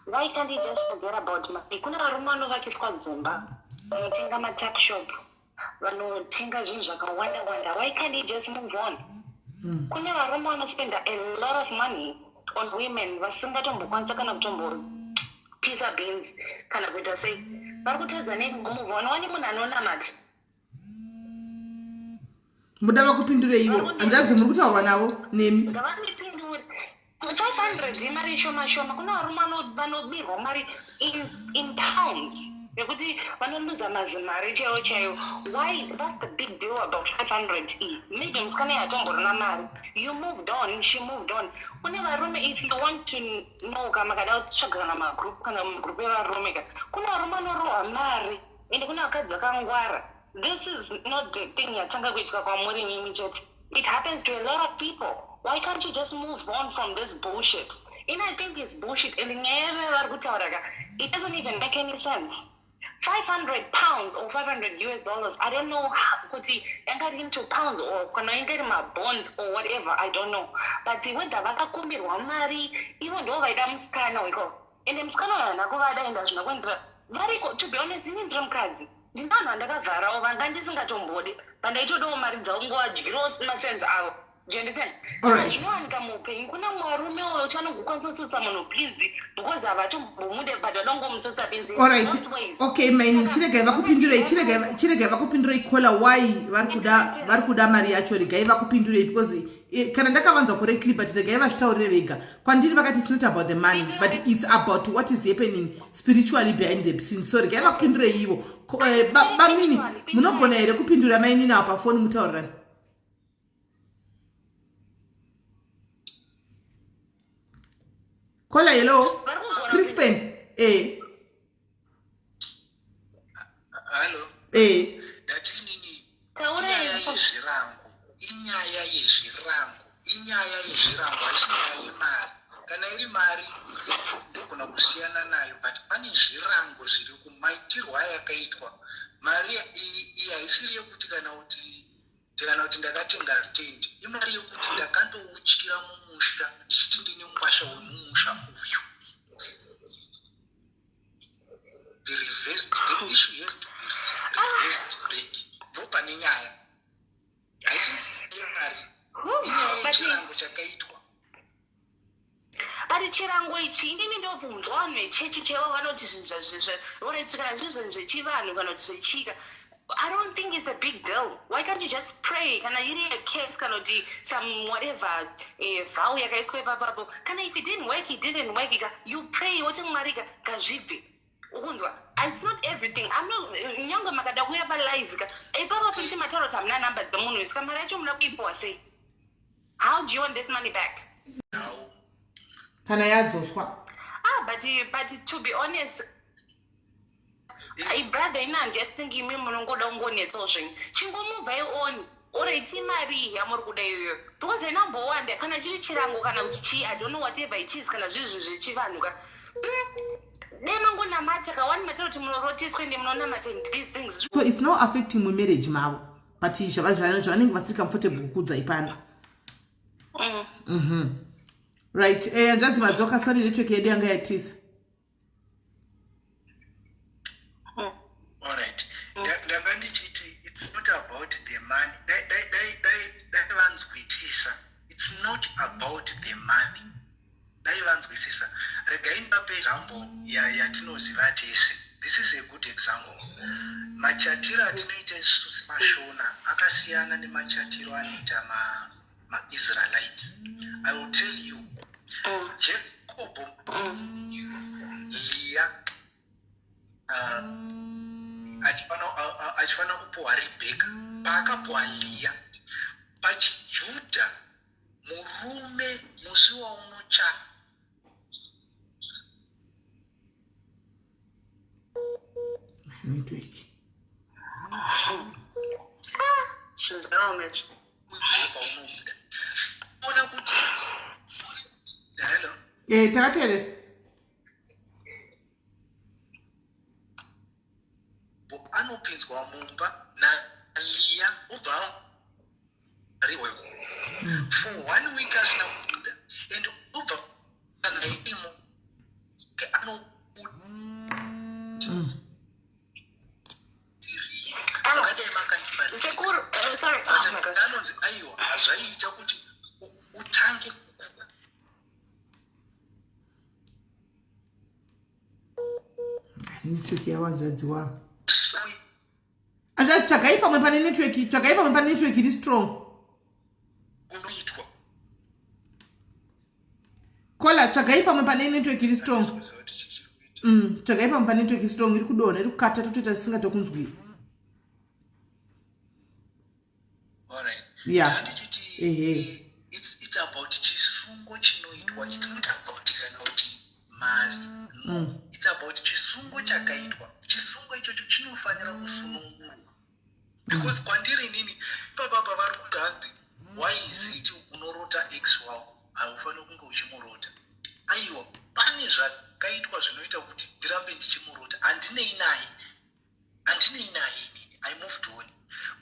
Why can't he just forget about money? Kuna varume vanovakiswa dzimba vanotenga matap shop vanotenga zvinhu zvakawanda. Why can't he just move on? Kuna varume vanospend a lot of money on women vasingatombokwanisa kana kutombopisa beans kana kuita sei. Vari kutadza nei kungomove on. Wani munhu anonamata muda vakupindure ivo hanzvadzi muri kutaurwa navo nemi ngavandipindure 500 imari shoma shoma kuna varume vanobirwa mari in pounds yekuti vanoluza mazimari chaiwo chaiwo. Why? That's the big deal about 500 maybe musikana yatomborona mari, you moved on, she moved on. Kune varume, if you want to know kama kada kutsvaga kana magroup kana magroup evarume ka kuna varume vanorohwa mari ende kuna vakadzi vakangwara. This is not the thing yatanga kuitika kwamuri mimi chete. It happens to a lot of people. Why can't you just move on from this bullshit? And I think it's bullshit and it doesn't even make any sense. 500 pounds or 500 US dollars, I don't know what enter into pounds or can I get my bonds or whatever, I don't know. But when the Vakakumbi Wamari, even though I am scanner, and I'm scanner and I go out in the very good to be honest in drum cards. Did not undercover over and this is not on body, but I don't know my don't go gross nonsense out. Do you understand? All right. So, kuna mwarume uchano kukonsulta someone opinzi because abatu bumude badongo mtsotsa pinzi. All right. Okay, mine chirega vakupindura ikola why vari kuda mari yacho rega vakupindura because kana ndakavanza correctly but rega vachitaurire vega kwandiri vakati it's not about the money but it's about what is happening spiritually behind the scenes. So rega vakupindura ivo bamini munogona here kupindura maini nawo pafoni mutaurirani. Kola hello Crispin Hello dati nini inyaya yezvirango asina mari kana iri mari ndogona kusiyana nayo but pane zvirango zviri kumaitirwa yakaitwa mari iyi haisiri yekuti kana kuti ndakatenga stand imari yekuti ndakandoutyira mumusha ndichiti ndine ngwasha wemumusha uyu. The reversed break issue has to be reversed break. Ndopane nyaya haisi mari chirango chakaitwa. But chirango ichi inini ndobvunzwa vanhu vechechi cheva vanoti zvinhu zvinoitsikana zvinhu zvechivanhu kana kuti zvechika. I don't think it's a big deal. Why can't you just pray? Can I hear a case? Can I do some whatever vow yakaiswa papapo? Can if it didn't work, it didn't work. You pray. What marika kazvipi? Ukunzwa. It's not everything. I'm not nyanga makada kuya ba live ka. Epapa pinti mataro tamna number the munhu isikamara yacho muna kuipoa say. How do you want this money back? Kana yadzoswa. But to be honest, brother ina understanding me munongoda ungonetsa zvin chingomubva on alright mari yamuri kuda iyoyo because number one kana chiri chirango kana kuti chi I don't know whatever it is kana zvinhu zvechivanhu ka demangonamata kawani matero kuti munorotiswe ndemunonamata these things. So it's not affecting my marriage mavo but zvanenge vasiri comfortable kukudza ipana. Right. Hanzvadzi madzoka sorry network yedu yanga yatisa. Alright. It's not about the money. It's not about the money. This is a good example. Machatira atinoita isusu semashona akasiyana nemachatiro anoita ma-Israelites. I will tell you, Jacob, Leah, achifana kupowa Rebecca paakapowa Leah pachijudha murume musi waunocha network ona kuti hello takateerera anopinzwa mumba naLeah obva ariwe for 1 week asina kubuda and obva kana imo ke ano anonzi aiwa hazvaiita kuti utange network yavanzvadzi wavo Acha chakai pamwe pane network iri strong. Unoitwa. Kola chakai pamwe pane network iri strong. Chakai pamwe pane network iri strong iri kudona iri kukata totoita singatokunzwi. Alright. Yeah. It's about chisungo chinoitwa. It's not about kana kuti mari. No. It's about chisungo chakaitwa. Chisungo ichocho chinofanira kusunungurwa. Because kwandiri nini baba vari kuti hanzi why is it unorota ex wako haufaniri kunge uchimurota. Aiwa pane zvakaitwa zvinoita kuti ndirambe ndichimurota. Handinei naye I moved on.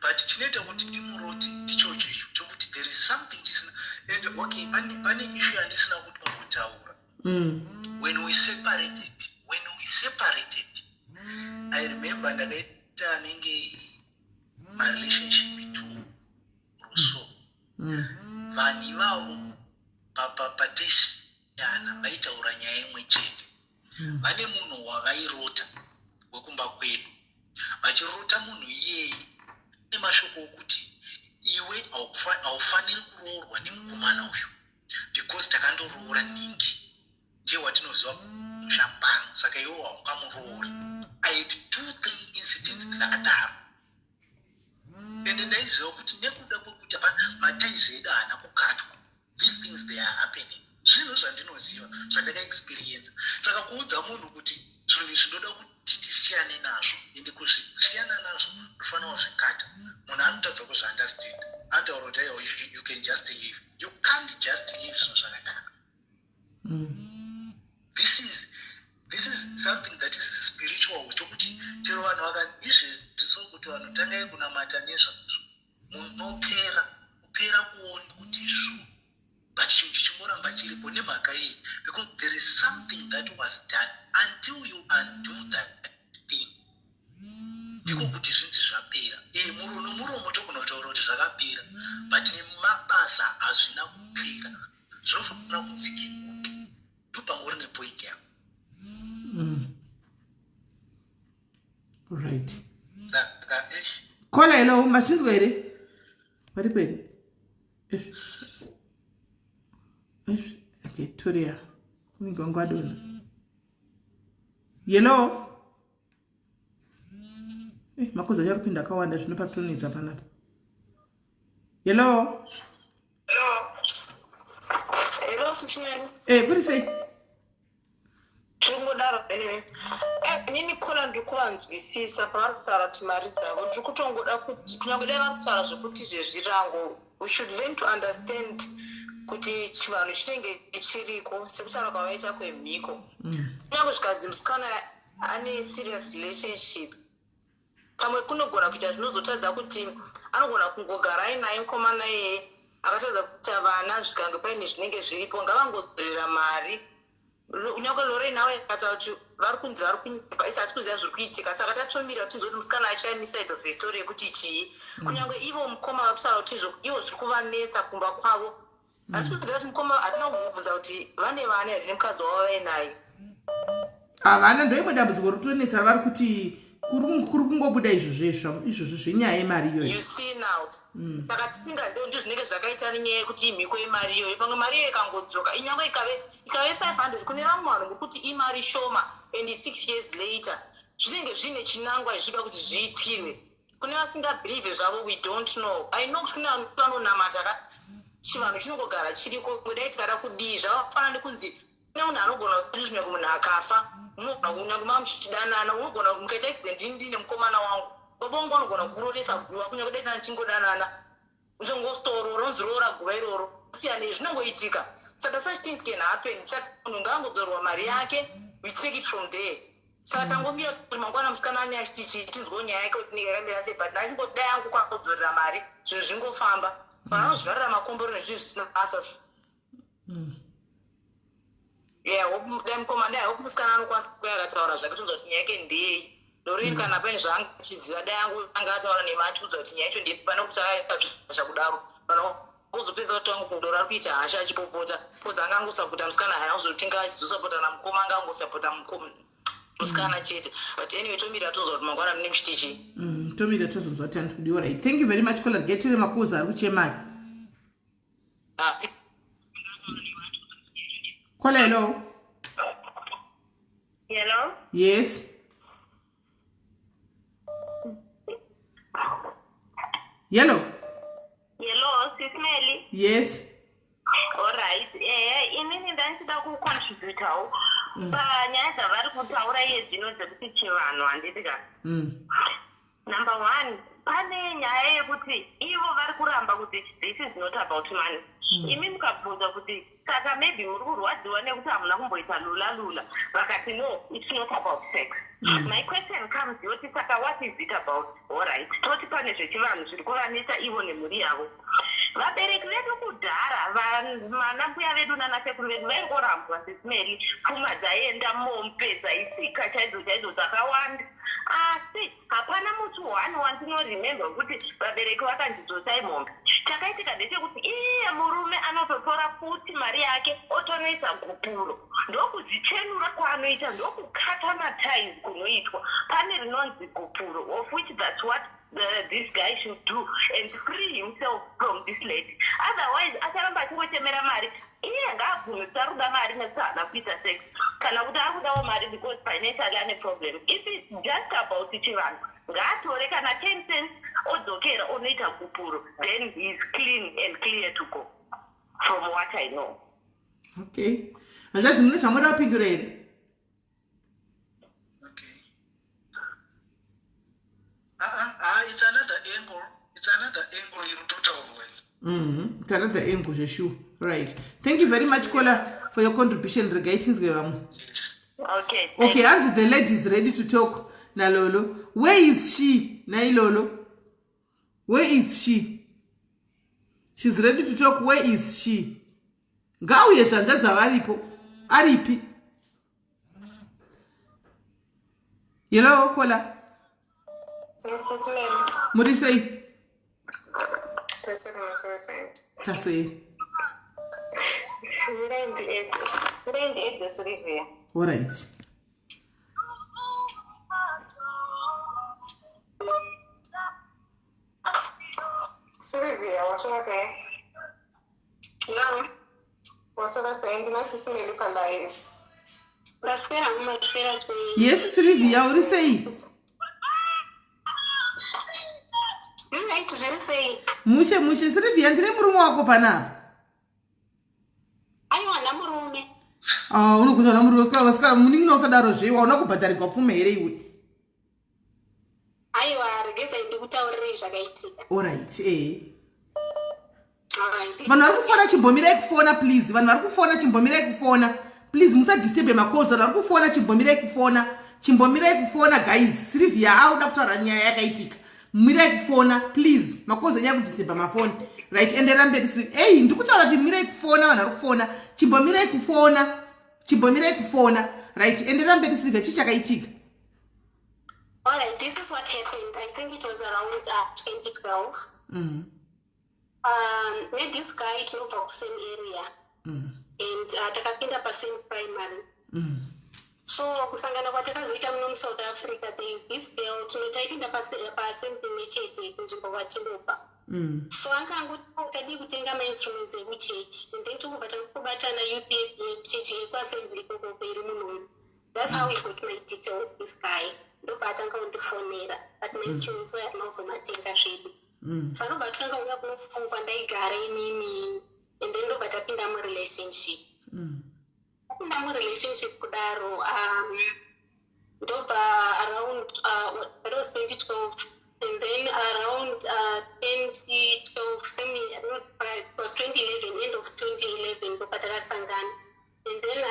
But chinoita kuti ndimurote ndichocho icho chokuti there is something chisina. And okay, pane issue handisina kutombutaura. When we separated, I remember ndakaita anenge my relationship between Rousseau. Vanhu ivavo patesiyana vaitaura nyaya imwe chete. Vane munhu wavairota wekumba kwedu. Vachirota munhu iyeye nemashoko okuti iwe haufaniri kuroorwa nemukomana uyu because takandoroora ningi. Ndiye watinoziva mushapano. Saka iwe haukamuroori. I had 2-3 incidents dzakadaro. Ende ndaiziva kuti nekuda kwekuti mataizi edu haana kukatwa. These things they are happening. Zvinhu zvandinoziva zvandakaexperience. Saka kuudza munhu kuti zvinhu izvi ndoda kuti ndisiyane nazvo ende kuzvisiyana nazvo unofanira kuzvikata. Munhu anotadza kuzviunderstand. Anotaura kuti you can just leave. You can't just leave zvinhu zvakadaro. This is something that is spiritual. Chokuti chero vanhu vakandizve ndiso kuti vanotangai kunamata nezvazvo munopera kuona kuti zvo but chinhu chichimoramba chiripo nemhaka iyi because there is something that was done until you undo that thing ndiko kuti zvinzi zvapera. Muromo togona kutaura kuti zvakapera but nemabasa hazvina kupera. Zvofanira kudzikirwa. Ndopangori nepoint yako. Right. Kola hello, machinzwa here? Vari peri? Okay, Toria. Ningongwadona. Hello? Makoza yarupinda kawanda zvinopa kutonedza panapa. Hello? Hello, Sismel. Kuri sei? Tingodaro nini kola ndikuvanzwisisa pavari kutaura kuti mari dzavo ndiri kutongoda kuti kunyange dai vari kutaura zvekuti zvezvirango we should learn to understand kuti chivanhu chinenge chiriko sekutaura kwavaita kwemhiko. Kunyange zvikadzi musikana ane serious relationship pamwe kunogona kuita zvinozotadza kuti anogona kungogara ainaye mukomana iyeye akatadza kuita vana zvikange paine zvinenge zviripo ngavangodzorera mari. Unyange Lorraine nawe akataura kuti vari kunzi vari kunyika isati kuziva zviri kuitika. Saka tatomira tinzwa kuti musikana achaimi side of the story yekuti chii. Kunyange ivo mukoma vakutaura kuti ivo zviri kuvanetsa kumba kwavo. Hatisi kuziva kuti mukoma hatina kumubvunza kuti vane vana here nemukadzi wavo vainaye. Havana ndoimwe dambudziko rotonetsa ravari kuti kuri kungobuda izvozvo zvenyaya yemari iyoyo. You see now. Saka tisingazivi ndi zvinenge zvakaita nenyaya yekuti imhiko yemari iyoyo. Pamwe mari iyoyo ikangodzoka inyange ikave 500 kune vamwe vanhu ngokuti imari shoma and 6 years later zvinenge zvine chinangwa izvida kuti zviitirwe. Kune vasingabhirivhe zvavo we don't know. I know kuti kune vanhu vanonamata chivanhu chinongogara chiriko kudai tikada kudii zvavafanana nekunzi kune munhu anogona kuti zvimwe munhu akafa unogona kunyange mamuchidanana unogona mukaita accident ndine mukomana wangu baba vangu vanogona kuroresa guva kunyange dai tana tichingodanana uchingostorora unzirora guva iroro siyane zvinongoitika. Saka such things can happen. Saka munhu ngaangodzorwa mari yake we take it from there. Saka tangomira kuti mangwana musikana ane achiti tinzwa nyaya yake kuti nenge yakamira sei but ndachingoti dai yangu kwakudzorera mari zvinhu zvingofamba. Vanhu vanozvivarira makomboro nezvinhu zvisina basa. Dai mukoma dai hope musikana anokwanisa kuuya akataura zvake tonzwa kuti nyaya yake ndeyei. Lorraine kana pane zvaanga achiziva dai yangu anga ataura nematiudza kuti nyaya yacho ndeyei pane kuti akaita zvakudaro. Vanhu uzopedza kuti wangofundora ari kuita hasha achipopota pozi anga angosapota musikana haana kuzotinga achizosapota namukoma anga angosapota musikana chete but anyway tomira tonzwa kuti mangwana mune muchitichi. Tomira tozonzwa kuti andikudiwa right. Thank you very much caller. Get to makuza ari kuchemai. Caller, hello. Hello? Yes. Hello. Hello, SIS MELLY. Yes. Alright. Inini ndachida kucontributawo panyaya dzavari kutaura iye zvino dzekuti chivanhu handiti ka. Number one, pane nyaya yekuti ivo vari kuramba kuti this is not about money. Imi mukabvunza kuti saka maybe muri kurwadziwa nekuti hamuna kumboita lula vakati no, it's not about sex. My question comes yoti saka what is it about? Alright, toti pane zvechivanhu zviri kuvanetsa ivo nemhuri yavo. Vabereki vedu kudhara, manambuya vedu nanasekuru vedu vaingorambwa SIS MELLY, pfuma dzaenda mombe dzaisika chaidzo dzakawanda. Asi hapana musi wandinorimember kuti vabereki vakandidzosai mombe. Chakaitika ndechekuti iye murume anototora futi mari yake otonoisa gupuro. Ndokudzichenura kwaanoita, ndokukata matais kunoitwa. Pane rinonzi gupuro, of which that's what this guy should do and free himself from this lady. Otherwise, acharamba achingotemera mari, iye ngaabvume kuti arikuda mari nekuti haana kuita sex. Kana kuti arikudawo mari because financially ane problem. If it's just about chivanhu, ngaatore kana 10 cents odzokera onoita gupuro, then he's clean and clear to go. From what I know. Okay. Hanzvadzi mune zvamunoda kupindura here? It's another angle. It's another angle in total way. It's another angle, sure. Right. Thank you very much, caller, for your contribution regarding Okay. Okay, Anzi, the lady is ready to talk. Nalolo. Where is she? Nailolo. Where is she? She's ready to talk. Where is she? Gauye changaza varipo. Aripi. Hello, caller. SIS MELLY. What do you say? That's it. All right. Sylvia, what's up, eh? No. What's up, saying? Nice to see you look alive. Yes, Sylvia, what do you say? Mushe Sylvia, ndine murume wako panapa. Aiwa namurume. Unokuza namurume wasikara munini usadaro zvewa unakubhadharirwa pfume here iwe. Aiwa regeza ndikutaurira zvakaitika. All right, vanhu vari kufona chimbomirai kufona please. Vanhu vari kufona chimbomirai kufona. Please musadisturbe makalls. Vanhu vari kufona chimbomirai kufona. Chimbomirai kufona guys. Sylvia auda kutaura nyaya yakaitika. Mirai kufona please. Makalls enya kudisturba mafoni. Right, enderai mberi Sylvia. Hey, ndikutaura kuti mirai kufona, vanhu vari kufona. Chimbomirai kufona. Chimbomirai kufona. Right, enderai mberi Sylvia. Chichakaitika. All right, this is what happened. I think it was around 2012. Met this guy to the same area. And takapinda pa same primary. So kusangana kwatakazoita muno South Africa, there is this girl tinotaipinda pa same chete kunzvimbo kwatinopa. So akangoti utadi kutenga instruments ekuchechi, and then tokubatana youth yechechi yekwassembly koko peri munhu. That's how we got my details, this guy. Ndopatanga kundifonera but my instruments were anozomatenga zvedu. Saka ndobatanga uya kunofungwa ndaigara inini, and then ndobatapinda murelationship. Tapinda murelationship kudaro ndobva around that was 2012, and then around 2012 it was 2011, end of 2011 ndopatakasangana. And then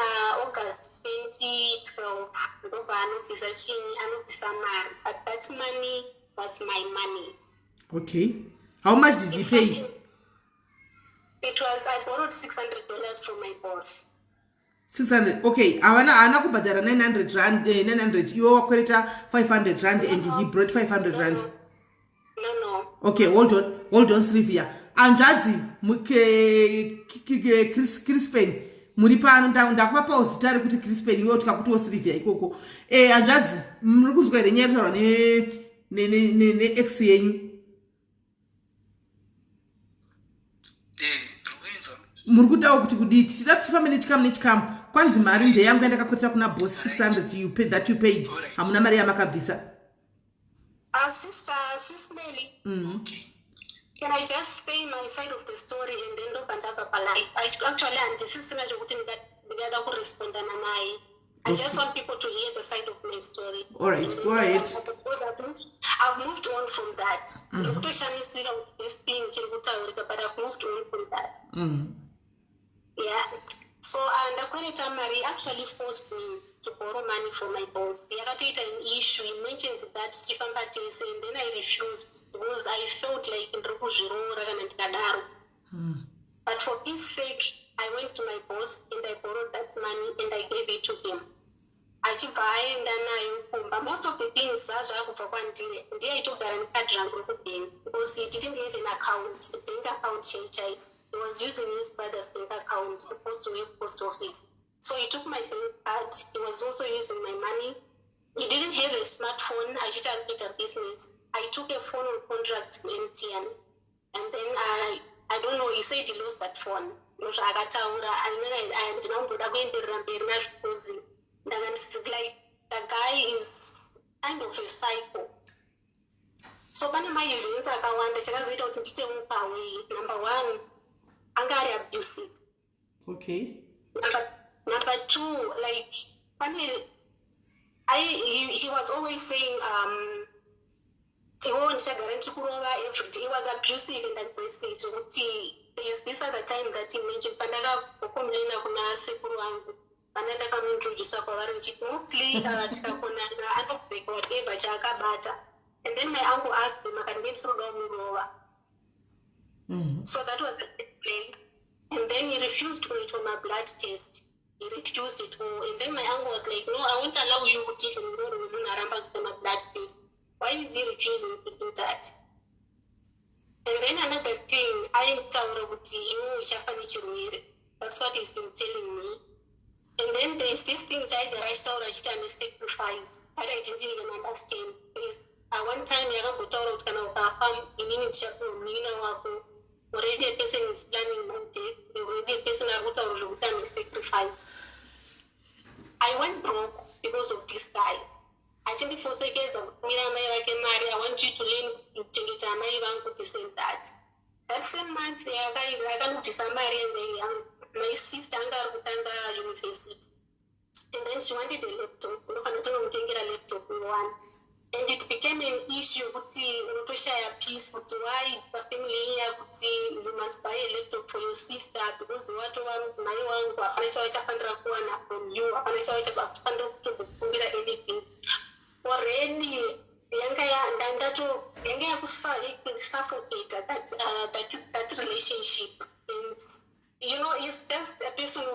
August 2012, but that money was my money. Okay. How much did you pay? It was, I borrowed $600 from my boss. 600. Okay. Ana kubadara 900 rand, 900. You wakweleta 500 rand and he brought 500 rand. No. Okay, hold on, Sylvia. Anjadzi, Crispin. Muri pano ndakuvapa uzitare kuti Crispin iwe utika kuti Sylvia ikoko. Anjadzi, muri kuzwa ere nyaya nex yenyu muri kutaura kuti kudii tichida kuti tifambe nechikamu kwanzi mari ndeyangu yandakakwetera kuna boss 600 you paid that you paid hamuna mari yamakabvisa Sis Melly. Can I just pay my side of the story and then look and have a polite? Actually, and this is not what I respond. I just want people to hear the side of my story. All right, go ahead. I've moved on from that. This thing, but I've moved on from that. Yeah. So, and Mary actually forced me to borrow money from my boss. He had an issue. He mentioned that and then I refused because I felt like in yeroora and kadaro. But for his sake, I went to my boss and I borrowed that money and I gave it to him. Most of the things because he didn't have an account, a bank account. He was using his brother's bank account opposed to a post office. So he took my bank card. He was also using my money. He didn't have a smartphone. I did a business. I took a phone on contract to MTN. And then I don't know, he said he lost that phone. Like, the guy is kind of a psycho. So one of my events, number one, anger abusive. Okay. Number two, like, funny, he was always saying, he was abusive and aggressive. This other time that he mentioned, mostly and then my uncle asked him, I can get some Kuroora. So that was a big plan. And then he refused to wait for my blood test. He refused it all. And then my uncle was like, no, I won't allow you to take my blood test. Why is he refusing to do that? And then another thing, I am that's what he's been telling me. And then there's this thing that I saw that I'm a sacrifice, but I didn't even understand. One time I got already a person is planning my death, already a person I sacrifice. I went broke because of this guy. I think for seconds of I want you to learn to this and that. That same month, I got to somebody and my sister at university. And then she wanted a laptop. And it became an issue to share a piece with why the family you must buy a laptop for your sister because what my one from you anything. Already suffocate that relationship. And you know, it's just a person who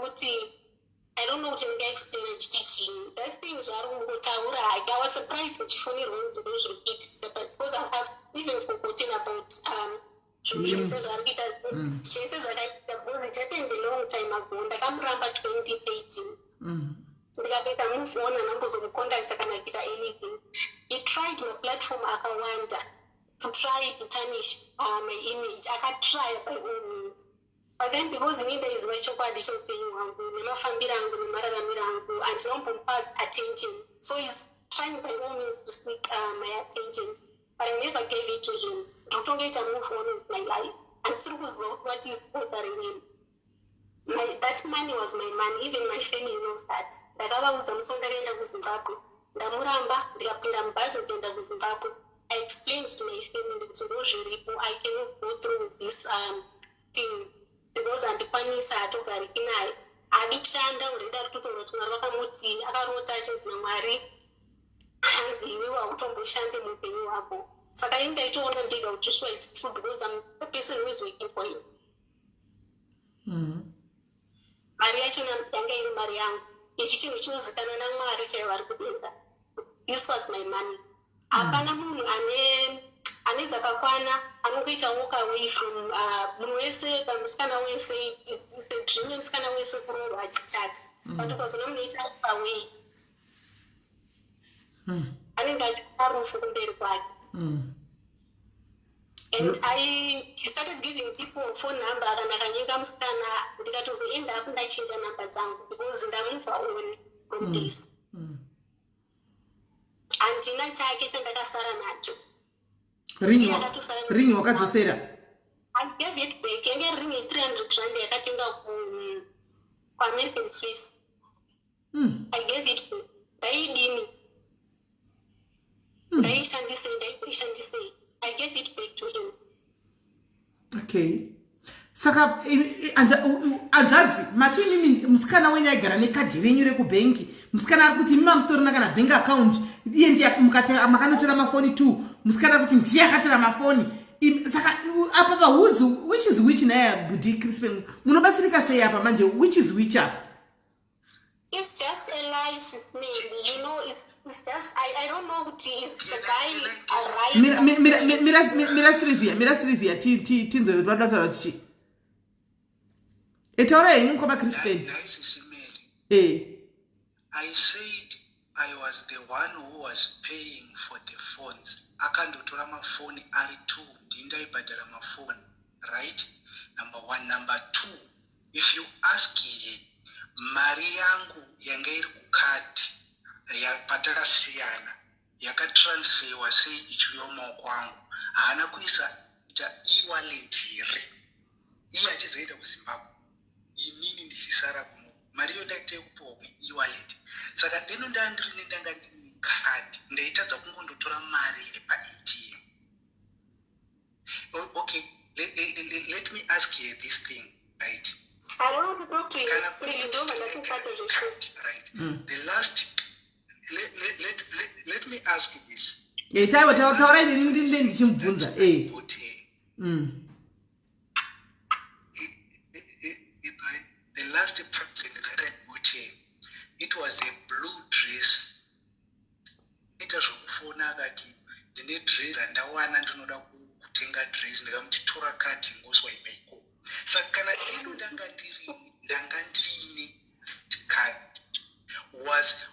I don't know what to explain and teaching. That thing is I was surprised that you those repeat, but because I have even forgotten about she says that I rejected a long time ago, and I come around 2018. I move on and numbers of contact anything. He tried my platform Akawanda to try to tarnish my image. I can try by all means. But then because neither is my addition and not attention. So he's trying by all means to seek my attention. But I never gave it to him. To get a move on with my life. Until what is bothering him. That money was my money. Even my family knows that. I explained to my family that I cannot go through with this thing. Because I'm the Panisa to Garikina. I did Shanda or Reda to Rotamamuti, Akarotaches Mamari, and we were out of Shanda Mupenuapo. So I think I told them to go to show it's true because I'm the person who is waiting for you. Mariation and Tanga Mariam, if you choose Kanana, this was my money. Apanamu and Anizakakwana, I'm going to walk away from Muese, Scan away, say the dream scan away, so Kuroora chat. But it was not later away. I think I borrowed from their bag. And I started giving people phone number and akanyika musikana ndikatozoenda apo ndachinja namba dzangu because ndamove on from this. Handina chake chandakasara nacho. Ring wakadzosera. I gave it back. Yange ring 300 rand yakatenga ku American Swiss. I gave it back. Ndaidini. Ndaishandise. I gave it back to him. Okay. Saka adadzi matini mimi musikana wenyu aigara nekadhi renyu rekubengi musikana ari kuti mima musitorina kana bank account iye ndiye makanotora mafoni 2 musikana ari kuti ndiye akatora mafoni saka apa pahuzu which is which naye Budi Crispin munobatsirika sei apa manje which is which apa? It's just a lie, sis Melly. You know, it's just I don't know what is the guy right. Mira Sylvia tinzo radafara tichi. Etore inkoba Crispin. Nice Melly. I said I was the one who was paying for the phones. Akandotora mafoni ari 2 ndindaibhadhara mafoni, right? Number 1. Number 2, if you ask it, mari yangu yanga iri kukadhi patakasiyana yakatransferwa sei ichiuya mumaoko angu haana kuisa ita e-wallet here iye achizoenda kuZimbabwe inini ndichisara kuno mari iyo ndaite kupiwa e-wallet saka deno ndandirine ndanga ndine kadhi ndaitadza kungondotora mari paATM. Okay, let me ask you this thing, right? I don't want to talk to you. Right. The last, let me ask you this. The last present that I bought here, it was a blue dress. It was a phone that didn't dress and I wanted to know that kutenga dress ndikamuti tora kati ngoswa ipaiko. Saka kana ndanga ndine kadi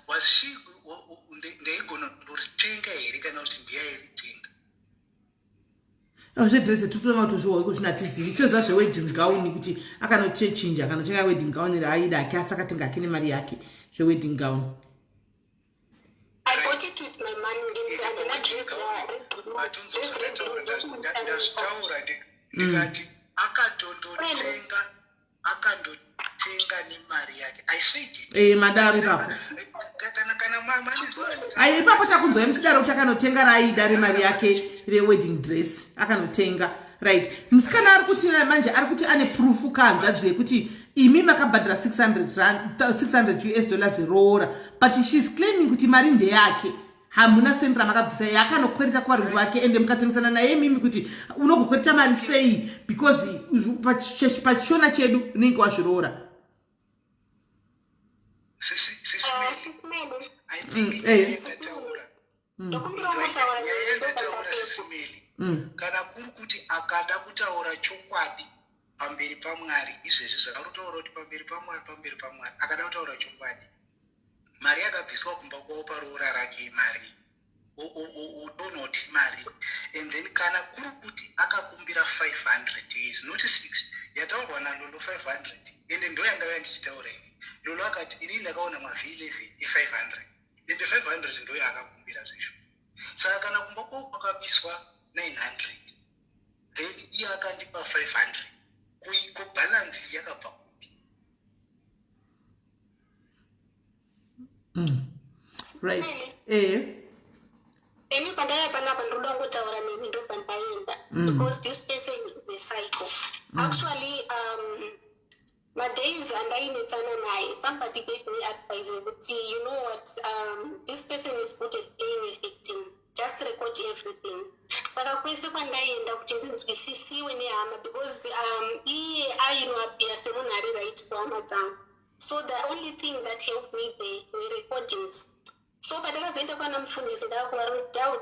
was she ndaigona kundoritenga here kana kuti ndiyairitenga? Zvedrese tutora matozviwa iko zvinatizivi sitoziva zvewedding gown kuti akanochinja akanotenga wedding gown raaida ake asi akatenga ake nemari yake zvewedding gown. I bought it with my money and I dress ndazvitaura ndikati akandotenga nemari yake. I said it. Madari papo. Kana mama ai papo takunzwa mchidaro kuti akanotenga raaida remari yake rewedding dress akanotenga, right? Musikana ari kuti manje ari kuti ane proof kanzvadzi yekuti imi makabhadhara 600 US dollars yeroora, but she's claiming kuti mari ndeyake hamuna sendra makabvisa yakanokweresa kwaringu wake ende mukatengesana naye mimi kuti unogokwereta mari sei because pachishona chedu unenge wazviroora. kana kuri kuti akada kutaura chokwadi pamberi paMwari izvezvi zvakarotaura kuti pamberi paMwari akada kutaura chokwadi mari yakabviswa kumba kwawo paroora rake mari udonoti mari and then kana kuri kuti akakumbira 500 years not 6 yataurwa naLolo 500 ende ndo yandauya ndichitaura ini. Lolo akati ini ndakaona mavhi 11 e500 ende 500 ndo yaakakumbira zvizvo. Saka kana kumba kwawo kwakabviswa 900 then iye akandipa 500 kubalansi yakabva kupi? Right. Emi pandaya panapa ndoda ngotaura nemi ndo pandaenda because this person is a psycho. Actually my days and I naye somebody gave me advice but you know what this person is good at playing a victim, just record everything. Saka kwese kwandaenda kuti ndinzwisisiwe nehama because iye ainoapia semunhu ari right kuhama dzangu, so the only thing that helped me there were recordings. So pandakazoenda kwana mufundisi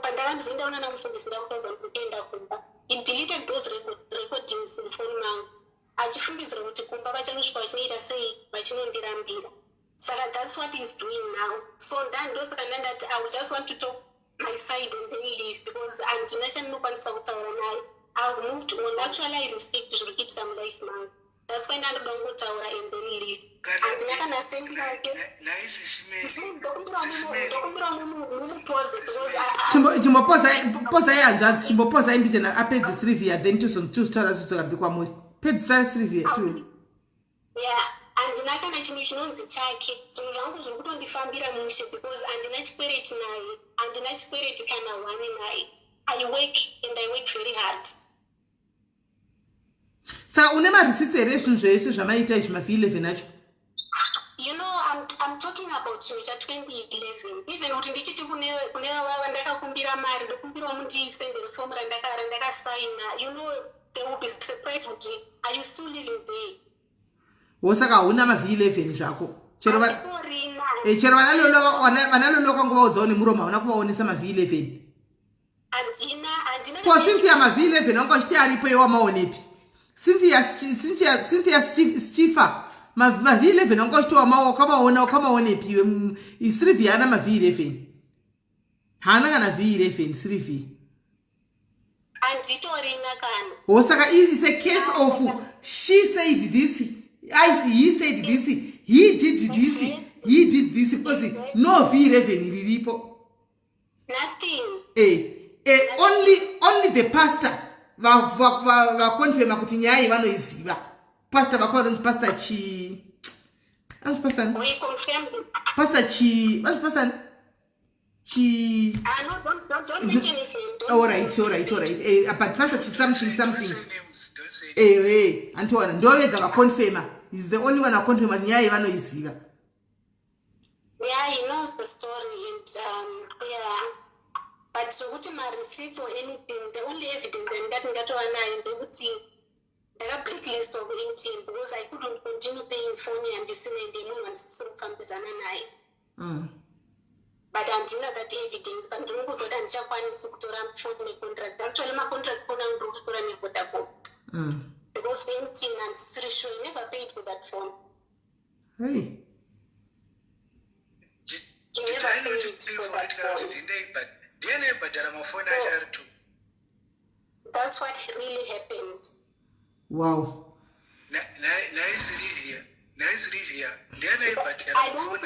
pandakanzoenda kuna mufundisi ndakutaudza kuti kuenda kumba, he deleted those recordings mufoni mangu achifumbidzira kuti kumba vachanosvika vachinoita sei vachinondirambira. Saka that's what he's doing now. So ndosaka ndandati I just want to talk my side and then leave because handina chandinokwanisa kutaura naye. I've moved on. Actually, I respect zvirikiitika mulife mangu. That's why ndanoda kungotaura and then leave. Handina kana sendi yake. Ndokumbira mumupoze because chimbopoza yehanzvadzi chimbopoza imbitena apedze Sylvia then tuzotaura bikwamuri pedzisa Sylvia tu. Yeah, handina kana chinhu chinonzi chake. Zvinhu zvangu zviri kutondifambira mushe because handina chikwereti naye. Handina chikwereti kana one naye. I work and I work very hard. Saka une marisits here ezvinhu zvese zvamaita izvi ma11 acho. You know, I'm talking about chinhu cha2011. Even kuti ndichiti kune vandakakumbira mari, ndokumbirawo mundisendere fomu randakasaina. You know, they will be surprised kuti are you still living there? Wosaka hauna ma11 zvako. Chero vanaloloka nguvaudzawo nemuromo havana kuvaonesa ma11. Handina. Ko Cynthia ma11 wanga uchiti aripo iwa maonepi. Cynthia Stifa ma11 wanga uchiti wakamaonepi iwe Sylvia hana ma11. Hana kana V11 Sylvia. Handitorina kana. Wosaka it's a case of she said this, he said this, he did this, he did this because no V11 riripo. Nothing. Only the pastor vakonfirma kuti nyaya vanoiziva. Pastor vakonzi pastor chi anzi pastor We confirm. pastor chi anzi pastor chi No, don't make any sense. all right but pastor chi something Don't say names. Antoine ndovega vakonfirma. He's the only one vakonfirma nyaya vanoiziva. Yeah, he knows the story and yeah. But kuti my receipts or anything, the only evidence and that ndatoanayo ndekuti ndakablacklist of MTN because I couldn't continue paying phone and ndisina ende munhu wandisiri kufambisana naye. But handina that evidence, but ndinokuzoda ndichakwanisi kutora phone necontract. Actually macontract phone angu ndikutora neVodacom. Because for MTN handisiri sure, I never paid for that phone. Hey. You never paid for that phone. That's what really happened. Wow. I don't want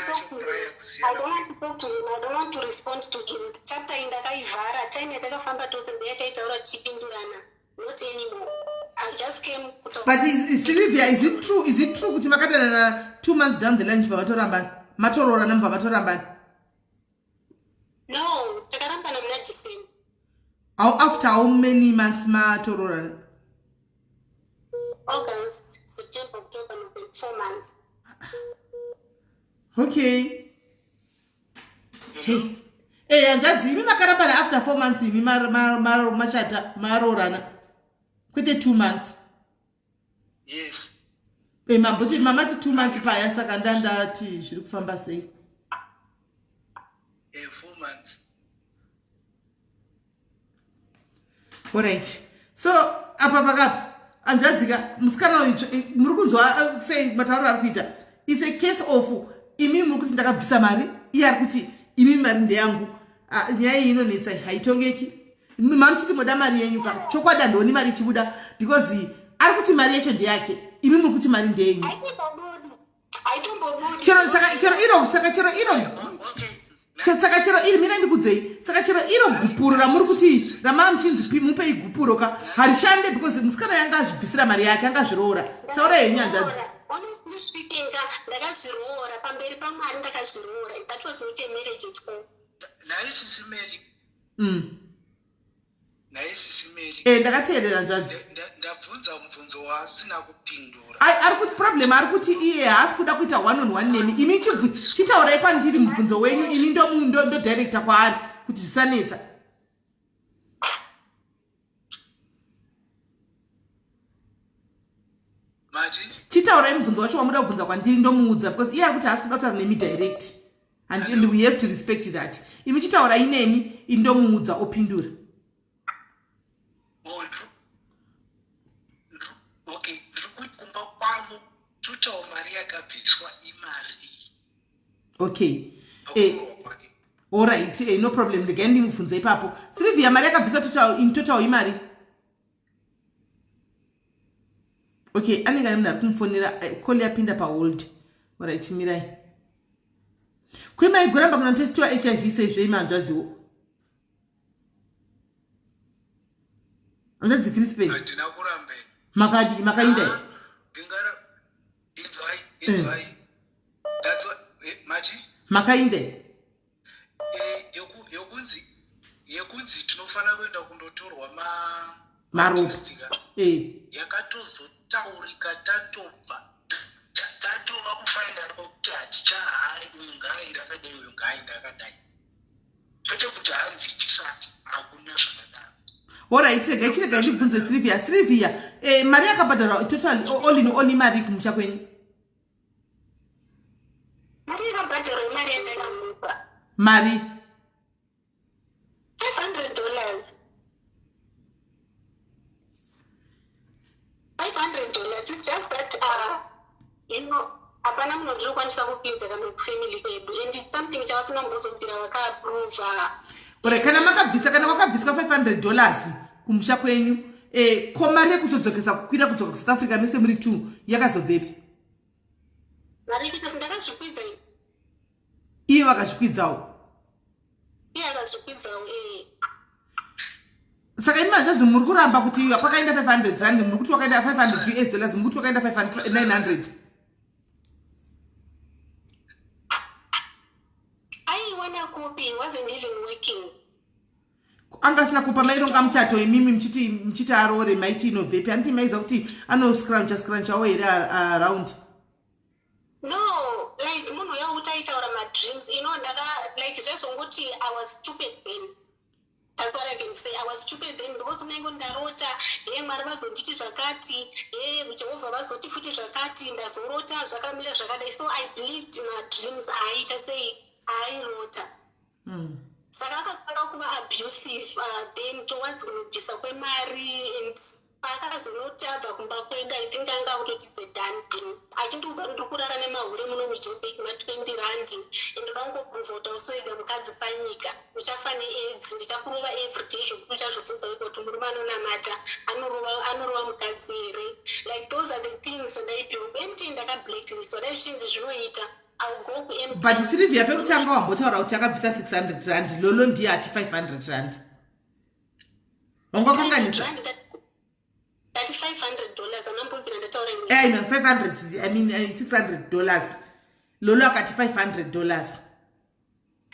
to talk to him. I don't want to respond to him. Chapter in ndakaivhara time yatakafamba tose ndeyataitaura tichipindurana. Not anymore. I just came to talk. But Sylvia, is it true kuti makadanana 2 months down the line bva vatorambana? Matoroora nambva vatorambana? No, takarambana muna December. After how many months matoroora? August, September, October, November, 4 months. Okay. Hey, hanzvadzi imi makarambana after 4 months imi machata maroorana kwete 2 months. Yes. Mamboti mamati 2 months paya saka ndandati zviri kufamba sei? 4 months. Alright. So apa pakapa hanzvadzika musikana uyu muri kunzwa sei matauro ari kuita. It's a case of imi muri kuti ndakabvisa mari iye ari kuti imi mari ndeyangu. Nyaya iyi inonetsa haitongeki. Mamuchiti moda mari yenyu pa chokwadi handoni mari ichibuda because ari kuti mari yacho ndeyake imi muri kuti mari ndeyenyu. Saka chero iri mina ndikudzei saka chero iro gupuro ramuri kuti ramamuchinzi mupe igupuro ka harishande because musikana yanga azvibvisira mari yake anga zviroora. Taura yenyu hanzvadzi. Honestly speaking, ndakazviroora pamberi paMwari ndakazviroora. That was not a marriage at all. Naisi SIS MELLY. Ndakateerera hanzvadzi. Ndabvunza mubvunzo wasina kupindura. Ari kuti problem ari kuti iye haasi kuda kuita one on one nemi. Imi chitaurai kwandiri mubvunzo wenyu ini ndo director kwaari kuti zvisanetsa. Chitaurai mubvunzo wacho wamuda kubvunza kwandiri ndomuudza because iye ari kuti haasi kuda kutaura nemi direct. And we have to respect that. Imi chitaurai nemi ini ndomuudza opindura. Okay, kumba kwangu tuta Maria kabiswa imari. Okay. Alright, no problem. Regai ndimubvunze ipapo. Sylvia, mari yakabvisa total in total imari. Okay, anenge ari munhu kumufonera call yapinda pahold. Alright, mirai. Kwima igoramba kuna testiwa HIV sezvo imanzvadziwo. Anzadzi Crispin. Andina kurambe. Makainda. Dingara inzwai. That's what Machi. Makainda. Yekunzi tinofana kuenda kundotorwa maropa. Yakatozotaurika tatobva. Tatova kufaina kuti hatichahari uyu ngaenda akadai uyu ngaenda akadai. Kwete kuti hanzi tisati hakuna zvakadaro. Alright, chirega ndibvunze Sylvia, mari yakabhadharwa total all in all mari kumusha kwenyu? Mari yakabhadharwa mari yandakamupa. Mari $500. It's just that hapana munhu ndinokwanisa kupinza kana kufamily kwedu and it's something chavasina mbozobvira vakaapprova. Alright, kana makabvisa kana kwakabviswa $500 kumusha kwenyu, ko mari yekuzodzokesa kukwira kudzoka kuSouth Africa mese muri 2 yakazobvepi? Mari kuti ndakazvikwidza iye vakazvikwidzawo. Akazvikwidzawo Saka imazvadzi muri kuramba kuti kwakaenda $500 muri kuti wakaenda $500 muri kuti wakaenda $900. aiwana kupi wasn't even working. Angasina kupa maironga muchato imimi mchiti arore maiti inobvepi anti maiza kuti scrunch here around. No, like munhu yautaitaura madreams, like zvazonguti I was stupid then. That's what I can say. I was stupid then because unenge ndarota mwari vazonditi zvakati Jehovha vazoti futi zvakati ndazorota zvakamira zvakadai. So I believed in my dreams aiita sei airota. Saka akakwana kuva abusive then towards kunobvisa kwemari and paakazonotavha kumba kwedu I think anga kutoti sedani achindiudza kuti kurara nemahure muno muJoburg ma$20 ndoda kungoprova kuti auswega mukadzi panyika uchafa neAIDS ndichakurova everyday zvokuti uchazvobvunza kuti murume anonamata anorova mukadzi here. Like those are the things ndaipiwa empty ndakablacklistwa dai zvinzi zvinoita but Sylvia pekutanga wambotaura kuti akabvisa $600 lolo ndiye ati $500. Wangakanganisa that $500 anambonzira ndataura $500 I mean $600 lolo akati $500.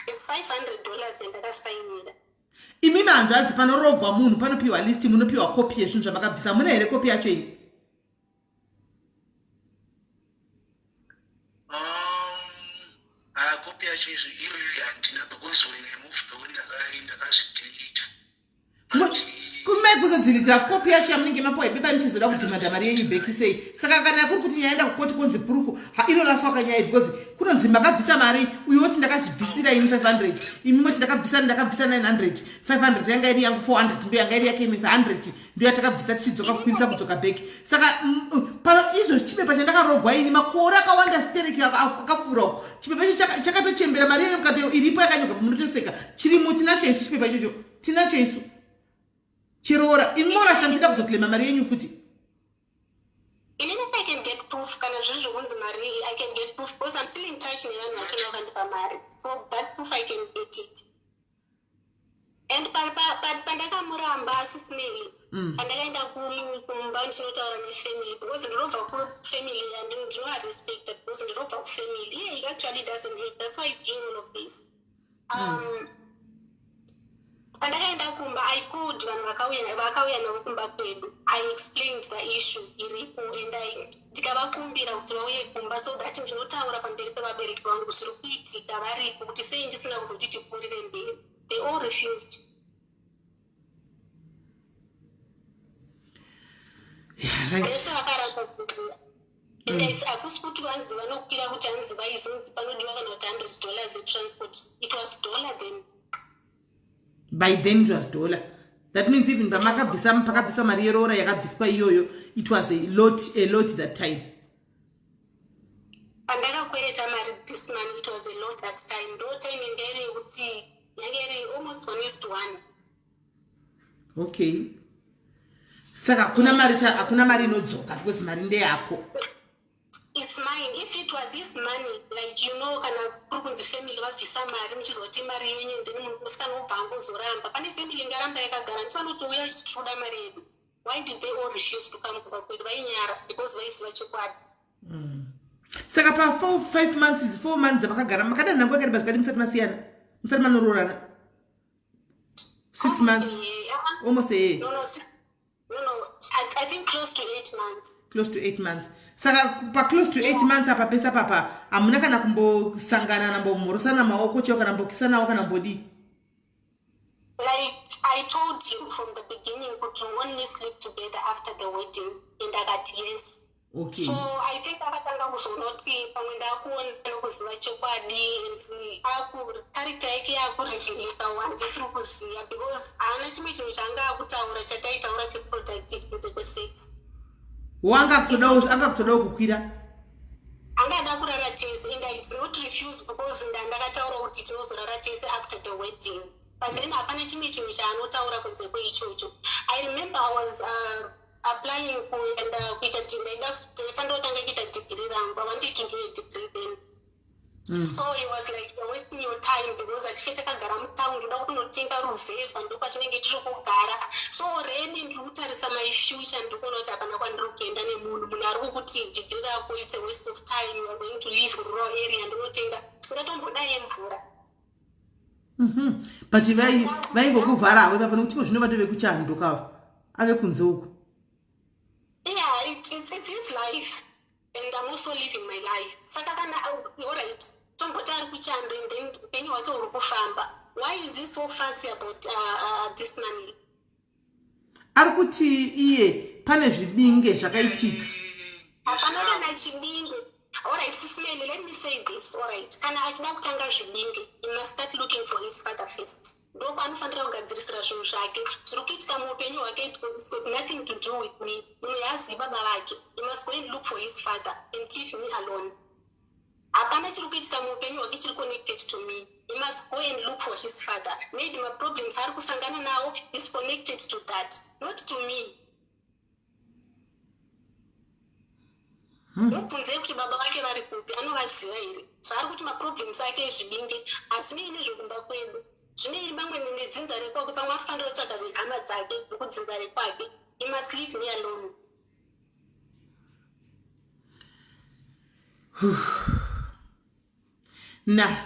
It's $500 ndakasainira. Imimi hanzvadzi panorogwa munhu panopiwa list munopiwa copy yezvinhu zvamakabvisa muna here copy yacho iyi? Copy yacho iri handina because when I moved on ndakazvidelete. Kumai kuzodzilitira copy yacho yamunenge mapiwa ipepa muchizoda kudhimanda mari yenyu bheki sei. Saka kana kuri kuti yaenda kukoti konzi proof inoraswa kanyaya because kunonzi makabvisa mari uyu woti ndakazvibvisira ini $500 imi moti ndakabvisa $900 $500 yanga iri yangu $400 ndo yanga iri yake imi $100 ndo yatakabvisa tichidzoka kukwirisa kudzoka bheki. Saka pano izvo chipepa chandakarogwa ini makore akawanda stereki akapfuura chipepa icho chakatochembera mari yenyu kato iripo yakanyoka munotoseka chirimo tinacho isu chipepa ichocho tinacho isu yeroora imi morasha muchida kuzoklema mari yenyu futi. Inini I can get proof kana zviri zvokunzi mari I can get proof because I'm still in touch nevanhu vachona vakandipa mari, so that proof I can get it. And pandakamuramba SIS MELLY pandakaenda kumba ndinotaura nefamily because ndinobva kufamily and ndinoarespecta because ndinobva kufamily. He actually doesn't read, that's why he's doing all of this. Pandakaenda kumba I called vanhu vakauya navo kumba kwedu. I explained the issue iripo and ndikavakumbira kuti vauye kumba so that ndinotaura pamberi pevabereki vangu zviri kuitika varipo kuti sei ndisina kuzoti tipfuurire mberi. They all refused. Vese vakaramba kubvira. And hakusi kuti vanzi vanokwira kuti hanzi vaizonzi panodiwa kana kuti $100 etransport. It was dollar then. By then it was dollar. That means even pakabvisa mari yeroora yakabviswa iyoyo it was a lot that time. Pandakakwereta mari this this money, it was a lot that time. No time in there, almost 1:1. Okay. Saka hakuna mari inodzoka because mari ndeyako. It's mine. If it was his money, like kana kurunzi family vabvisa mari muchizoti mari yenyu then munhu usikanobva angozoramba. Pane family ingaramba yakagara ndivanotouya ichitoda mari yedu. Why did they all refuse to come kuba kwedu vainyara because vaisiva chokwadi? Saka pa 4 months vakagara makada nhangu yakareba zvakadi musati masiyana musati manoroorana 6 months almost a year. No, I think close to 8 months. Close to 8 months. Saka pa close to 8 months apa pesa papa hamuna kana kumbosangana nambomhorosana maoko chio kana mbokisanawo kana mbodi. Like I told you from the beginning, but we only sleep together after the wedding, and I got yes. Okay. So I think akatanga kuzonoti pamwe ndakuona nokuziva chokwadi and character yake yakurivhilika wandisiri kuziva because haana chimwe chinhu chaanga akutaura chataitaura cheproductive kwesex. Anga kutodawo kukwira. Angada kurara tese and I did not refuse because ndakataura kuti tinozorara tese after the wedding. But then hapana chimwe chinhu chaanotaura kunze kweichocho. I remember I was applying kuenda kuita ndaifanira kuita degree rangu. I wanted to do a degree then. So he was like, you're wasting your time because atife takagara mutown ndoda kunotenga ruzevha ndokwatinenge tiri kugara. So already ndiri kutarisa my future ndikuona kuti hapana kwandiri kuenda nemunhu ari kukuti degree rako it's a waste of time, you are going to live in rural area ndinotenga singatombodaye mvura. But vaingokuvharawe papa nokuti zvino vato vekuchando kavo ave kunze uku. Yeah, it's his life and I'm also living my life. Saka kana alright tomboti ari kuchando and then upenyu hwake huri kufamba. Why is he so fussy about this money? Ari kuti iye pane zvibinge zvakaitika. Hapana kana chibinge. Alright, SIS MELLY, let me say this. Alright, kana achida kutanga zvibinge, he must start looking for his father first. Ndoko anofanira kugadzirisira zvinhu zvake. Zviri kuitika muupenyu hwake, it's got nothing to do with me. Munhu yaazivi baba vake. He must go and look for his father and leave me alone. Hapana chiri kuitika muupenyu hwake chiri connected to me. He must go and look for his father. Maybe my problems ari kusangana nawo is connected to that, not to me. Mubvunze kuti baba vake vari kupi, anovaziva here. Zvaari kuti maproblems ake ezvibinge asi neine zvokumba kwedu. Zvine iri pamwe nedzinza rekwake pamwe anofanira kutsvaga hama dzake nekudzinza rekwake. He must leave me alone. Nah.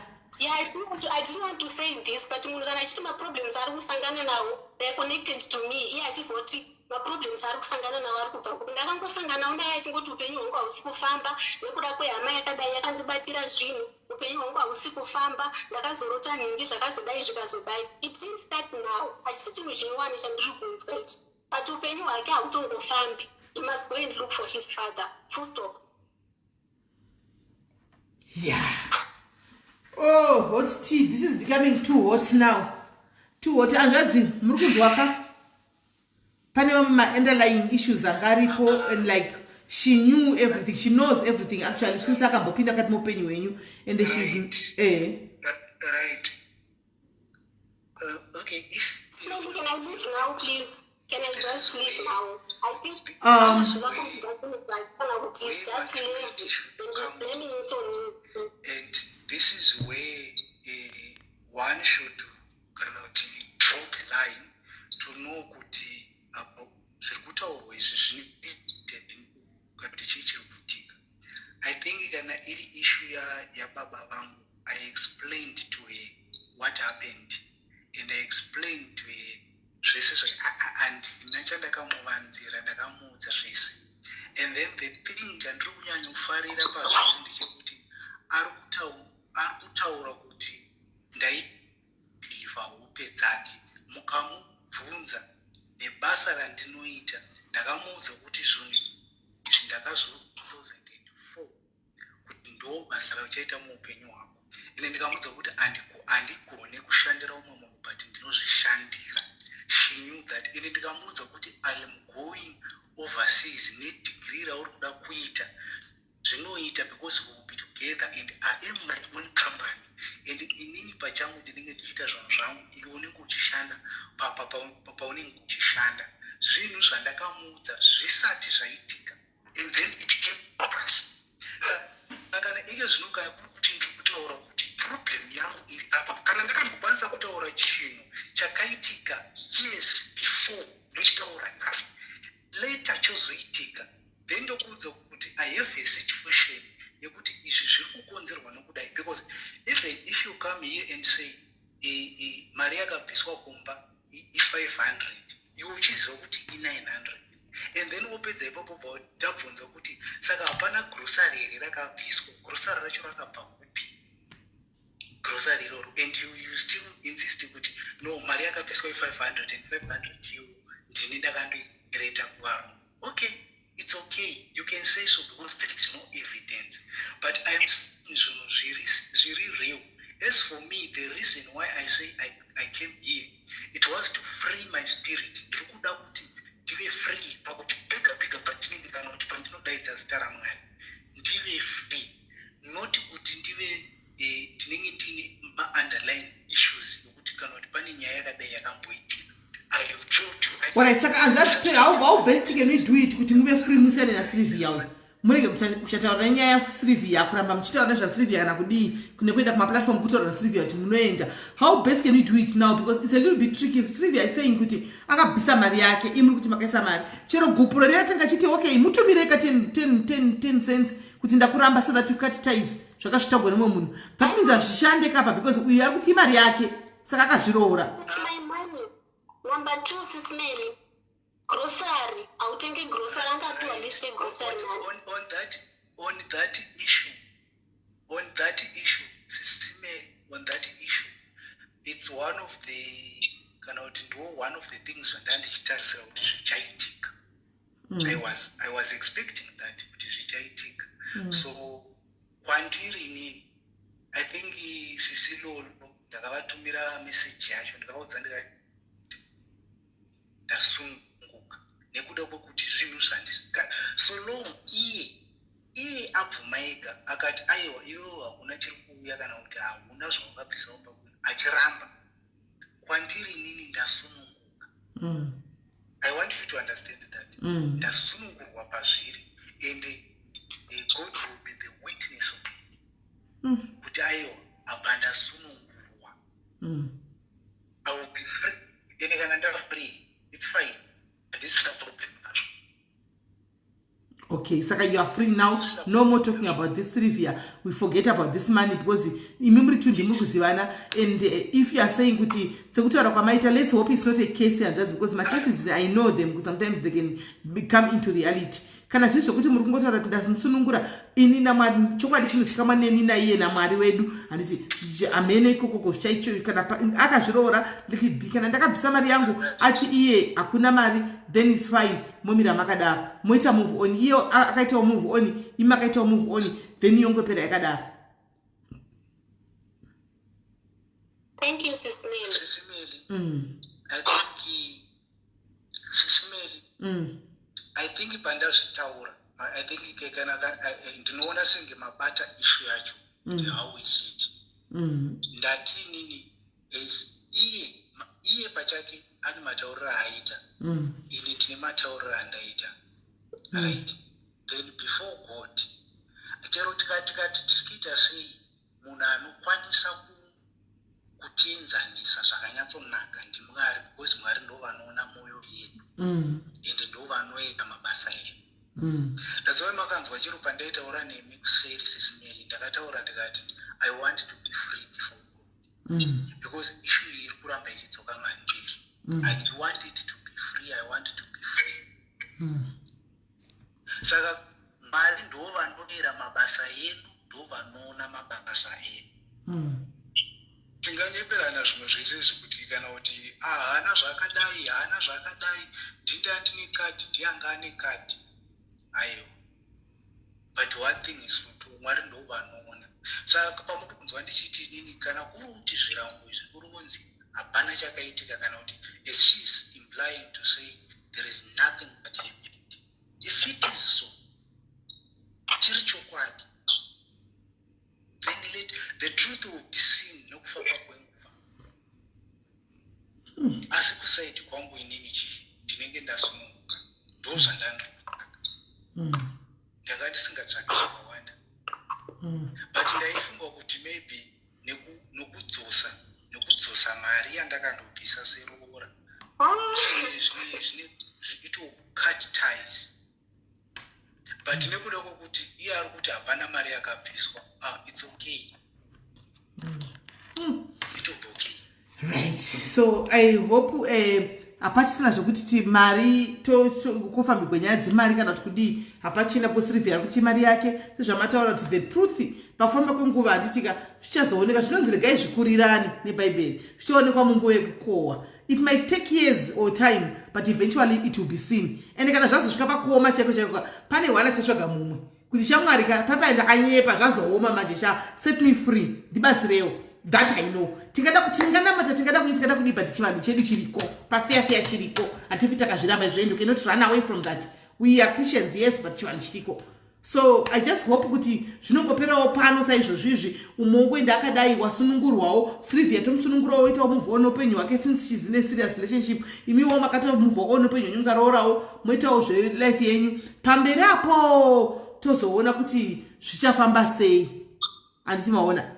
Yeah, I didn't want to say this, but munhu kana achiti maproblems ari kusangana nawo, they are connected to me. Iye achizoti maproblems ari kusangana nawo ari kubva kupi. Ndakangosanganawo naye achingoti upenyu hwangu hausi kufamba nekuda kwehama yakadai yakandibatira zvinhu. Upenyu hwangu hausi kufamba, ndakazorota nhingi zvakazodai zvikazodai. It didn't start now. Hachisi chinhu chinowane chandiri kunzwa ichi. But upenyu hwake hautongofambi. He must go and look for his father. Full stop. Yeah. Oh, hot tea. This is becoming too hot now. Too hot. Anjadzi, muri kunzwaka? Pane underlying issues angaripo and like she knew everything. She knows everything actually since akambopinda kati mupenyu wenyu and she's right. Okay. So can I leave now, please? Can I just leave now? I think I was welcome to just lazy and he's blaming it on me. And this is where one should cannot draw the line to know kuti zvirikutaurwa izvi zvinoite kuti chii chiri kuitika. I think kana iri issue yababa vangu, I explained to her what happened and I explained to her zvese and nachandakamuvanzira ndakamuudza zvese. And then the thing chandiri kunyanya kufarira pazviri ndechekuti ari kutaura kuti ndaibhivha hope dzake. Mukamubvunza nebasa randinoita ndakamuudza kuti zvinhu ndakazviudza 2004 kuti ndo basa rauchaita muupenyu hwako. Ine ndikamuudza kuti andigone kushandira umwe munhu but ndinozvishandira. She knew that. Ine ndikamuudza kuti I am going overseas nedegree rauri kuda kuita zvinoita because we will be together and I am my own company and inini pachangu ndinenge ndichiita zvinhu zvangu iwe unenge uchishanda paunenge uchishanda zvinhu zvandakamuudza zvisati zvaitika and then it came pass kana ike zvino kana kuti ndikutaura kuti problem yangu iri apa kana ndakambokwanisa kutaura chinhu chakaitika years before ndochitaura nhasi later chozoitika then ndokuudza kuti I have a situation yekuti izvi zviri kukonzerwa nokudai because even if you come here and say mari yakabviswa kumba i500 iwe uchiziva kuti i900 and then wopedza ipapo ndabvunza kuti saka hapana grocery here rakabviswa grocery racho rakabva kupi grocery iroro and you still insist kuti no mari yakabviswa i500 and 500 iwo ndini ndakandoireta kuvanhu okay. It's okay, you can say so because there is no evidence. But I am saying very real. As for me, the reason why I say I came here, it was to free my spirit. To be free, but free. Not underlying issues. Alright, saka anzati how best can we do it kuti muve free musane na Sylvia uyu murege kuchataura nyaya ya Sylvia kuramba muchitaura nezva Sylvia kana kudii kune kuenda kuma platform kutaura na Sylvia kuti munoenda. How best can we do it now because it's a little bit tricky. Sylvia is saying kuti akabvisa mari yake imuri kuti makaisa mari chero gupuro riyatanga chiti okay mutumireka 10 cents kuti ndakuramba so that you cut ties zvakasvitagwa nemwe munhu that means azvishande kapa because uyu ari kuti mari yake saka akazviroora. Number 2, SIS MELLY. Grocery. I will take a grocery and go to a list of grocery. On that issue, SIS MELLY, on that issue, it's one of the things that I was expecting that. So, quantity, I think Sisilo, ndakavatumira message yacho ndakaudza ndikati ndasunguka nekuda kwekuti zvinhu zvandisika so long iye abvuma ega akati aiwa iwo hakuna chiri kuuya kana kuti hakuna zvawakabvisa pakuti achiramba kwandiri inini ndasununguka. I want you to understand that ndasunungurwa pazviri and God will be the witness of it kuti aiwa apa ndasunungurwa. I will be free and kana ndava free it's fine. This is a problem. Okay, Saka, you are free now. No more talking about this Sylvia. We forget about this money because imimri tu ndimukuzivana. And if you are saying kuti sekutara kwa maita, let's hope it's not a case and just because my cases I know them because sometimes they can become into reality. Kana zvisho kuti muri kungotara kuti ndasunungura ini na mwari chokwadi chinosika neni na iye na mwari wedu anditi amene ikoko chaicho kana akazviroora nditi kana ndakabvisa mari yangu achi iye hakuna mari then it's fine momira makadaro moita move on iyo akaita move on imakaita move on then yongopera yakadaro. Thank you SIS MELLY. I think pandazvitaura I think ndinoona senge mabata issue yacho how is it ndati nini iye pachake ane matauriro aaita ini tine matauriro andaita right then before God chero tikati tirikiita sei munhu anokwanisa kutienzanisa zvakanyatsonaka ndimwari because mwari ndo vanoona mwoyo yedu ende ndo vanoita mabasa edu. That's why makanzwa chiro pandaitaura nemi kuseri SIS MELLY ndakataura ndikati I want to be free before God because issue iri kuramba ichidzoka mandiri. I want it to be free. I want to be free. Saka mari ndo vanodira mabasa edu ndo vanoona mabasa edu. Tinganyeperana zvimwe zvese zvekuti kana kuti haana zvakadai ndindati nekati ndiyanga ane kati aiwa but one thing is for two mwari ndo vanoona. Saka pamukunzwa ndichiti nini kana kuri kuti zvirango izvi kuri kunzi hapana chakaitika kana kuti she is implying to say there is nothing that happened. If it is so chiri chokwadi will be seen nokufamba kwenguva. Asi kusaidi kwangu inini ndinenge ndasununguka. Ndozvandandikutsvaka. Ndakati singatsvaki zvakawanda. But ndaifunga kuti maybe nokudzosa mari yandakandobvisa seroora. It will cut ties. But nekuda kwokuti iye ari kuti hapana mari yakabviswa. It's okay. It will be okay. Right. So I hope hapatisina zvokuti mari kufambi kwenyaya dzemari kana kuti kudii hapachina posirivhera kuti mari yake sezvamataura kuti the truth pakufamba kwenguva handitika zvichazooneka zvinonzi regai zvikurirani nebhaibheri zvichaonekwa munguva yekukohwa. It might take years or time, but eventually it will be seen. And kana zvazosvika pakuoma chaiko pane hwana chatsvaga mumwe kuti shamwari papai ndakanyepa zvazooma manje set me free ndibatsirewo. That I know. Tingada kudii but chivanhu chedu chiriko pafeafea chiriko hatifi takazviramba zvenyu. You cannot run away from that. We are Christians, yes, but chivanhu chiriko. So I just hope kuti zvinongoperawo pano saizvozvizvi umongoenda akadai wasunungurwawo Sylvia tomusunungurawo oitawo move on upenyu hwake since she's in a serious relationship. Imiwo makato move on upenyu hwenyu mukarorawo moitawo zvelife yenyu pamberi apo tozoona kuti zvichafamba sei. Handiti maona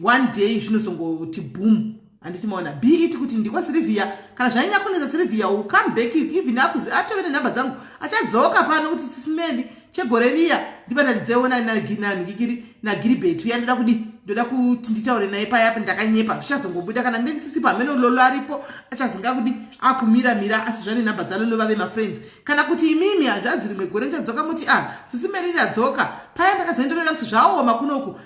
one day zvinozongoti boom. Handiti maona be it kuti ndikwa Sylvia kana zvanyanya kunetsa Sylvia will come back even akuzi atove nenhamba dzangu achadzoka pano kuti SIS MELLY chegore riya ndibata ndidzeona nagiribetu yandida kudi ndoda kuti nditaure naye paya ndakanyepa zvichazongobuda kana ndisisi pameno lolo aripo achazinga kudi akumira asi zvane nhamba dzalolo vave mafriends kana kuti imimi hazvadzi rimwe gore ndadzoka muti SIS MELLY radzoka paya ndakazoendorera kuti zvaoma kunoku.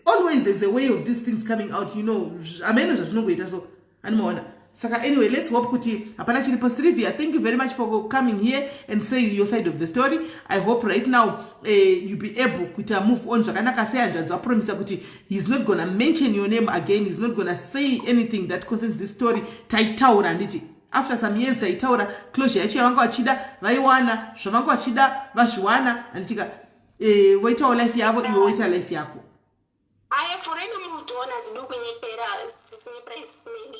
Always there's a way of these things coming out, you know. Ameno zvazvinongoita so animaona. Saka anyway, let's hope kuti hapana chiripo. Sylvia, thank you very much for coming here and saying your side of the story. I hope right now you be able to move on. Zvakanaka sei hanzvadzi promise kuti he's not gonna mention your name again. He's not gonna say anything that concerns this story. Taitaura anditi. After some years taitaura closure yacho yavanga vachida vaiwana zvavanga vachida vazviwana handitika voitawo life yavo iwe woita life yako. I have already moved on and looking at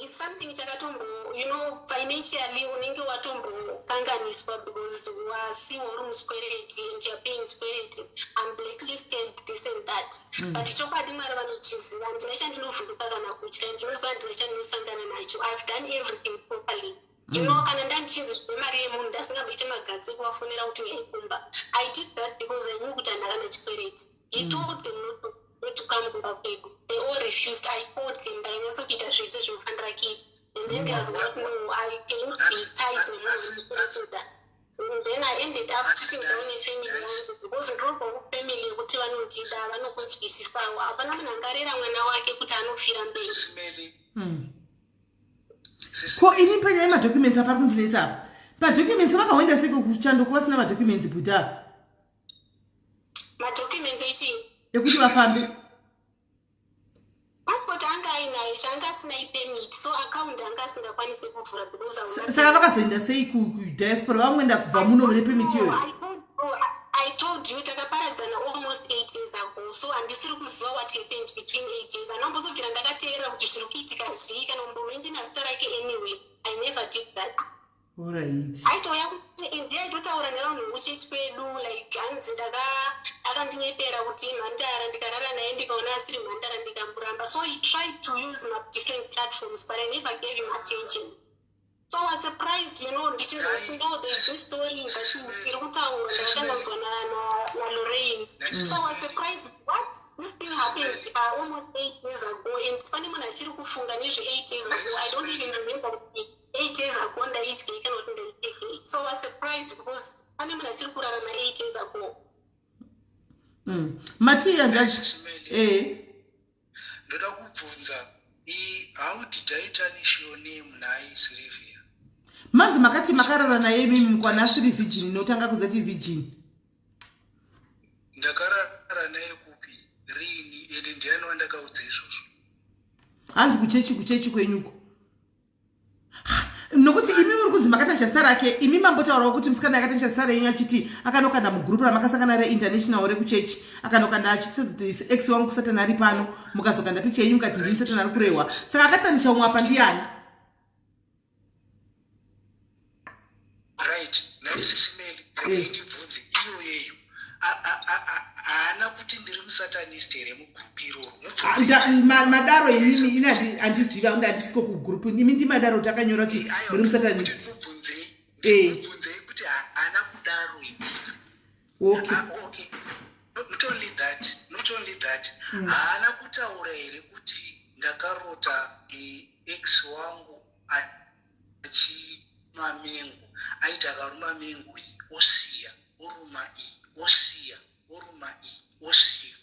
it's something chakatombo, you know, financially unenge watombo kanganiswa because you are seeing all squarity and you're paying squarity. I'm blacklisted, this and that. But chokadi mara vanochiziva ndinoita ndinovhunduka kana kutya ndinoziva ndinoita ndinosangana nacho. I've done everything properly. You know, kana ndandichinzi mari yemunhu ndasingamboiti magazi kuvafonera kuti ndaikumba. I did that because I knew kuti handakana chikwereti. He told them not to come kumba kwedu. They all refused. I called them ndainyatsokuita zvese zvinofanira keep. And then there was what, no, I cannot be tied to them. And then I ended up sitting down in family because ndobva family yekuti vanotida vanokunzwisiswawo hapana munhu angarera mwana wake kuti anofira mberi. Ko ini panyaya madocuments apari kundinetsa apa madocuments vakahoenda seko kuchando kuva sina madocuments buta Madocuments echi ekuti vafambe passport anga ainayo changa asina permit so account anga asingakwanisi kuvhura because saka vakazoenda sei kudiaspora vamwenda kubva muno mune permit iyoyo. I told you takaparadzana almost 8 years ago so handisiri kuziva what happened between 8 years anambozogera ndakateerera kuti zviri kuitika zvii kana mumbomenjina zita rake anyway. I never did that. Alright. Aitoya kuti ndaitotaura nevanhu muchechi kwedu like hanzi akandinyepera kuti mhandara ndikarara naye ndikaona asiri mhandara ndikamuramba so he tried to use my different platforms but I never gave him attention. So I was surprised, you know, there's this story that iri kutaurwa ndakatanga kunzwa na Lorraine. So I was surprised, what? This thing happened almost 8 years ago and pane munhu achiri kufunga nezve 8 years ago. I don't even remember 8 years ago ndaitya kana kuti ndaiteke. So I was surprised because pane munhu achiri kurarama 8 years ago. Matiya ndoda kubvunza how did I tarnish your name naye Sylvia? Manzi makati makarara naye mimi kwana asiri virgin notanga kuzati virgin. Ndakarara naye kupi rini ende ndiani wandakaudza izvozvo? Hanzi kuchechi kwenyuko. Nokuti imi muri kunzi makatanisha zita rake imi mambotaurawo kuti musikana yakatanisha zita renyu achiti akanokanda mugrupu ramakasangana reinternational rekuchechi akanokanda achiti ex wangu kusatani ari pano mukazokanda picha yenyu mukati ndini satani ari kurehwa saka akatanisha umwe apa ndiani right naisismeli ndibvunze iyo yeyo haana kuti ndiri musatanist here mugrupu iroro madaro imimi ina handiziva unde handisiko kugrupu imi ndimadaro takanyora kuti muri musatanist ndibvunzei kuti haana kudaro okay not only that haana kutaura here kuti ndakarota ex wangu achima mengo aiti akaruma mengo iyi osiya oruma iyi osiya oruma iyi osiya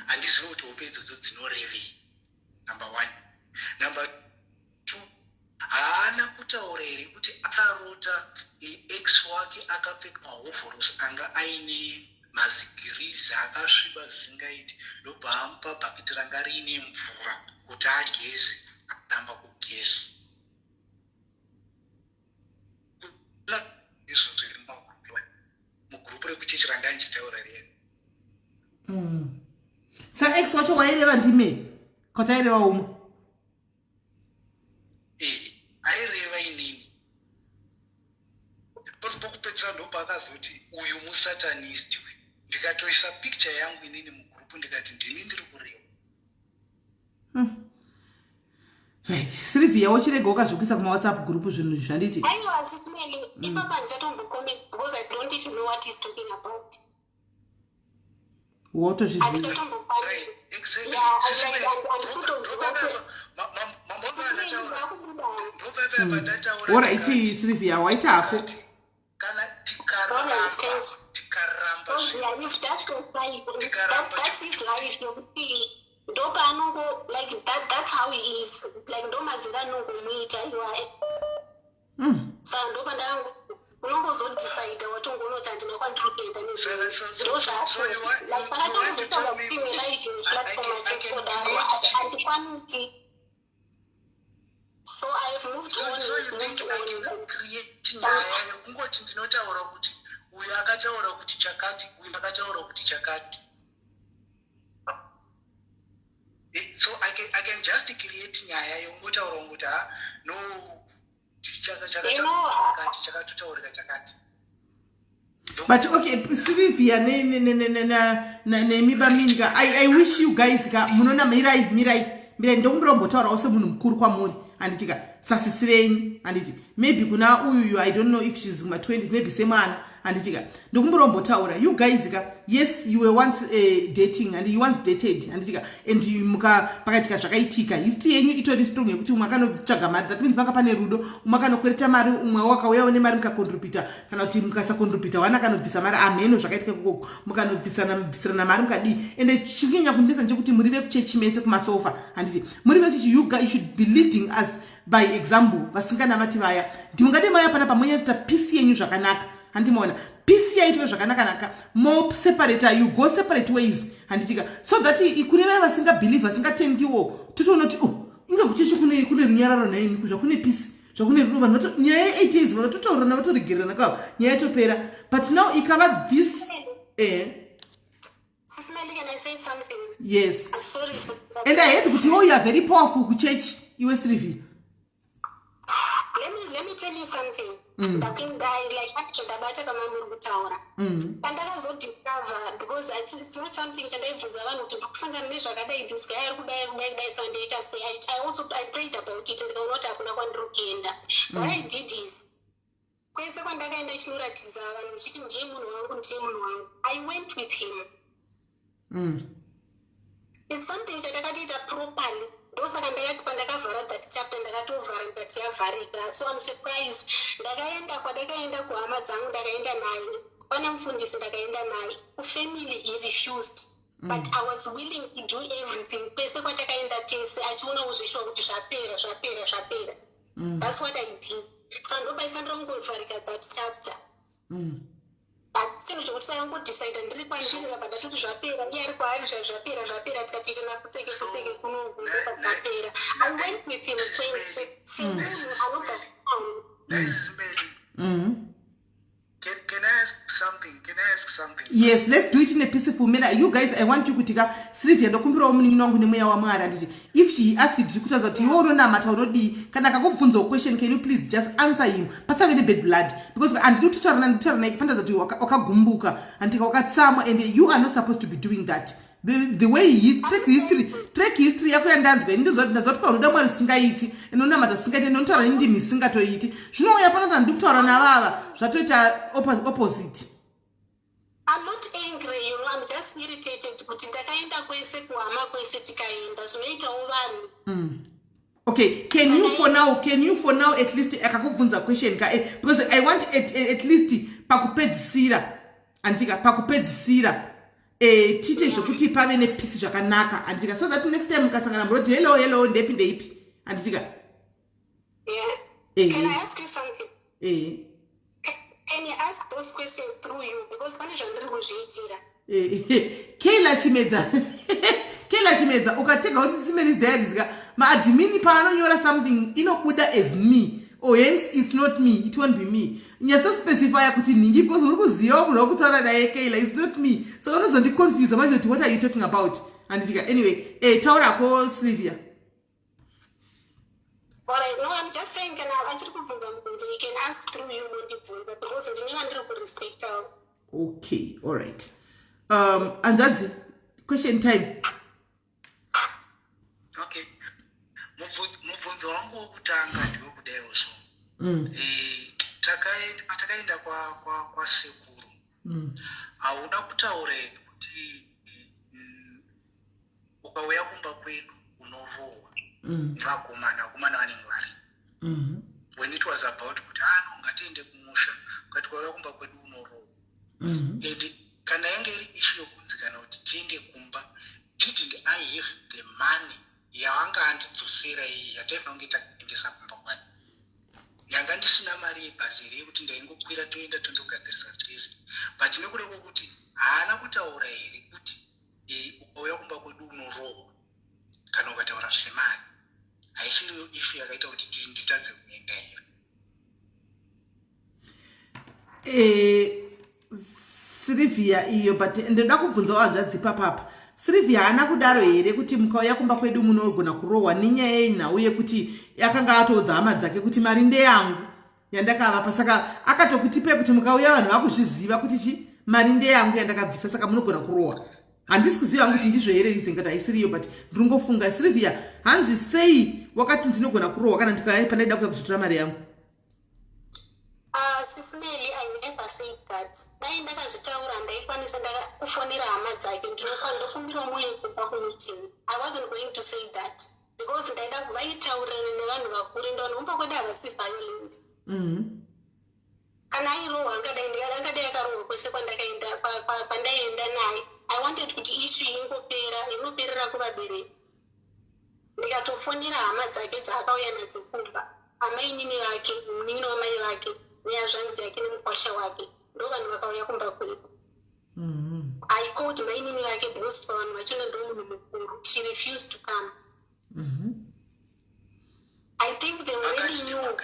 handizivi kuti hope idzodzo dzinorevei number 1. Number 2, haana kutaura here kuti akarota ex wake akapfeka mahovhorosi anga aine mazigirizi akasviba zvisingaiti ndobva amupa bhakiti ranga riine mvura kuti ageze atamba kugeza izvo zviri mugrupu rekuchechi ranga ndichitaura rero sa ex wacho waireva ndime kwataireva umwe aireva inini pasi pokupedzisa ndobva akazoti uyu musatanist ndikatoisa picture yangu inini mugrupu ndikati ndini ndiri kureva right Sylvia wachirega ukazvikuisa kumawhatsapp group zvinhu zvanditi aiwa atismeli ipapa ndichatombokomment because I don't even know what he's talking about wotozviziva alright Sylvia waita hapo kana that's his life ndopa anongo like that's how he is like ndo mazira anongomuita iwaye saka ndopa ndangu unongozodecide watongonoti handina kwandiri kuenda ndo zvacho like panatongotoga kupimela izvi platform achekodaro handikwaniti so I have moved on create nyaya yekungoti ndinotaura kuti uyu akataura kuti chakati uyu akataura kuti chakati so I can just create nyaya yongotaura ngokuti no chakatotaurika chakati but okay Sylvia nemiba minga I wish you guys munona mirai ndokumurombotaurawo semunhu mukuru kwamuri handitika sasisirenyu handiti maybe kuna uyu I don't know if she's in my 20s maybe semwana handitika ndokumurombotaura you guys yes you were once dating and you once dated handitika and pakatika zvakaitika history yenyu itori strong yekuti umwe akanotsvaga mari that means maka pane rudo umwe akanokwereta mari umwe wakauyawo nemari mukakontribita kana kuti mukasakontribita wana akanobvisa mari amheno zvakaitika kukoko mukanobvisirana mari mukadii ende chikunyanya kundisa ndechekuti muri vekuchechi mese kumasofa handiti muri vechechi you guys should be leading us by example vasinganamati vaya ndimungade maya pana pamwenyasita peace yenyu zvakanaka handimoona peace yaitwe zvakanaka more separate you go separate ways handitika so that kune vaya vasingabelieve vasingatendiwo totoonoti inge kuchechi kune runyararo naini kuzvakune peace zvakune rudo vanhu nyaya ye 8 days vanototaurana vatoregererana kwavo nyaya yatopera but now ikava this Smelly, can I say something? Yes. I'm sorry. And I heard that you are very powerful ku church iwe Sylvia. Let me tell you something. Ndakindai like ndabata kama muri kutaura. Pandakazodiscover because it's not something chandaibvunza vanhu kuti ndikusangana nezvakadai this guy ari kudai so ndaita say I prayed about it ndikaona kuti hakuna kwandiri kuenda. Why I did this? Kwese kwandakaenda chinoratidza vanhu chiti ndiye munhu wangu I went with him. It's something chandakatiita properly. Ndosaka ndakati pandakavhara that chapter ndakatovhara ndikati yavharika. So I'm surprised. Ndakaenda kuhama dzangu ndakaenda naye. Pane mufundisi ndakaenda naye. Family he refused. But I was willing to do everything. Pese kwatakaenda tese achiona kuzvishuwa kuti zvapera. That's what I did. So ndobaifanira kungovharika that chapter. Chinhu chokuti takangodecide ndiri kwandiri kabva kuti zvapera iye ari kwaari zvapera tikatiita nakutseke kunoku ndopapapera I went with him semunhu anobva kutown Mrs. Melly. Can I ask something? Yes, let's do it in a peaceful manner. You guys, I want you to take a Sylvia ndokumbira omuningi wangu nemweya wa mwara nditi if she asked you kutaza kuti iwo unonamata unodi kana akakubvunza question, can you please just answer him pasave ne bad blood, because ndinotaurana ikipandaza kuti wakagumbuka andika wakatsamwa, and you are not supposed to be doing that. The way he track history yako yandanzwa ndizoti unoda mwari usingaiti inonamata singaiti ndinotaura ndimi singatoiti zvinouya panota ndikutaura navava zvatoita opposite. I'm not angry, you know, I'm just irritated kuti ndakaenda kwese kuhama kwese tikaenda zvinoitawo vanhu. Okay, can you for now at least akakubvunza question ka because I want at least pakupedzisira andika pakupedzisira tite zvokuti pave nepisi zvakanaka andika, so that next time mukasangana muroti hello ndepi ndeipi anditika. Yeah. Can I ask you something? Can you ask those questions through you, because pane zvandiri kuzviitira. Kela chimedza ukatega kuti Smelly's diaries ka maadmin paanonyora something inobuda as me, or hence it's not me, it won't be me. Nyatso specify kuti ningi, because uri kuziva munhu wakutaura naye Kela is not me, so unozondi confuse manje kuti what are you talking about anditika. Anyway, taura ko Sylvia. Alright, no, I'm just saying can I actually you can ask through you what you want, because you never to respect her. Okay, all right. And that's question time. Okay. Mubvunzo wangu wokutanga ndiwo kudaiwo so. Takaenda kwa sekuru. Hauna kutaura kuti ukauya kumba kwedu unorohwa. Nevakomana vanenge vari. When it was about kuti ngatiende kumusha, ukati kwauya kumba kwedu unorohwa. And kana yange iri issue yokunzi kana kuti tiende kumba, didn't I have the money yawanga andidzosera iyi yataifana kunge takuendesa kumba kwani. Yanga ndisina mari yebhazi yekuti ndaingokwira toenda tondogadzirisa stress, but nekuda kwokuti haana kutaura here kuti ukauya kumba kwedu unorohwa kana ukataura zvemari. Haisiriyo issue yakaita kuti nditadze kuenda here. Sylvia iyo, but ndoda kubvunzawo hanzvadzi papapa. Sylvia haana kudaro here kuti mukauya kumba kwedu munogona kurohwa nenyaya yenhau yekuti yakanga atoudza hama dzake kuti mari ndeyangu yandakavapa, saka akatokutipe kuti mukauya vanhu vakuzviziva kuti mari ndeyangu yandakabvisa, saka munogona kurohwa. Handisi kuziva kuti ndizvo here izengata haisiriyo, but ndiringofunga. Sylvia, hanzi sei wakati ndinogona kurohwa kana pandaida kuya kuzotora mari yangu? Sis Melly, I never said that. Dai ndakazvitaura ndaikwanisa kufonera hama dzake ndokumbira muye kupa kumutima. I wasn't going to say that because ndaida kuvaitaurana nevanhu vakuru ndaonomba kweda havasi violent. Kana airohwa angadai akarohwa kwese kwandaienda naye. I wanted kuti issue inoperera kuvabereki. Ndikatofonera hama dzake dzaakauya nadzo kumba, amainini vake, munin'ino wamai vake, neazvanzi yake nemukwasha wake, ndo vanhu vakauya kumba kwedu. I called mainini vake because vanhu vachona ndo munhu mukuru. She refused to come. I think they already knew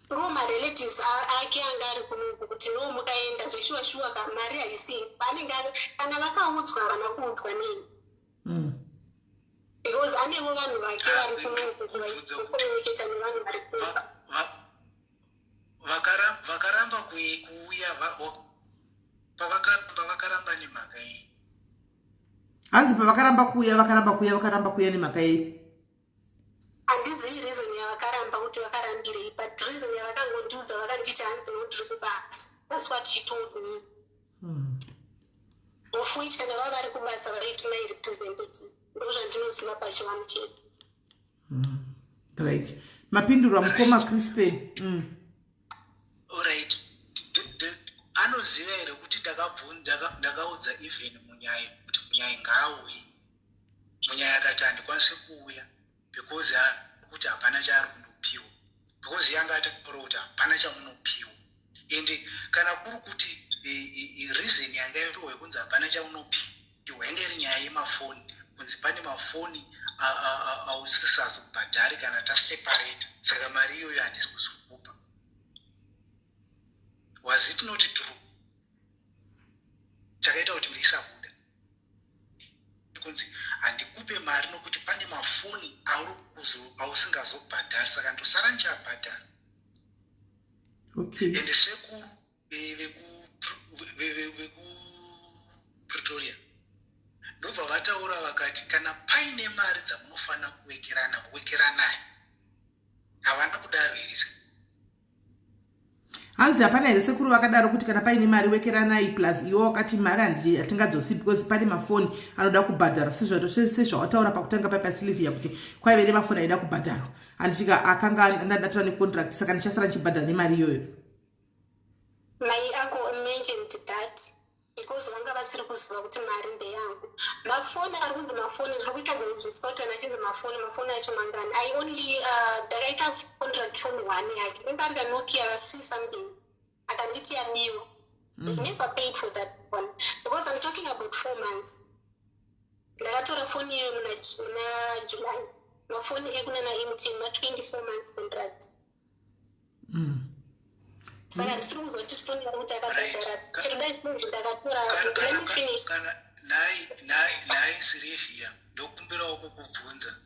through my relatives ake anga ari kunuku kuti no mukaenda zveshuwa mari haisi vanenge kana vakaudzwa havana kuudzwa nini. Because anevo vanhu vake vari kunuku kukomeketa nevanhu vari kumba. Vakaramba kuuya pavakaramba nemhaka iyi. Hanzi pavakaramba kuuya nemhaka iyi. Handizivi reason yavakaramba kuti vakarambirei, but reason yavakangondiudza vakanditi hanzi nondiri kubasa. That's what she told me. Of which kana vava vari kubasa vaiti my representative. Ndo zvandinoziva pachivanhu chedu. Right. Mapindura mukoma Crispin. Alright. Anoziva here kuti ndakaudza even munyaya kuti munyaya ngaauye. Munyaya akati handikwanisi kuuya because kuti hapana chaari kundopiwa. Because yanga ataura kuti hapana chamunopiwa. And kana kuri kuti reason yanga yapiwa yekunzi hapana chamunopiwa yange iri nyaya yemafoni. Kunzi pane mafoni ausisazobhadhari kana taseparate. Saka mari iyoyo handisi kuzokupa. not true. Chakaita kuti ndisabuda. Kunzi handikupe mari nokuti pane mafoni ausingazobhadhari saka ndosara ndichabhadhara. Okay. And sekuru Pretoria ndobva vataura vakati kana paine mari dzamunofanira kuwekerana wekeranai. Havana kudaro here se. Hanzi hapana here sekuru vakadaro kuti kana paine mari wekeranai plus iwo wakati mari hatingadzosi because pane mafoni anoda kubhadhara sezvawataura pakutanga papasilivia kuti kwaive nemafoni aida kubhadhara handitika akanga ndataura necontract saka ndichasara ndichibhadhara nemari iyoyo. My uncle mentioned that because vanga vasiri kuziva kuti mari ndeyangu. Mafoni ari kunzi mafoni zviri kuita zvisota nachinzi mafoni acho mangani. I only ndakaita contract phone one yake. Remember the Nokia C something. Akanditi yamiwa. I never paid for that one because I'm talking about 4 months. Ndakatora phone iyo muna July. Mafoni ekuna na MTN ma 24 months contract. Saka ndisiri kuzoti stone yakuti akabhadhara. Let me finish. Nai Sirivia ndokumbirawo kukubvunza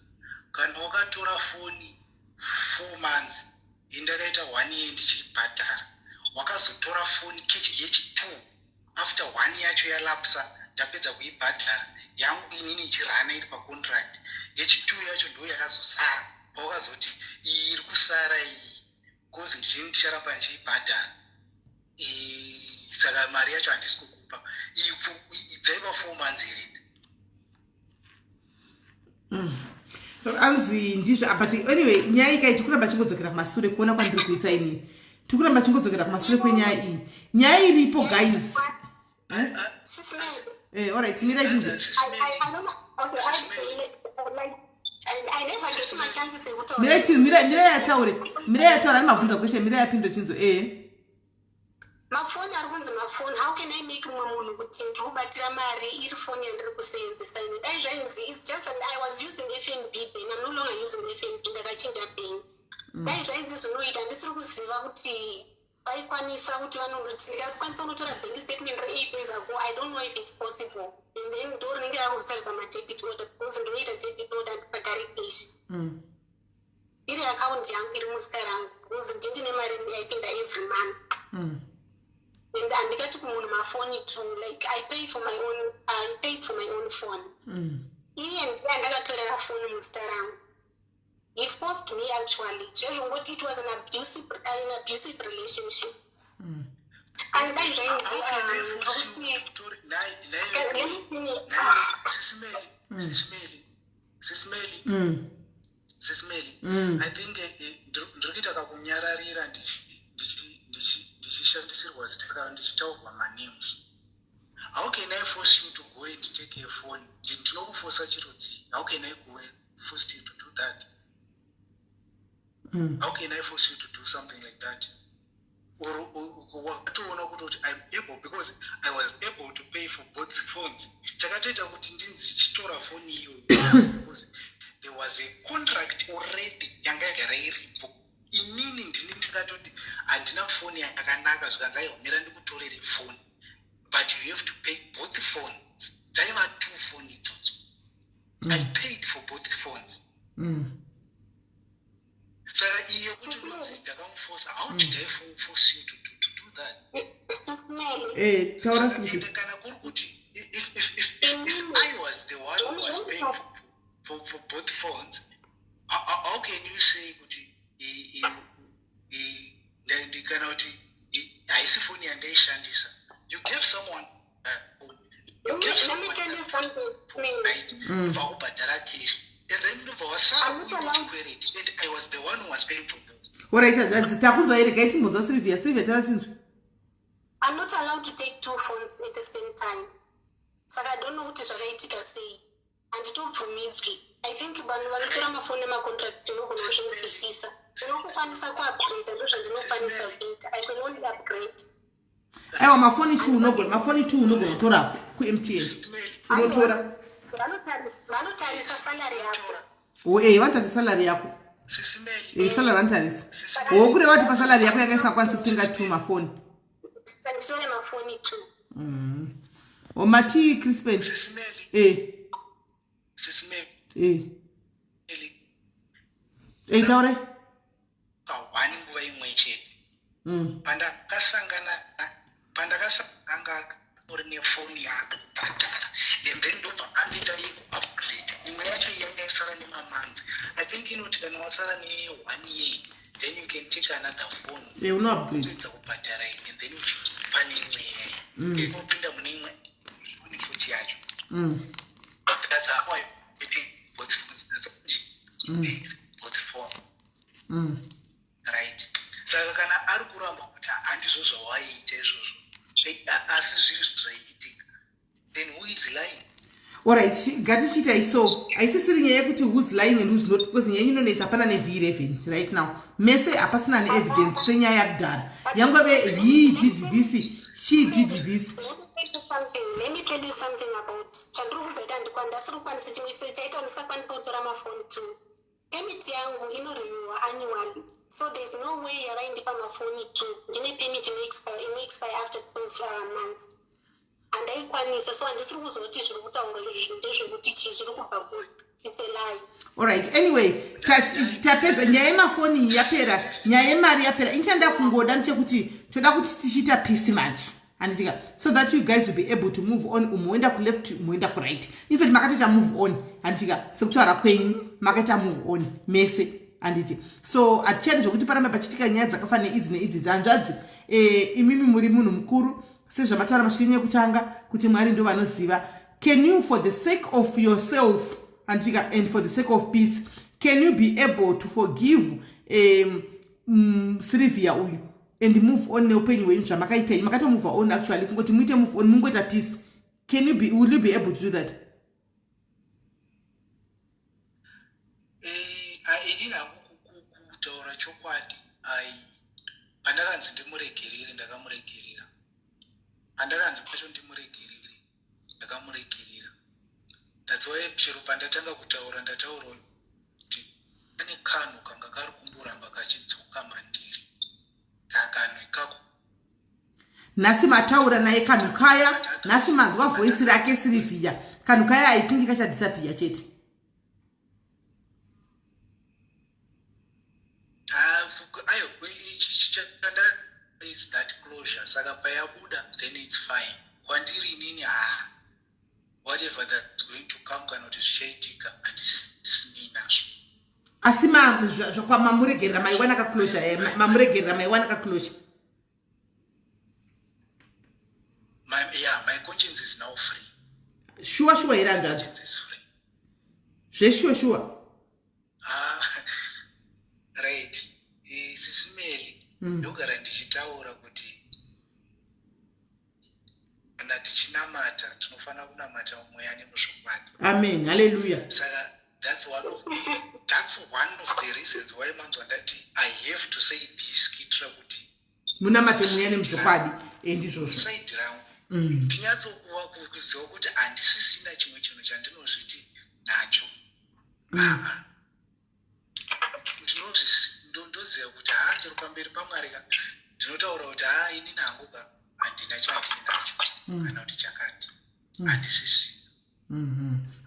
kana wakatora foni 4 months indakaita 1 year ndichibhadhara wakazotora foni kechi yechi2 after 1 yacho yalapsa ndapedza kuibhadhara yangu inini ichirana iri pacontract yechi2 yacho ndo yakazosara pawakazoti iyi iri kusara iyi kozi ndicharamba ndichibhadhara saka mari yacho handisi kukupa dzaiva 4 months here. Anzi ndizvo but anyway nyaya iyi tikuramba chingodzokera kumashure kuona kwandiri kuita inini tikuramba chingodzokera kumashure kwenyaya iyi nyaya iripo guys. Alright mira chinzo mira yataura nimabvunza kweshe mira yapindo chinzo mafoni ari kunzi mafoni. How can I make munhu kuti ndikubatira mari iri foni yandiri kuseenzesa ine? Dai zvainzi it's just that I was using FNB then I'm no longer using FNB ndakachinja bank. Dai zvainzi zvinoita ndisiri kuziva kuti vaikwanisa kuti vanondoti ndingakwanisa kunotora bank statement re 8 years ago. I don't know if it's possible. And then ndorinenge rakuzotarisa madebit order because ndinoita debit order ndibhadhare cash. Iri account yangu iri muzita rangu because ndine mari yaipinda every month. And andikati kumunhu mafoni too, like I paid for my own phone. Iye ndakatorera phone muzita rangu. He forced me actually. Zvongoti it was an abusive relationship. And dai zvainzi Sismeli. I think ndiri kuita kakunyararira ndichishandisirwa zita kana ndichitaurwa manames. How can I force you to go and take a phone? Ndinokuforsa chirudzi. How can I go and force you to do that? How can I force you to do something like that? Or watoona kuti I'm able because I was able to pay for both phones. Chakatoita kuti ndinzichitora phone iyo because there was a contract already yanga yagara iripo. Inini ndikatoti handina phone yakanaka zvikanzi aihomera ndikutorere phone, but you have to pay both phones. Dzaiva 2 phone idzodzo. I paid for both phones. Saka iyo kuti ndakamuforsa, how did I force you to do that? Taura kana kuri kuti if I was the one who was paying for both phones, how can you say kuti ndikana kuti haisi phone yandaishandisa? You gave someone let me tell you something. Vakubhadhara cash and then vasara kuiquerity and I was the one who was paying for those. Alright, takunzwa here gaiti mudza Sylvia taura chinzwa. I'm not allowed to take 2 phones at the same time. Saka I don't know kuti zvakaitika sei. Handitobvumidzwi. I think vanhu vanotora mafoni emacontract unogona kuzvinzwisisa. Unokwanisa kuupgrade ndozvandinokwanisa kuita. I can only upgrade. Aiwa mafoni 2 unogona kutora ku MTN. Unotora. Vanotarisa salary yako. Vanotarisa salary yako. Salary vanotarisa. Kure vati pasalary yako yanga isingakwanisi kutenga 2 mafoni. panditore mafoni too. Omati Crispin. Sis Melly. Sis Melly. Taure. Kawani nguva imwe chete. Pandakasanga uri nefoni yako bhatara. And then ndobva andita upgrade. Imwe yacho yanga yasara nemamonth. I think inoti kana wasara ne1 year, then you can take another phone. Uno upgrade. And then you pane imwe yayo. Inopinda mune imwe futi yacho. That's how I think both phone. Right. Saka kana ari kuramba kuti handizvo zvawaita izvozvo asi zviri zvaiitika, then who is lying? Alright, ngatichita iso aisisiri nyaya yekuti who's lying and who's not, because nyaya inonetsa hapana nev11 right now mese hapasina neevidence senyaya yakudhara yangove he did this, she did this. Let me tell you something about chandiri kuzoita ndikandasiri kukwanisa chimwe chaita ndisakwanisa kutora mafoni too. Permit yangu inorenewa annually, so there's no way yavaindipa mafoni too. Ndine permit inoexpire after 12 months. Andaikwanisa, so handisiri kuzoti zviri kutaura izvi ndezvekuti zviri kubva kuri. It's a lie. Alright, anyway, tapedza nyaya yemafoni yapera, nyaya yemari yapera. Inchanda kungoda ndechekuti toda kuti tichita peace match. Anditika, so that you guys will be able to move on. Umuenda ku left, umuenda ku right. In fact, makatita move on. Anditika, sekutaura kwenyu makata move on mese. Anditi, so atichari zvokuti paramba pachitika nyaya dzakafanira idzi neidzi dzanzvadzi. Imimi muri munhu mukuru sezvamataura masvikiro ekutanga kuti Mwari ndo vanoziva. Can you, for the sake of yourself Antika, and for the sake of peace, can you be able to forgive Sylvia uyu and move on neupenyu wenyu zvamakaita makato move on actually kungoti muite move on mungoita peace? Will you be able to do that? Kutaura chokwadi pandakanzi ndimuregerere ndakamuregerera, pandakanzi kuti ndimuregerere ndakamuregerera. That's why chero pandatanga kutaura ndataura kuti ane kanhu kanga kari kumboramba kachidzoka mandiri, kakanhu ikako. Nhasi mataura naye kanhu kaya, nhasi manzwa voice rake Sylvia, kanhu kaya haipingi kachadisappear chete. Is that closure? Saka payabuda, then it's fine. Kwandiri nini whatever that's going to come cannot shaitika and this ninazo. Asima kwa mamuregerera maiwana ka closure mamuregerera maiwana ka closure. My conscience is now free. Sure irandad. It is free. Sure. Right. SIS MELLY. Ndogara ndichitaura kuti kana tichinamata tinofanira kunamata mweya nemuzvokwadi. Amen. Hallelujah. Saka that's one of the reasons why manzwa ndati I have to say peace kitira kuti munamate mweya nemuzvokwadi endizvozvo. Side rangu ndinyatsokuva kuziva kuti handisisina chimwe chinhu chandinozviti nacho. Ndoziva kuti chero pamberi paMwari ndinotaura kuti ini nangu handina chandinacho kana kuti chakati handisisina.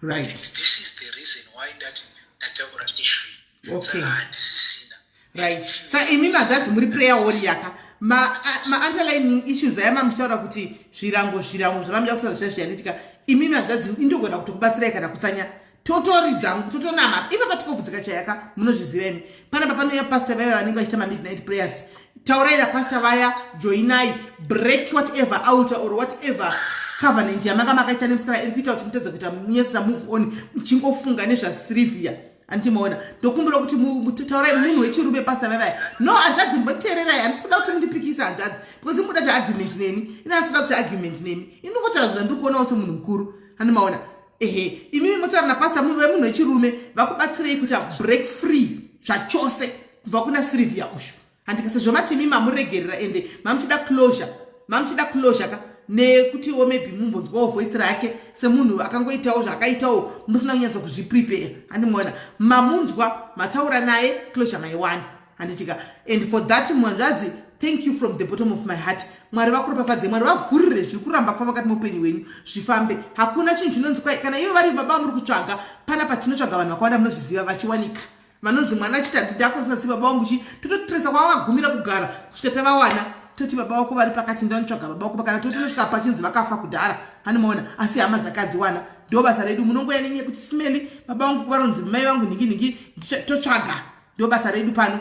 Right. This is the reason why ndataura issue. Okay. Handisisina. Right. Saka imi magadzi muri prayer warrior underlining issues ayama muchitaura kuti zvirango zvavamida kutaura zvezviyanika imi magadzi indogona kutokubatsirai kana kutsanya totori dzangu totonama ipa patikobvudzika chayaka munozviziva imi panapa panouya pastor vaya vanenge vachita midnight prayers. Taurai napastor vaya, joinai, break whatever altar or whatever covenant yamanga makaita nemusikana iri kuita kuti mutedze kuita munyesera move on muchingofunga nezvaSylvia. Antimaona ndokumbira kuti taurai munhu wechirume pastor vaya no hanzvadzi mboteererai handisi kuda kuti mundipikisa hanzvadzi because muda kuti argument neni ina handisi kuda kuti argument neni ini ndikotaura zvandiri kuonawo semunhu mukuru. Handimaona imimi motaura napastor munhu wechirume vakubatsirei kuita break free zvachose kubva kuna Sylvia ushu. Handika sezvo mati imimi mamuregerera ende mamuchida closure ka nekutiwo maybe mumbonzwawo voice rake semunhu akangoitawo zvakaitawo munofanira kunyatsa kuzviprepare. Handimuona mamunzwa mataura naye closure maiwana handitika and for that mwanzvadzi thank you from the bottom of my heart. Mwari vakuropafadze, Mwari vavhurire zviri kuramba kufamba kati muupenyu hwenyu zvifambe. Hakuna chinhu chinonzi kwai kana ivo vari baba muri kutsvaga, pana patinotsvaga vanhu vakawanda munozviziva vachiwanika. Vanonzi mwana achiti ndakonzeresa baba vangu chi tototresa kwavagumira kugara kusvika tavawana toti baba vako vari pakati ndanotsvaga baba vako kana totonosvika pachinzi vakafa kudhara anomaona asi hama dzakadziwana. Ndo basa redu munongoya nenyaya kuti Smelly baba vangu varonzi mai vangu ningi totsvaga. Ndo basa redu pano.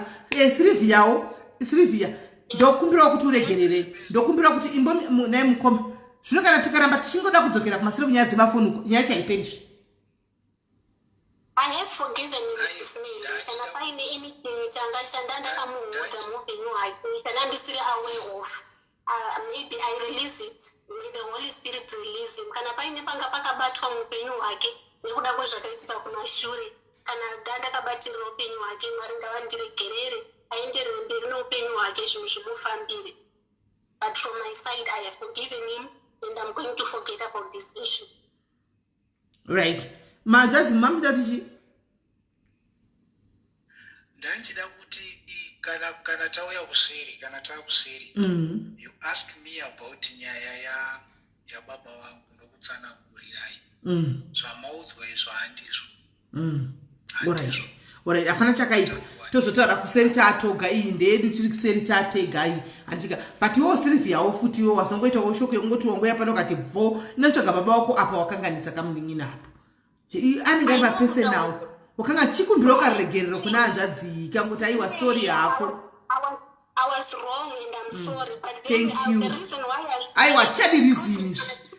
Sylvia ndokumbirawo kuti uregerere, ndokumbirawo kuti imbo naye mukoma zvino kana tikaramba tichingoda kudzokera kumashure kunyaya dzemafoni nyaya chaiperi. I have forgiven you, Mrs. Melly. Kana paine anything changa chandandakamuudza muupenyu hwake kana ndisiri aware of, maybe I release it. May the Holy Spirit release him. Kana paine panga pakabatwa muupenyu hwake nekuda kwezvakaitika kumashure, kana ndandakabatirira upenyu hwake, Mwari ngavandiregerere aenderere mberi noupenyu hwake zvinhu zvimufambire. But from my side, I have forgiven him and I'm going to forget about this issue. Right. Majazi mamda tichi ndanchida kuti kana tauya kuseri kana takuseri you ask me about nyaya ya baba vangu ndokutsanangurirai zvamaudzwa izvo handizvo. Alright, hapana chakaipa. Tozotaura kuseri chatoga iyi ndedu tiri kuseri chatega iyi andika. But iwo Sylvia wo futi wo wasongoita wo shoko ngoti wangoya pano kati vo inotsvaga baba wako apa wakanganisa kamuningi apo. Anenge aiva pese nawo. Wakanga chikumbiro karegerero kuna hanzvadzi kamuti aiwa sorry yako. I was wrong and I'm sorry, but then the reason why I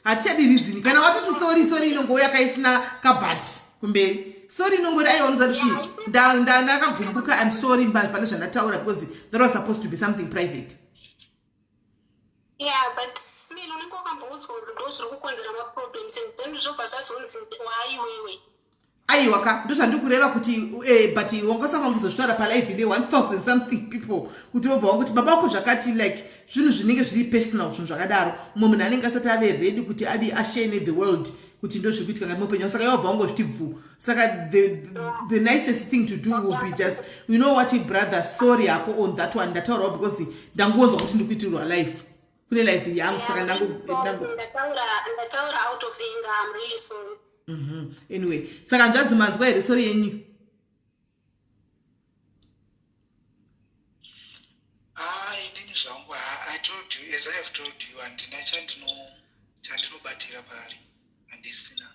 hatiadi reason. Kana watoti sorry inongoya kaisina kabati kumberi. Sorry nongori aiwanza kuti ndakagumbuka I'm sorry pane zvandataura because that was supposed to be something private. Yeah, but Smelly unenge wakamboudzwa kuti ndo zviri kukonzera maproblems and then zvobva zvazonzi waiwewe. Aiwaka ndo zvandikureva kuti but wangasanga kuzozvitaura palive ine 1000 something people kuti vobva wanguti baba vako zvakati like zvinhu zvinenge zviri personal zvinhu zvakadaro mumwe munhu anenge asati ave ready kuti adi ashane the world kuti ndo zviri kuitika ngati muupenyu saka yobva wangozviti bvu. Saka the nicest thing to do will be just you know what brother sorry yako on that one ndataurawo because ndangonzwa kuti ndikuitirwa life kune life yangu saka ndataura out of anger. I'm really sorry. Anyway, saka nzvadzi manzwa here sorry yenyu? Inini zvangu I told you as I have told you handina chandinobatira pari handina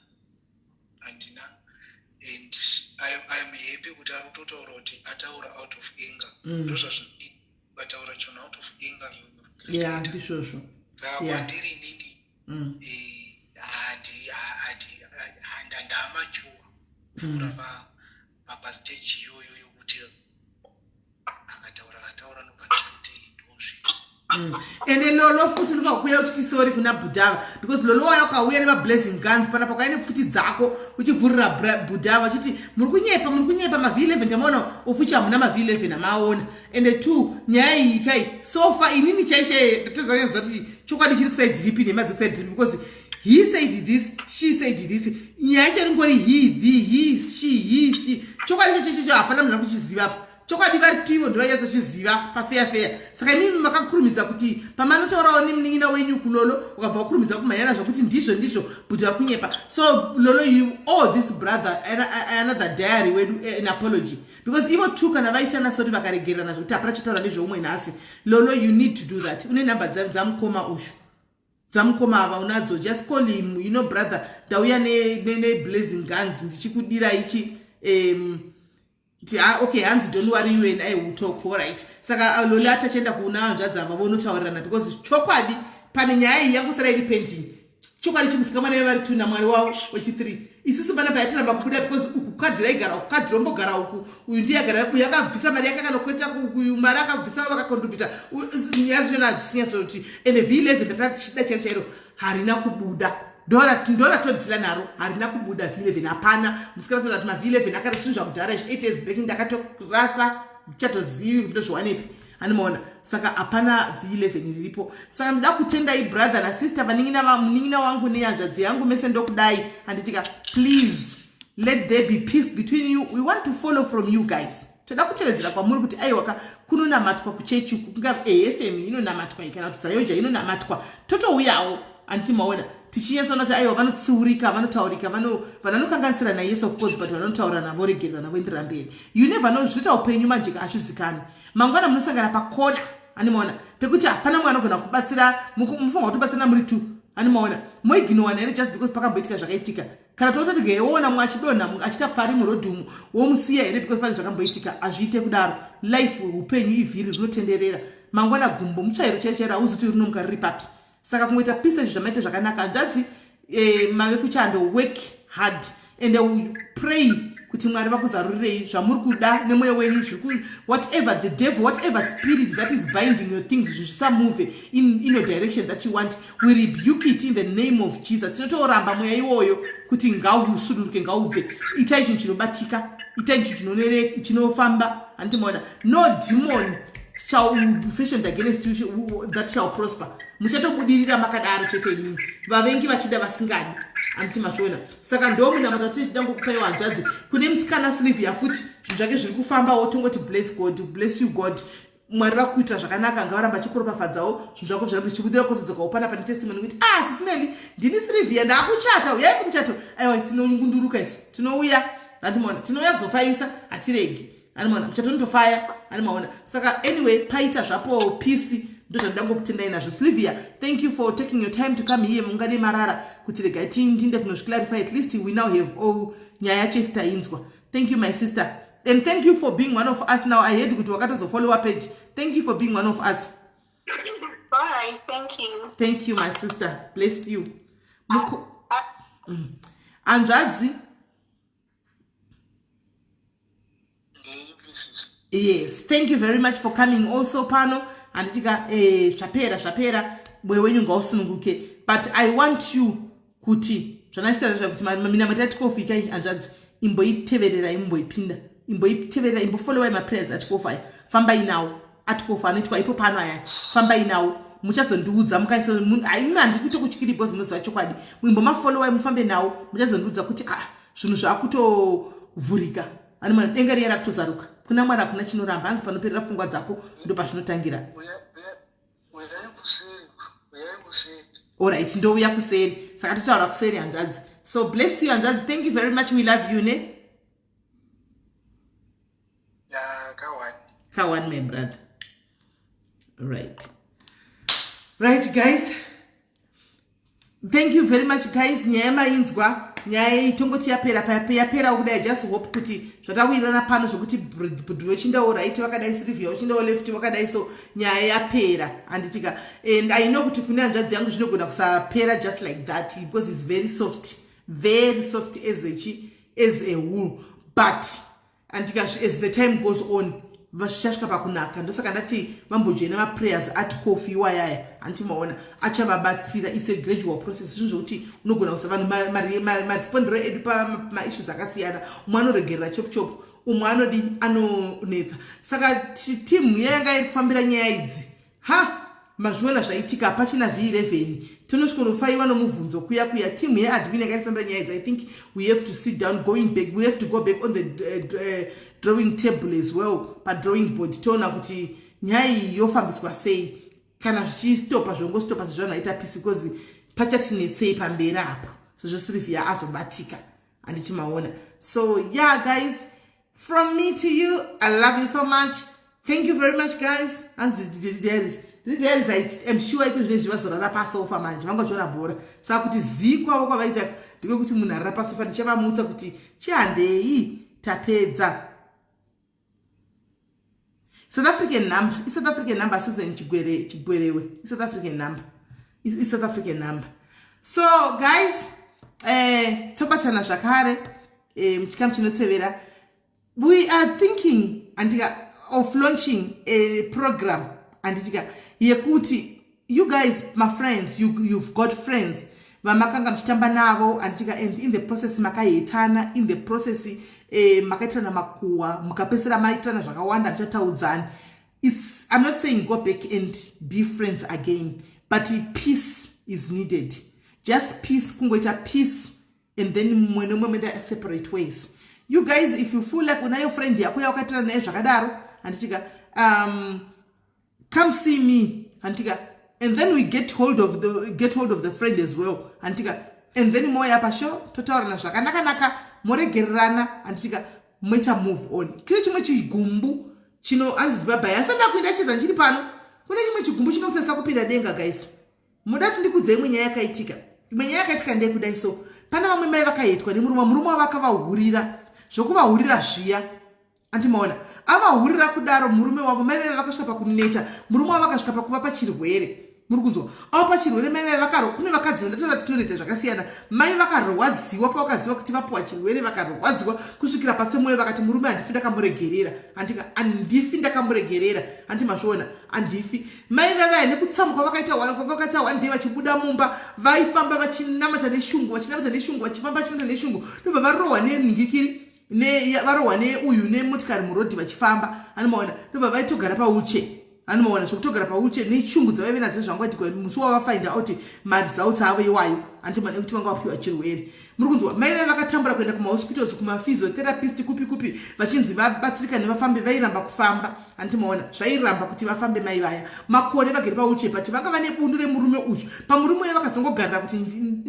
and I am happy kuti ari kutotaura kuti ataura out of anger ndo zvazvidi bataura chona out of anger ndizvozvo kwandiri inini handamachuwa kupfuura pastage iyoyo yokuti akataura nobva kuti ndozvi ende lolo futi ndikakuya uchiti sorry kuna Budhava because lolo waya ukauya nemablazing guns pana pakaine pfuti dzako uchivhurira Budhava uchiti muri kunyepa maV11 ndamaona ofucha hamuna maV11 amaona ende 2 nyaya iyi kai so far inini chaiche ndatezanya kuti chokwadi chiri kuside ripi nemadziside ripi because he said this, she said this. Nyaya chingori he, she. Chokwadi chechecho hapana munhu kuchiziva. Chokwadi vari tivo ndovanyatsochiziva pafair. Saka imimi makakurumidza kuti pamanotaurawo nemunin'ina wenyu kulolo ukabva wakurumidza kumhanyana zvakuti ndizvo Budhava kunyepa. So lolo you owe this brother another diary wedu an apology because ivo two kana vaitana sorry vakaregerana zvokuti hapana chotaura nezvoumwe nhasi. Lolo you need to do that. Une namba dzamukoma ushu. Zamukoma ava unadzo just call him you know brother ndauya ne blazing guns ndichikudira ichi okay hands don't worry you and I will talk all right. Saka lolo atachenda kuna hanzvadzava vonotaurirana because chokwadi pane nyaya iyi yangosara iri pending. Chokwadi chimusikamana vari 2 namwari wavo wechi3 isusu pana payatiramba kubuda because ukukadhira igara ukukadhira ombogara uku uyu ndiye agara uyu akabvisa mari yake akanokweta uyu mari akabvisa vakakontribita nyaya zvona hadzisinyatsokuti ende V11 ndatati chida chairo harina kubuda ndora todhila naro harina kubuda V11 hapana musikana todati maV11 akarisvinzva kudhara 8 years back ndakatorasa chatozivi ndozvowanepi anomaona saka hapana V11 riripo. Saka ndoda kutendai brother na sister vanin'ina wangu nehanzvadzi yangu mese ndokudai handitika please let there be peace between you. We want to follow from you guys. toda kutevedzera kwamuri kuti aiwa kunonamatwa kuchechi kunga AFM inonamatwa kana kuti Sayoja inonamatwa totouyawo anditi maona tichinyatsona kuti aiwa vanotsiurika vanotaurika vanokanganisira naYesu of course but vanotaura navo regerera navo endera mberi. You never know zvita upenyu majeka azvizikanwi. Mangwana munosangana pakona animaona pekuti hapana mwana anogona kubatsira mufunga kutobatsira muri 2 animaona moiginowana here just because pakamboitika zvakaitika kana tototi geiona mumwe achidonha achita pfari murodhumu womusiya here because pane zvakamboitika azviite kudaro. Life upenyu ivhiri rinotenderera mangwana gumbo mutsvairo chaichairo hauzoti rinomuka riri papi. Saka kungoita pisa izvi zvamaita zvakanaka hanzvadzi mave kuchando work hard and pray kuti Mwari vakuzarurirei zvamuri kuda nemwoyo wenyu whatever the devil, whatever spirit that is binding your things zvisamove in a direction that you want, we rebuke it in the name of Jesus. Tinotoramba mweya iwoyo kuti ngausuduruke ngaubve. Itai chinhu chinobatika, itai chinhu chinofamba. Andimona no demon shall be fashioned against you that shall prosper. Muchatobudirira makadaro chete nyingi vavengi vachida vasingadi anditi mazvona. Saka ndomuna matatu chidango kupaiwa hanzvadzi kune musikana Sylvia futi zvinhu zvake zviri kufamba wotongoti bless God, bless you God. Mwari vakuita zvakanaka ngavaramba chikuropafadzawo zvinhu zvako zviramba zvichibudira kozodzoka upana pane testimony kuti SIS MELLY ndini Sylvia ndakuchata uyai kumuchato aiwa tinongunduruka isu tinouya andimona tinouya kuzofaisa hatiregi animaona muchato ndofaya animaona. Saka anyway paita zvapo peace ndozvandango kutendai nazvo. Sylvia, thank you for taking your time to come here mungane marara kuti regai tindinde kunozviclarify. At least we now have all nyaya yacho isitainzwa. Thank you my sister and thank you for being one of us. Now I heard kuti wakatozofollow up page. Thank you for being one of us. Bye, thank you. Thank you my sister, bless you. Anjadzi. Yes, thank you very much for coming also pano. Anditika zvapera mweya wenyu ngausununguke, but I want you kuti zvanachitaura kuti mina matati kofika anjadzi imboiteverera imboipinda imboiteverera imbofollowa maprayers atikofaya fambai nawo atikofa anoitwa ipo pano aya fambai nawo muchazondiudza mukaisa haimi handikuite kutyiri because munoziva chokwadi imbomafollowa mufambe nawo muchazondiudza kuti zvinhu zvaakutovhurika animana denga riya rakutozaruka kuna Mwari hakuna chinoramba hanzi panoperera pfungwa dzako ndo pazvinotangira. Alright, ndouya kuseri saka totaura kuseri hanzvadzi. So bless you hanzvadzi, thank you very much, we love you ne. Kawan my brother. Right guys, thank you very much guys. Nyaya mainzwa nyaya itongoti yapera kudai. Just hope kuti zvatawirana pano zvokuti bhudhu wechindawo right wakadai, Sylvia wechindawo left wakadai, so nyaya yapera anditika. And I know kuti kune hanzvadzi yangu zvinogona kusapera just like that because it's very soft as a wool, but antika as the time goes on vachashka pakunaka. Ndosaka ndati vambojoina maprayers ati kofi wayaya antimaona achavabatsira. It's a gradual process. Zvinhu zvokuti unogona kusa vanhu marespondero edu pamaissues akasiyana. Umwe anoregerera chop umwe anodi anonetsa. Saka timu yanga iri kufambira nyaya idzi mazviona zvaitika pachina V11 tinosvikonofaiwa nomubvunzo kuya timu yeadmin yanga iri kufambira nyaya idzi. I think we have to sit down, we have to go back on the drawing table as well, pa drawing board tiona kuti nyaya iyi yofambiswa sei, kana zvichistopa zvongostopa sezvanoita pisi because pachatinetsei pamberi apo sezvo Sylvia azobatika andichimaona. So yeah guys, from me to you, I love you so much. Thank you very much guys. I'm sure iko zvine zvivazorara pasofa manje vangachiona bhora. Saka kuti zikwavo kwavaita ndiko kuti munhu arara pasofa ndichavamutsa kuti chihandei tapedza. South African number Susan Chigwerewe. South African number. So guys, tobatana zvakare muchikamu chinotevera, we are thinking of launching a program yekuti you guys, my friends, you've got friends vamakanga mchitamba navo and in the process makaitana, in the process makaitana makuwa mukapesera maitana zvakawanda mchataudzana. I'm not saying go back and be friends again, but peace is needed. Just peace, kungoita peace, and then mwenomwe menda separate ways. You guys, if you feel like unayo friend yako yakatira naye zvakadaro, handitika come see me, handitika, and then we get hold of the friend as well, handitika, and then moya pasho totaurana zvakanaka naka moregererana, handitika, moita move on. Kile chimwe chigumbu chino anzi baba yasanda kuenda chiza nchiri pano, kune chimwe chigumbu chinokusesa kupinda denga guys. Muda tundikudze imwe nyaya yakaitika. Imwe nyaya yakaitika ndekudai so. Pana vamwe mai vakaitwa nemurume vakavahurira. Zvokuvahurira zviya. Andimaona. Avahurira kudaro murume wavo mai vakasvika pakuneta. Murume wavo vakasvika pakuva pachirwere. Muri kunzwa. Avo pachirwere mai vakaro kune vakadzi ndatoda tinoita zvakasiyana. Mai vakarwadziwa pavakaziva kuti vapuwa chirwere vakarwadziwa kusvikira pasi pemwoyo vakati murume handifi ndakamuregerera. Andika handifi ndakamuregerera. Andimazviona handifi. Mai vavaya nekutsamuka vakaita one day vachibuda mumba vaifamba vachinamata neshungu vachifamba vachinamata neshungu ndobva varohwa nenhingikiri varohwa neuyu nemotikari murodhi vachifamba. Anomaona ndobva vaitogara pauche. Anomaona zvokutogara pauche neshungu dzavaive nadzo zvangwatikwa musi wavafind out maresults avo iwayo antimane kuti vanga vapiwa chirwere. Muri kunzwa mai vave vakatambura kuenda kumahospitals kumaphysiotherapist kupi vachinzi vabatsirika nevafambi vairamba kufamba. Antimaona zvairamba kuti vafambe mai vaya makore vagere pauche pati vanga vane bundu remurume uyu pamurume uye vakazongogarira kuti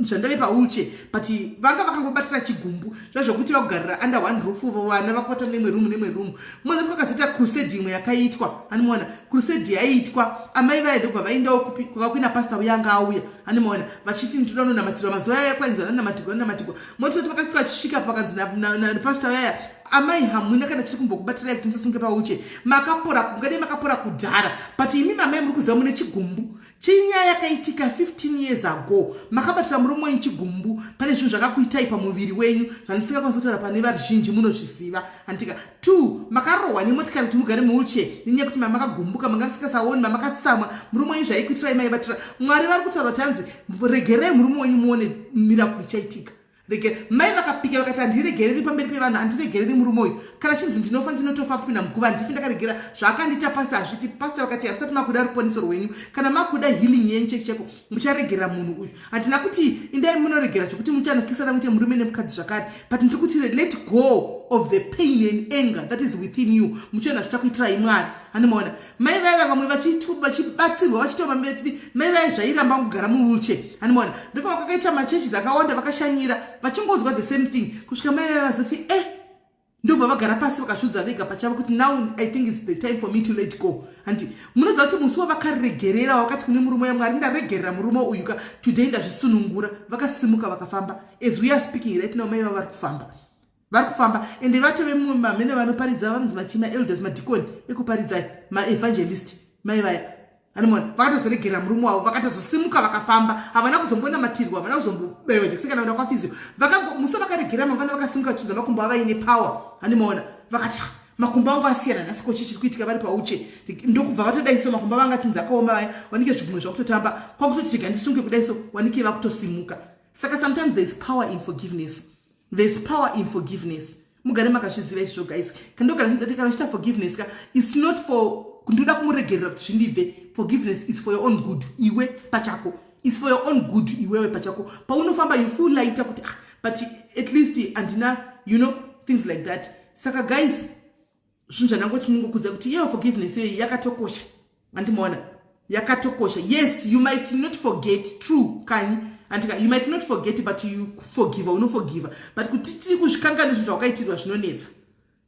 zvandave pauche pati vanga vakangobatira chigumbu zvazvokuti vakugarira under one roof vana vakwata nemwe rumu mwanzati vakazoita crusade imwe yakaitwa. Anomaona crusade yaitwa amai vaya ndobva vaendawo kwakakwina pastor uyanga auya. Anomaona vachiti ndoda kunamatirwa mazuva aya kwanzwa namatirwa mototi vakasvika vachisvika pakanzi napastor yaya amai hamuna kana chiri kumbokubatira kuti musasunge pauche makapora ngadai makapora kudhara but imi mamai muri kuziva mune chigumbu chinyaya yakaitika 15 years ago makabatira murume wenyu chigumbu pane zvinhu zvakakuitai pamuviri wenyu zvandisingakwanisa kutaura pane varuzhinji munozviziva. Andika 2 makarohwa nemotikari kuti mugare muuche nenyaya yekuti mamakagumbuka manga musingasaoni mamakatsamwa murume wenyu zvaikuitirai mai batira. Mwari vari kutaura kuti hanzi regerei murume wenyu muone miracle ichaitika. Mai vakapika vakati handiregereri pamberi pevanhu handiregereri murume uyu kana chinzi ndinofa ndinotofa kupinda muguva handifi ndakaregera zvaakandita pastor hazviti. Pastor vakati hamusati makuda ruponeso rwenyu kana makuda healing yenyu cheko mucharegera munhu uyu. Handina kuti indai munoregera zvokuti muchanokisana muite murume nemukadzi zvakare but ndiri kuti let go of the pain and anger that is within you muchiona zvichakuitirai Mwari. Anomaona mai vaya vamwe vachibatsirwa vachitoma mberi mai vaya zvairamba kugara muwheelchair. Anomaona ndipo vakakaita machechi akawanda vakashanyira vachingodzwa the same thing kusvika mai vaya vazoti ndobva vagara pasi vakazvidza vega pachavo kuti now I think it's the time for me to let go. Handi munoziva kuti musi wavakaregerera wakati kune murume Mwari ndaregerera murume uyu today ndazvisunungura vakasimuka vakafamba. As we are speaking right now mai vaya vari kufamba ende vatove mamene vanoparidza vanonzi machima elders madikoni ekuparidzai maevangelist mai vaya. Anomaona vakatozoregera murume wavo vakatozosimuka vakafamba havana kuzombona matirwa havana kuzombobewa jekiseni kana kuenda kwafizio musi vakaregera mangwana vakasimuka vachidza makumbo ava ine power. Anomaona vakati makumbo angu asiyana nasikochi chiri kuitika vari pauche ndokubva vatodaiso makumbo ava angachinzi akaoma vaya wanike zvigumwe zvakutotamba kwakutoti gandisunge kudaiso wanike vakutosimuka. Saka sometimes there is power in forgiveness. There's power in forgiveness. Mugare makazviziva izvo guys. Kandogara ndizati kana uchita forgiveness it's not for kundoda kumuregerera kuti zvindibve. Forgiveness is for your own good iwe pachako. It's for your own good iwewe pachako. Paunofamba you feel lighter kuti but at least andina things like that. Saka guys zvinhu zvanangoti mungokudza kuti iyo forgiveness iyo yakatokosha. Andimaona yakatokosha. Yes, you might not forget, true kanyi. Andika you might not forget but you forgive or no forgive. But kuti kuzvikangana zvinhu zvakaitirwa zvinonetsa.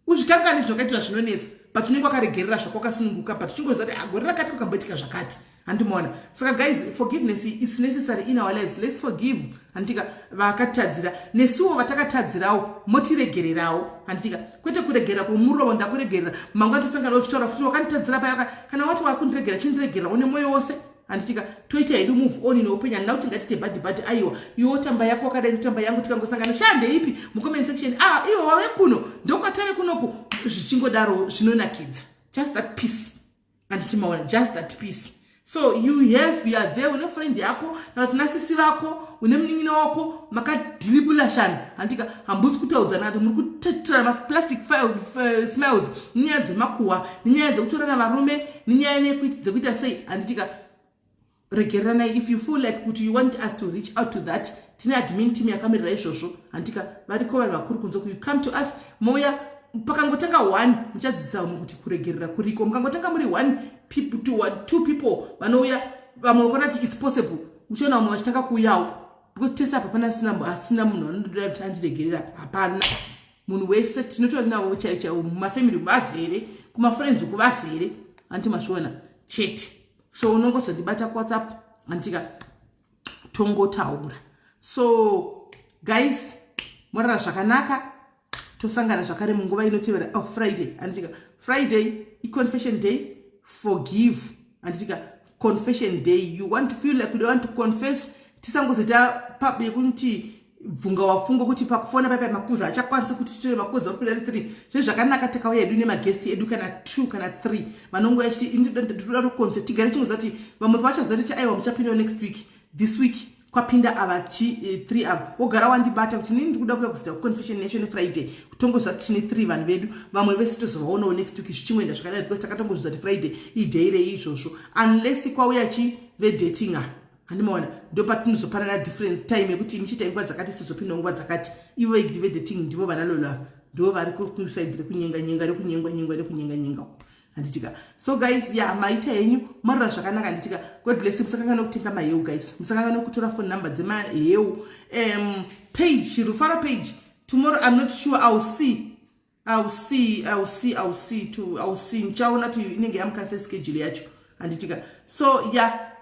Uzvikangana zvakaitirwa zvinonetsa but unenge wakaregerera zvakakasununguka but chingozati gore rakati kwakamboitika zvakati. Andimaona. Saka guys forgiveness is necessary in our lives. Let's forgive. Andika vakatadzira nesuwo vatakatadzirawo motiregererawo. Andika kwete kuregera kumuromo ndakuregerera mangwa tosangana uchitaura futi wakanditadzira paya kana wati wakundiregera chindiregerera une moyo wose. Anditika toita hedu move on inopenyu handina kuti ngatite bhadhi aiwa iwo tamba yako wakadai notamba yangu tikangosangana shande ipi mucomment section iwo wave kuno ndokwatave kunoku zvichingodaro zvinonakidza. Just that peace. Anditimaona just that peace. So you are there une friend yako kana kuti nasisi vako une munin'ina wako makadhilibula shana. Andika hambusi kutaudzana kuti muri kutatira maplastic smiles nenyaya dzemakuhwa nenyaya dzekutorana varume nenyaya dzekuita sei. Anditika regereranai. If you feel like kuti you want us to reach out to that, tine admin team yakamirira izvozvo, handika variko vanhu vakuru kunze you come to us moya pakangotanga 1 muchadzidzisa vamwe kuti kuregerera kuriko. Mukangotanga muri 1 people to 2 people vanouya vamwe vakona kuti it's possible, muchiona vamwe vachitanga kuuyawo because tese apa pana asina munhu anoda kuti andiregerera. Hapana, munhu wese tinotori navo chaiwo mumafamily vazere, kumafriends uku vazere, anti mazviona chete. So unongozondibata kuWhatsApp antika tongotaura. So guys, morara zvakanaka, tosangana zvakare munguva inotevera. Oh, Friday antika Friday confession day, forgive antika confession day. You want to feel like you want to confess, tisangozita pabe kuti bvunga wafunga kuti pakufona papa makuza achakwanisa kuti titore makuza okupira 3 zve zvakanaka. Takauya edu nemagest edu kana 2 kana 3 vanongo yachi indoda kukonfe tigare chingoza kuti vamwe pavachazati kuti aiwa muchapinda next week, this week kwapinda ava 3 ava wogara wandibata kuti nini ndikuda kuya kuzita confession nation Friday kutongoza kuti tine 3 vanhu vedu, vamwe vese tozovaonawo next week zvichimwenda zvakanaka because takatongoza kuti Friday idare izvozvo unless kwauya chi vedating handimaona ndo patinozopanana difference time yekuti michita nguva dzakati tizopinda nguva dzakati. Ivo vedating ndivo vanalolava ndo vari kuside rekunyenga handitika. So guys, maita yenyu marara zvakanaka handitika. God bless you. Musakangana kutenga Maheu guys, musakangana kutora phone number dzeMaheu. Page Rufara page tomorrow. I'm not sure. I'll see nchaona kuti inenge yamukasa schedule yacho handitika. So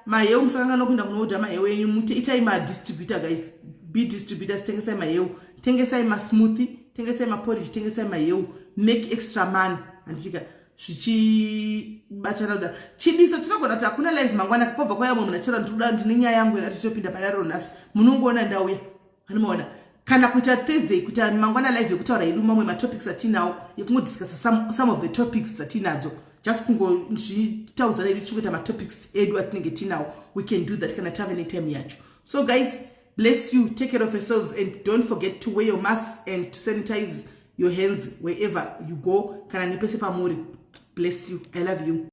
Maheu musakangana kupinda munoda Maheu yenyu mute itai distributor guys. Be distributors, tengesai Maheu, tengesai smoothie, tengesai porridge, tengesai Maheu, make extra money handitika. Zvichibatana kudaro chidiso tinogona kuti hakuna live mangwana kwobva kwayamwe munachera ndinoda ndine nyaya yangu ina titopinda padaro nhasi munongoona ndauya hanimaona kana kuita Thursday kuita mangwana live yekutaura edu mamwe matopics atinawo yekungodiscussa some of the topics atinadzo just kungozvitaudzana edu tichikuita matopics edu atinenge tinawo. We can do that kana tave netime yacho. So guys, bless you, take care of yourselves and don't forget to wear your mask and to sanitize your hands wherever you go kana nepese pamuri. Bless you. I love you.